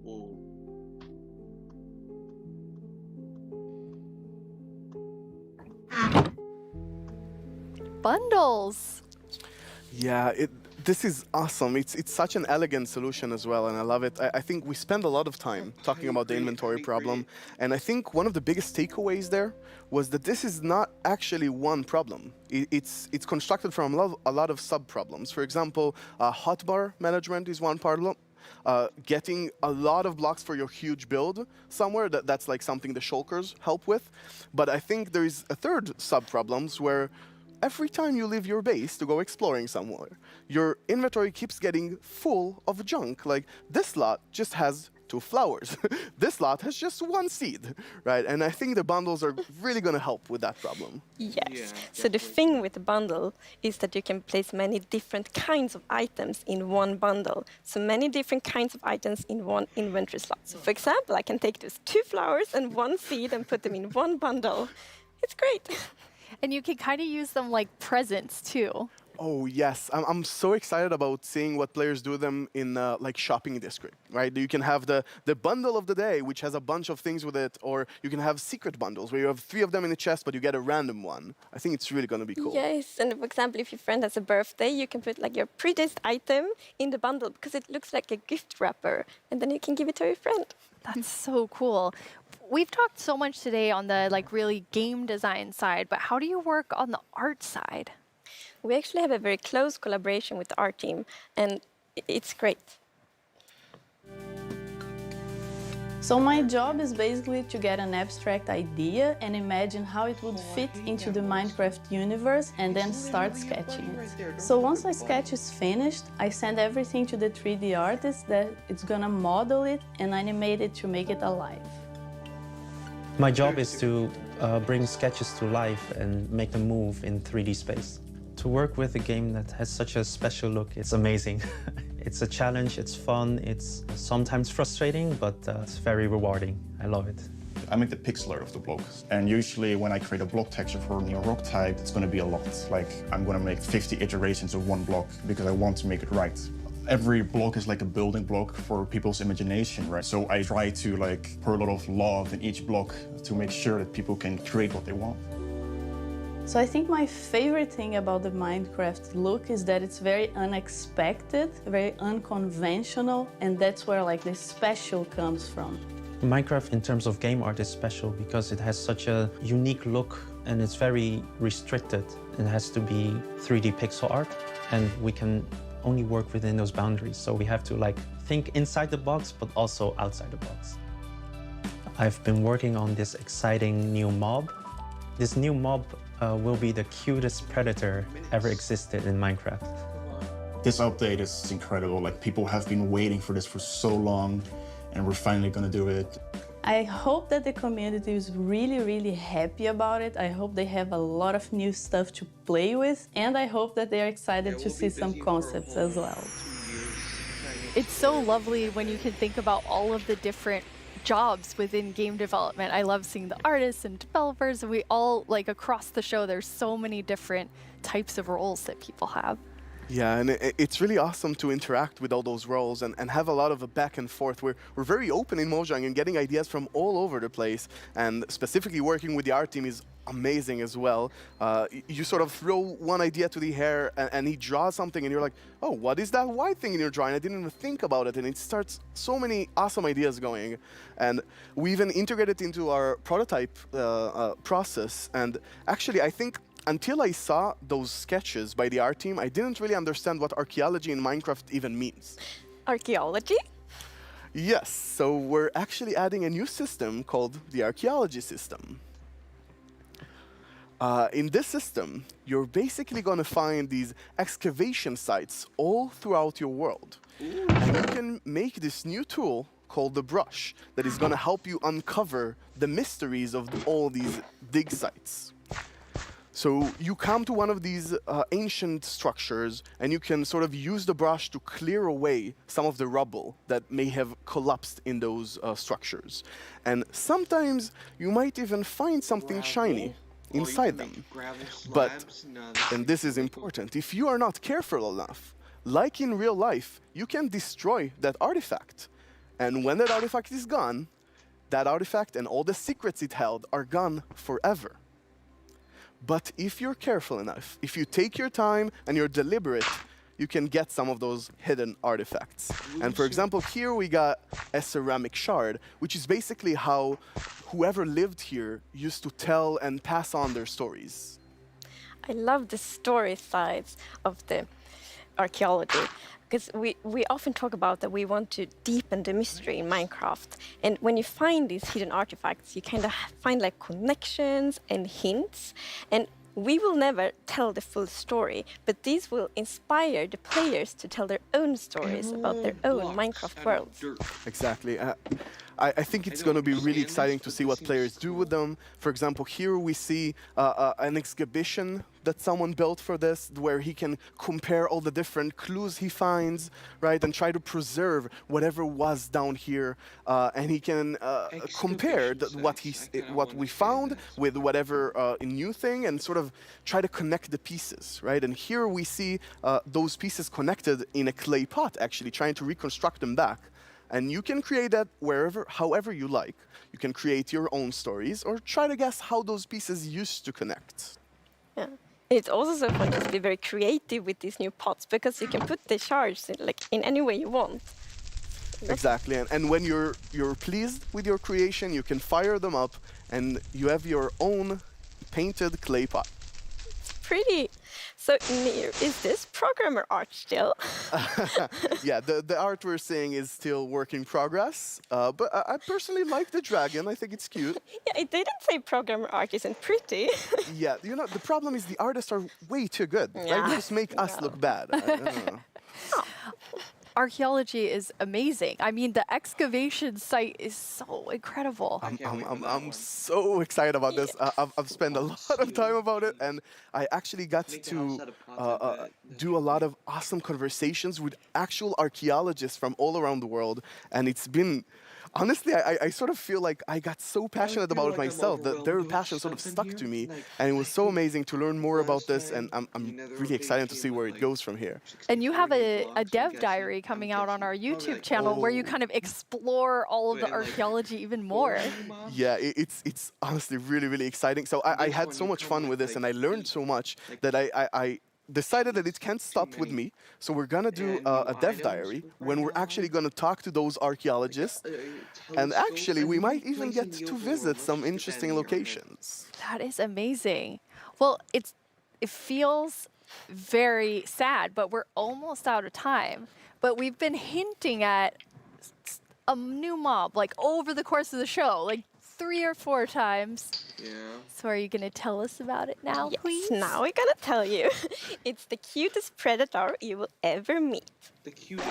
[SPEAKER 3] Whoa.
[SPEAKER 9] Bundles.
[SPEAKER 6] Yeah, this is awesome. It's such an elegant solution as well, and I love it. I think we spend a lot of time talking about the inventory problem, and I think one of the biggest takeaways there was that this is not actually one problem. It's constructed from a lot of sub-problems. For example, hotbar management is one problem. Getting a lot of blocks for your huge build somewhere, that's like something the shulkers help with. But I think there is a third sub-problems where every time you leave your base to go exploring somewhere, your inventory keeps getting full of junk. Like, this lot just has 2 flowers. This lot has just 1 seed, right? And I think the bundles are really going to help with that problem.
[SPEAKER 10] Yes. So the thing with the bundle is that you can place many different kinds of items in one bundle. So many different kinds of items in one inventory slot. So for example, I can take those 2 flowers and 1 seed and put them in one bundle. It's great.
[SPEAKER 9] And you can kind of use them like presents too.
[SPEAKER 6] Oh, yes. I'm so excited about seeing what players do them in like shopping district, right? You can have the bundle of the day, which has a bunch of things with it, or you can have secret bundles where you have 3 of them in a chest, but you get a random one. I think it's really going to be cool.
[SPEAKER 10] Yes, and for example, if your friend has a birthday, you can put like your prettiest item in the bundle because it looks like a gift wrapper, and then you can give it to your friend.
[SPEAKER 9] That's so cool. We've talked so much today on the like really game design side, but how do you work on the art side?
[SPEAKER 10] We actually have a very close collaboration with the art team, and it's great.
[SPEAKER 11] So my job is basically to get an abstract idea and imagine how it would fit into the Minecraft universe and then start sketching it. So once my sketch is finished, I send everything to the 3D artist that it's gonna model it and animate it to make it alive.
[SPEAKER 13] My job is to bring sketches to life and make them move in 3D space. To work with a game that has such a special look, it's amazing. It's a challenge, it's fun, it's sometimes frustrating, but it's very rewarding. I love it.
[SPEAKER 14] I make the pixel art of the block, and usually when I create a block texture for a new rock type, it's going to be a lot. Like, I'm going to make 50 iterations of one block because I want to make it right. Every block is like a building block for people's imagination, right? So I try to like pour a lot of love in each block to make sure that people can create what they want.
[SPEAKER 11] So I think my favorite thing about the Minecraft look is that it's very unexpected, very unconventional, and that's where like the special comes from.
[SPEAKER 13] Minecraft in terms of game art is special because it has such a unique look and it's very restricted. It has to be 3D pixel art and we can only work within those boundaries. So we have to like think inside the box but also outside the box. I've been working on this exciting new mob. This new mob will be the cutest predator ever existed in Minecraft.
[SPEAKER 14] This update is incredible. Like, people have been waiting for this for so long, and we're finally gonna do it.
[SPEAKER 11] I hope that the community is really happy about it. I hope they have a lot of new stuff to play with, and I hope that they are excited to see some concepts as well.
[SPEAKER 9] It's so lovely when you can think about all of the different jobs within game development. I love seeing the artists and developers, and we all, like across the show, there's so many different types of roles that people have.
[SPEAKER 6] Yeah, and it's really awesome to interact with all those roles and have a lot of a back and forth. We're very open in Mojang and getting ideas from all over the place, and specifically working with the art team is amazing as well. You sort of throw one idea to the air and he draws something and you're like, oh, what is that white thing in your drawing? I didn't even think about it, and it starts so many awesome ideas going. And we even integrated into our prototype process, and actually I think until I saw those sketches by the art team, I didn't really understand what archaeology in Minecraft even means.
[SPEAKER 10] Archaeology?
[SPEAKER 6] Yes, so we're actually adding a new system called the archaeology system. In this system, you're basically going to find these excavation sites all throughout your world. And you can make this new tool called the brush that is going to help you uncover the mysteries of all these dig sites. So you come to one of these ancient structures and you can sort of use the brush to clear away some of the rubble that may have collapsed in those structures. And sometimes you might even find something shiny inside them. But, and this is important, if you are not careful enough, like in real life, you can destroy that artifact. And when that artifact is gone, that artifact and all the secrets it held are gone forever. But if you're careful enough, if you take your time and you're deliberate, you can get some of those hidden artifacts. And for example, here we got a ceramic shard, which is basically how whoever lived here used to tell and pass on their stories.
[SPEAKER 10] I love the story sides of the archaeology, because we often talk about that we want to deepen the mystery in Minecraft. And when you find these hidden artifacts, you kind of find like connections and hints. And we will never tell the full story, but these will inspire the players to tell their own stories about their own Minecraft worlds.
[SPEAKER 6] Exactly. I think it's going to be really exciting to see what players do with them. For example, here we see an exhibition that someone built for this, where he can compare all the different clues he finds, right, and try to preserve whatever was down here, and he can compare what we found with whatever new thing, and sort of try to connect the pieces, right? And here we see those pieces connected in a clay pot, actually trying to reconstruct them back. And you can create that however you like. You can create your own stories or try to guess how those pieces used to connect.
[SPEAKER 10] Yeah. It's also so fun to be very creative with these new pots, because you can put the shards in any way you want.
[SPEAKER 6] Exactly, and when you're pleased with your creation, you can fire them up and you have your own painted clay pot.
[SPEAKER 10] It's pretty. So, Nir, is this programmer art still?
[SPEAKER 6] Yeah, the art we're seeing is still work in progress, but I personally like the dragon. I think it's cute.
[SPEAKER 10] Yeah, it didn't say programmer art isn't pretty.
[SPEAKER 6] Yeah, you know, the problem is the artists are way too good.
[SPEAKER 10] Yeah.
[SPEAKER 6] Right? They just make us look bad. I don't know.
[SPEAKER 9] archaeology is amazing. I mean, the excavation site is so incredible.
[SPEAKER 6] I'm so excited about this. I've spent a lot of time about it, and I actually got to do a lot of awesome conversations with actual archaeologists from all around the world, and it's been. Honestly, I sort of feel like I got so passionate about it myself that their passion sort of stuck to me, and it was so amazing to learn more about this, and I'm really excited to see where it goes from here.
[SPEAKER 9] And you have a dev diary coming out on our YouTube channel where you kind of explore all of the archaeology even more.
[SPEAKER 6] Yeah, it's honestly really exciting. So I had so much fun with this, and I learned so much that I decided that it can't stop with me. So we're gonna do a dev diary when we're actually gonna talk to those archaeologists, and actually we might even get to visit some interesting locations.
[SPEAKER 9] That is amazing. Well, it feels very sad, but we're almost out of time. But we've been hinting at a new mob like over the course of the show, like 3 or 4 times.
[SPEAKER 3] Yeah.
[SPEAKER 9] So are you going to tell us about it now,
[SPEAKER 10] Yes,
[SPEAKER 9] please?
[SPEAKER 10] now we're gonna tell you. It's the cutest predator you will ever meet.
[SPEAKER 3] The cutest.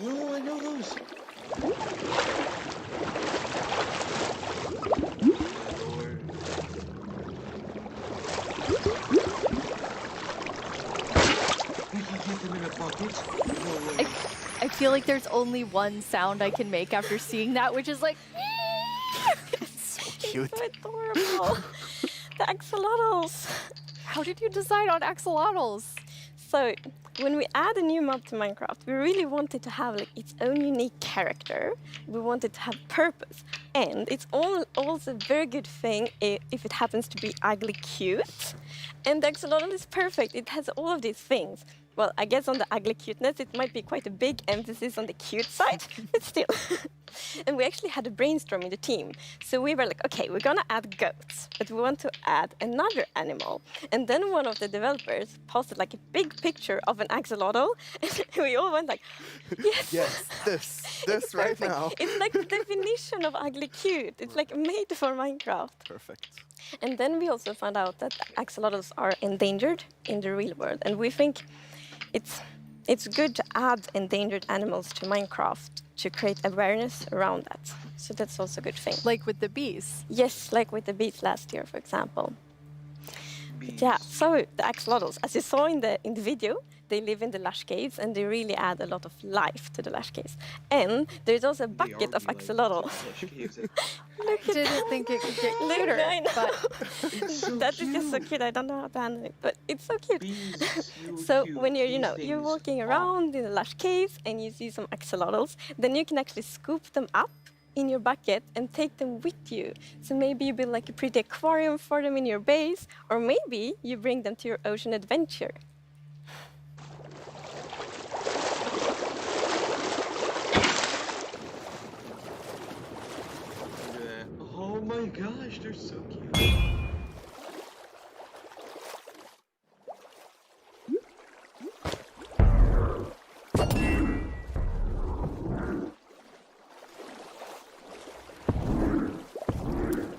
[SPEAKER 3] Oh, I know those.
[SPEAKER 9] I feel like there's only one sound I can make after seeing that, which is like...
[SPEAKER 6] Cute.
[SPEAKER 10] It's so adorable. The axolotls.
[SPEAKER 9] How did you decide on axolotls?
[SPEAKER 10] So, when we add a new mob to Minecraft, we really wanted to have like its own unique character. We wanted to have purpose. And it's also a very good thing if it happens to be ugly cute. And the axolotl is perfect. It has all of these things. Well, I guess on the ugly cuteness, it might be quite a big emphasis on the cute side, but still. And we actually had a brainstorm in the team. So we were like, okay, we're gonna add goats, but we want to add another animal. And then one of the developers posted like a big picture of an axolotl, and we all went like, yes!
[SPEAKER 6] Yes, this right now.
[SPEAKER 10] It's like the definition of ugly cute. It's like made for Minecraft.
[SPEAKER 6] Perfect.
[SPEAKER 10] And then we also found out that axolotls are endangered in the real world, and we think it's good to add endangered animals to Minecraft to create awareness around that. So that's also a good thing.
[SPEAKER 9] Like with the bees?
[SPEAKER 10] Yes, like with the bees last year, for example. But yeah, so the axolotls, as you saw in the video, they live in the lush caves and they really add a lot of life to the lush caves. And there's also a bucket of axolotl.
[SPEAKER 9] I didn't think it could get cuter,
[SPEAKER 10] I know.
[SPEAKER 9] but
[SPEAKER 10] that is just so cute. I don't know how to handle it, but it's so cute. So when you're walking around in the lush caves and you see some axolotls, then you can actually scoop them up in your bucket and take them with you. So maybe you build like a pretty aquarium for them in your base, or maybe you bring them to your ocean adventure.
[SPEAKER 3] Oh my gosh, they're so cute.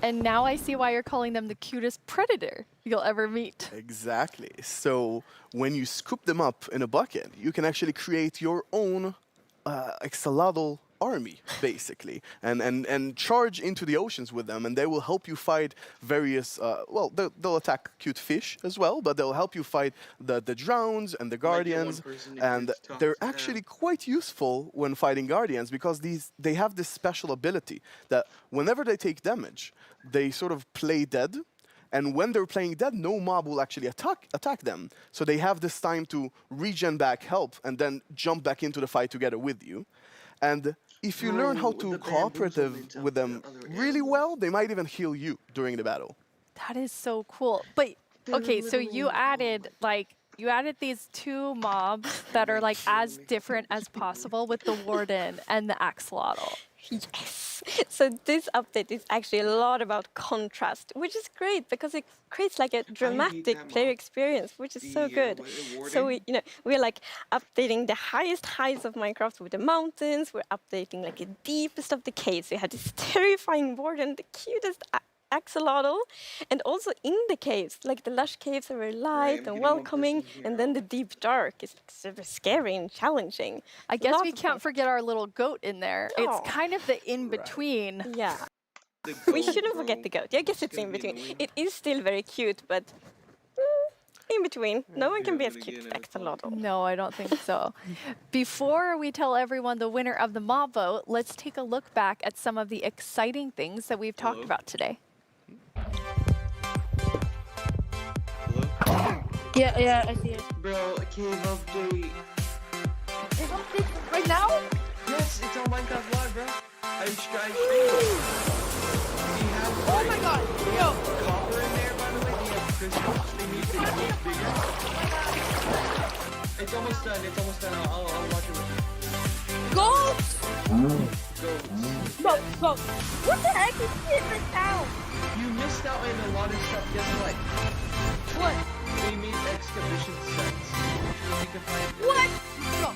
[SPEAKER 9] And now I see why you're calling them the cutest predator you'll ever meet.
[SPEAKER 6] Exactly. So when you scoop them up in a bucket, you can actually create your own axolotl army, basically, and charge into the oceans with them, and they will help you fight various, well, they'll attack cute fish as well, but they'll help you fight the drowns and the guardians, and they're actually quite useful when fighting guardians because they have this special ability that whenever they take damage, they sort of play dead. And when they're playing dead, no mob will actually attack them. So they have this time to regen back, help, and then jump back into the fight together with you. And if you learn how to cooperative with them really well, they might even heal you during the battle.
[SPEAKER 9] That is so cool. But okay, so you added these 2 mobs that are like as different as possible with the warden and the axolotl.
[SPEAKER 10] Yes. So this update is actually a lot about contrast, which is great because it creates like a dramatic player experience, which is so good. So we're like updating the highest heights of Minecraft with the mountains. We're updating like the deepest of the caves. We have this terrifying warden, the cutest axolotl, and also in the caves, like the lush caves are very light and welcoming, and then the deep dark is like super scary and challenging.
[SPEAKER 9] I guess we can't forget our little goat in there. It's kind of the in-between.
[SPEAKER 10] Yeah. We shouldn't forget the goat. I guess it's in between. It is still very cute, but in between. No one can be as cute as axolotl.
[SPEAKER 9] No, I don't think so. Before we tell everyone the winner of the mob vote, let's take a look back at some of the exciting things that we've talked about today.
[SPEAKER 2] Yeah, I see it.
[SPEAKER 3] Bro, cave update.
[SPEAKER 2] Cave update right now?
[SPEAKER 3] Yes, it's on Minecraft Live, bro. I'm trying to.
[SPEAKER 2] Oh my god, yo!
[SPEAKER 3] Copper in there, by the way. We have crystals. They need to get bigger. It's almost done. It's almost done. I'll watch it with you.
[SPEAKER 2] Goats!
[SPEAKER 3] Goats.
[SPEAKER 2] Go. What the heck is it right now?
[SPEAKER 3] You missed out on a lot of stuff. Guess what?
[SPEAKER 2] What?
[SPEAKER 3] They made excavation sets. You can find
[SPEAKER 2] what? Go.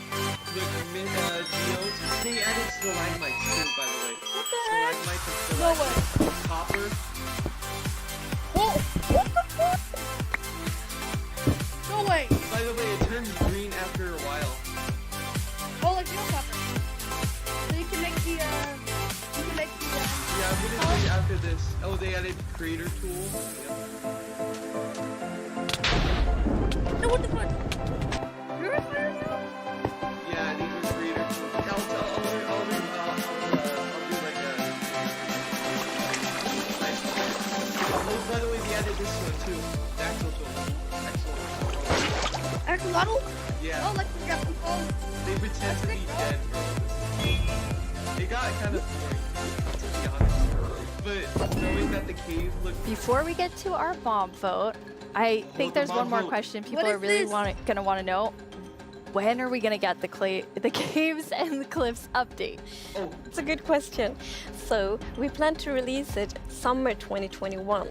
[SPEAKER 3] The geodes. They added stalagmites too, by the way.
[SPEAKER 2] What the heck?
[SPEAKER 3] Stalagmites and
[SPEAKER 2] No
[SPEAKER 3] stalagmites.
[SPEAKER 2] way.
[SPEAKER 3] Copper.
[SPEAKER 2] Oh, what the fuck? No way.
[SPEAKER 3] By the way, it turns green after a while.
[SPEAKER 2] Oh, like real copper. So you can make the,
[SPEAKER 3] Yeah, I'm gonna do it after this. Oh, they added creator tool.
[SPEAKER 2] No, what the fuck? You're a fire now?
[SPEAKER 3] Yeah, these are creator tools. I'll do like a... Oh, by the way, they added this one too. The axle tool.
[SPEAKER 2] Axolotl?
[SPEAKER 3] Yeah.
[SPEAKER 2] Oh, like the Japanese.
[SPEAKER 3] They pretend to be dead, bro. It got kind of boring, to be honest. But knowing that the cave looked...
[SPEAKER 9] Before we get to our bomb vote, I think there's one more question people are really gonna want to know. When are we gonna get the caves and the cliffs update?
[SPEAKER 10] Oh, it's a good question. So we plan to release it summer 2021.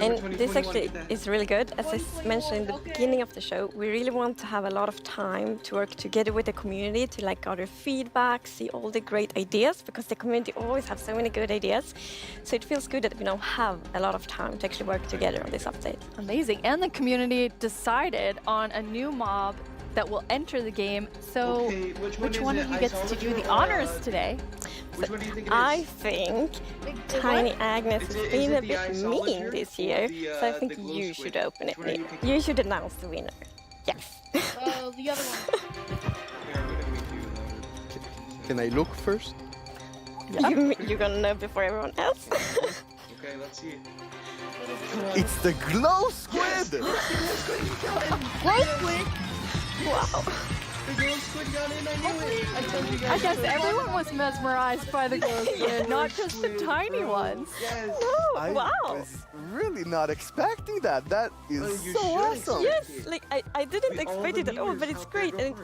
[SPEAKER 10] And this actually is really good. As I mentioned in the beginning of the show, we really want to have a lot of time to work together with the community to like gather feedback, see all the great ideas, because the community always have so many good ideas. So it feels good that we now have a lot of time to actually work together on this update.
[SPEAKER 9] Amazing. And the community decided on a new mob that will enter the game. So which one of you gets to do the honors today?
[SPEAKER 3] Which one do you think it is?
[SPEAKER 10] I think Tiny Agnes has been a bit mean this year, so I think you should open it. You should announce the winner. Yes.
[SPEAKER 2] The other one.
[SPEAKER 6] Can I look first?
[SPEAKER 10] You're gonna know before everyone else.
[SPEAKER 3] Okay, let's see.
[SPEAKER 6] It's the glow squid!
[SPEAKER 2] Glow squid?
[SPEAKER 10] Wow.
[SPEAKER 3] The glow squid got in, I knew it! I told you guys.
[SPEAKER 9] I guess everyone was mesmerized by the glow squid, not just the tiny ones.
[SPEAKER 3] Yes.
[SPEAKER 6] I was really not expecting that. That is
[SPEAKER 3] you
[SPEAKER 6] so
[SPEAKER 3] should
[SPEAKER 6] awesome.
[SPEAKER 10] Yes, like I didn't expect it at all, but it's great. And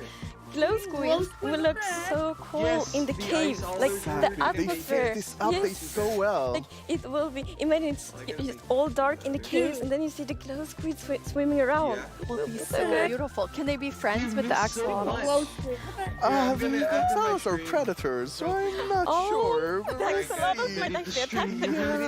[SPEAKER 10] glow squid will look so cool in the caves, like the atmosphere.
[SPEAKER 6] They fit this update so well.
[SPEAKER 10] Like it will be. Imagine it's just all dark in the caves, and then you see the glow squid swimming around. It will be so
[SPEAKER 9] Beautiful. Can they be friends with the axolotl?
[SPEAKER 2] Glow squid.
[SPEAKER 6] Axolotls are predators, so I'm not sure.
[SPEAKER 10] The axolotls might actually attack the glow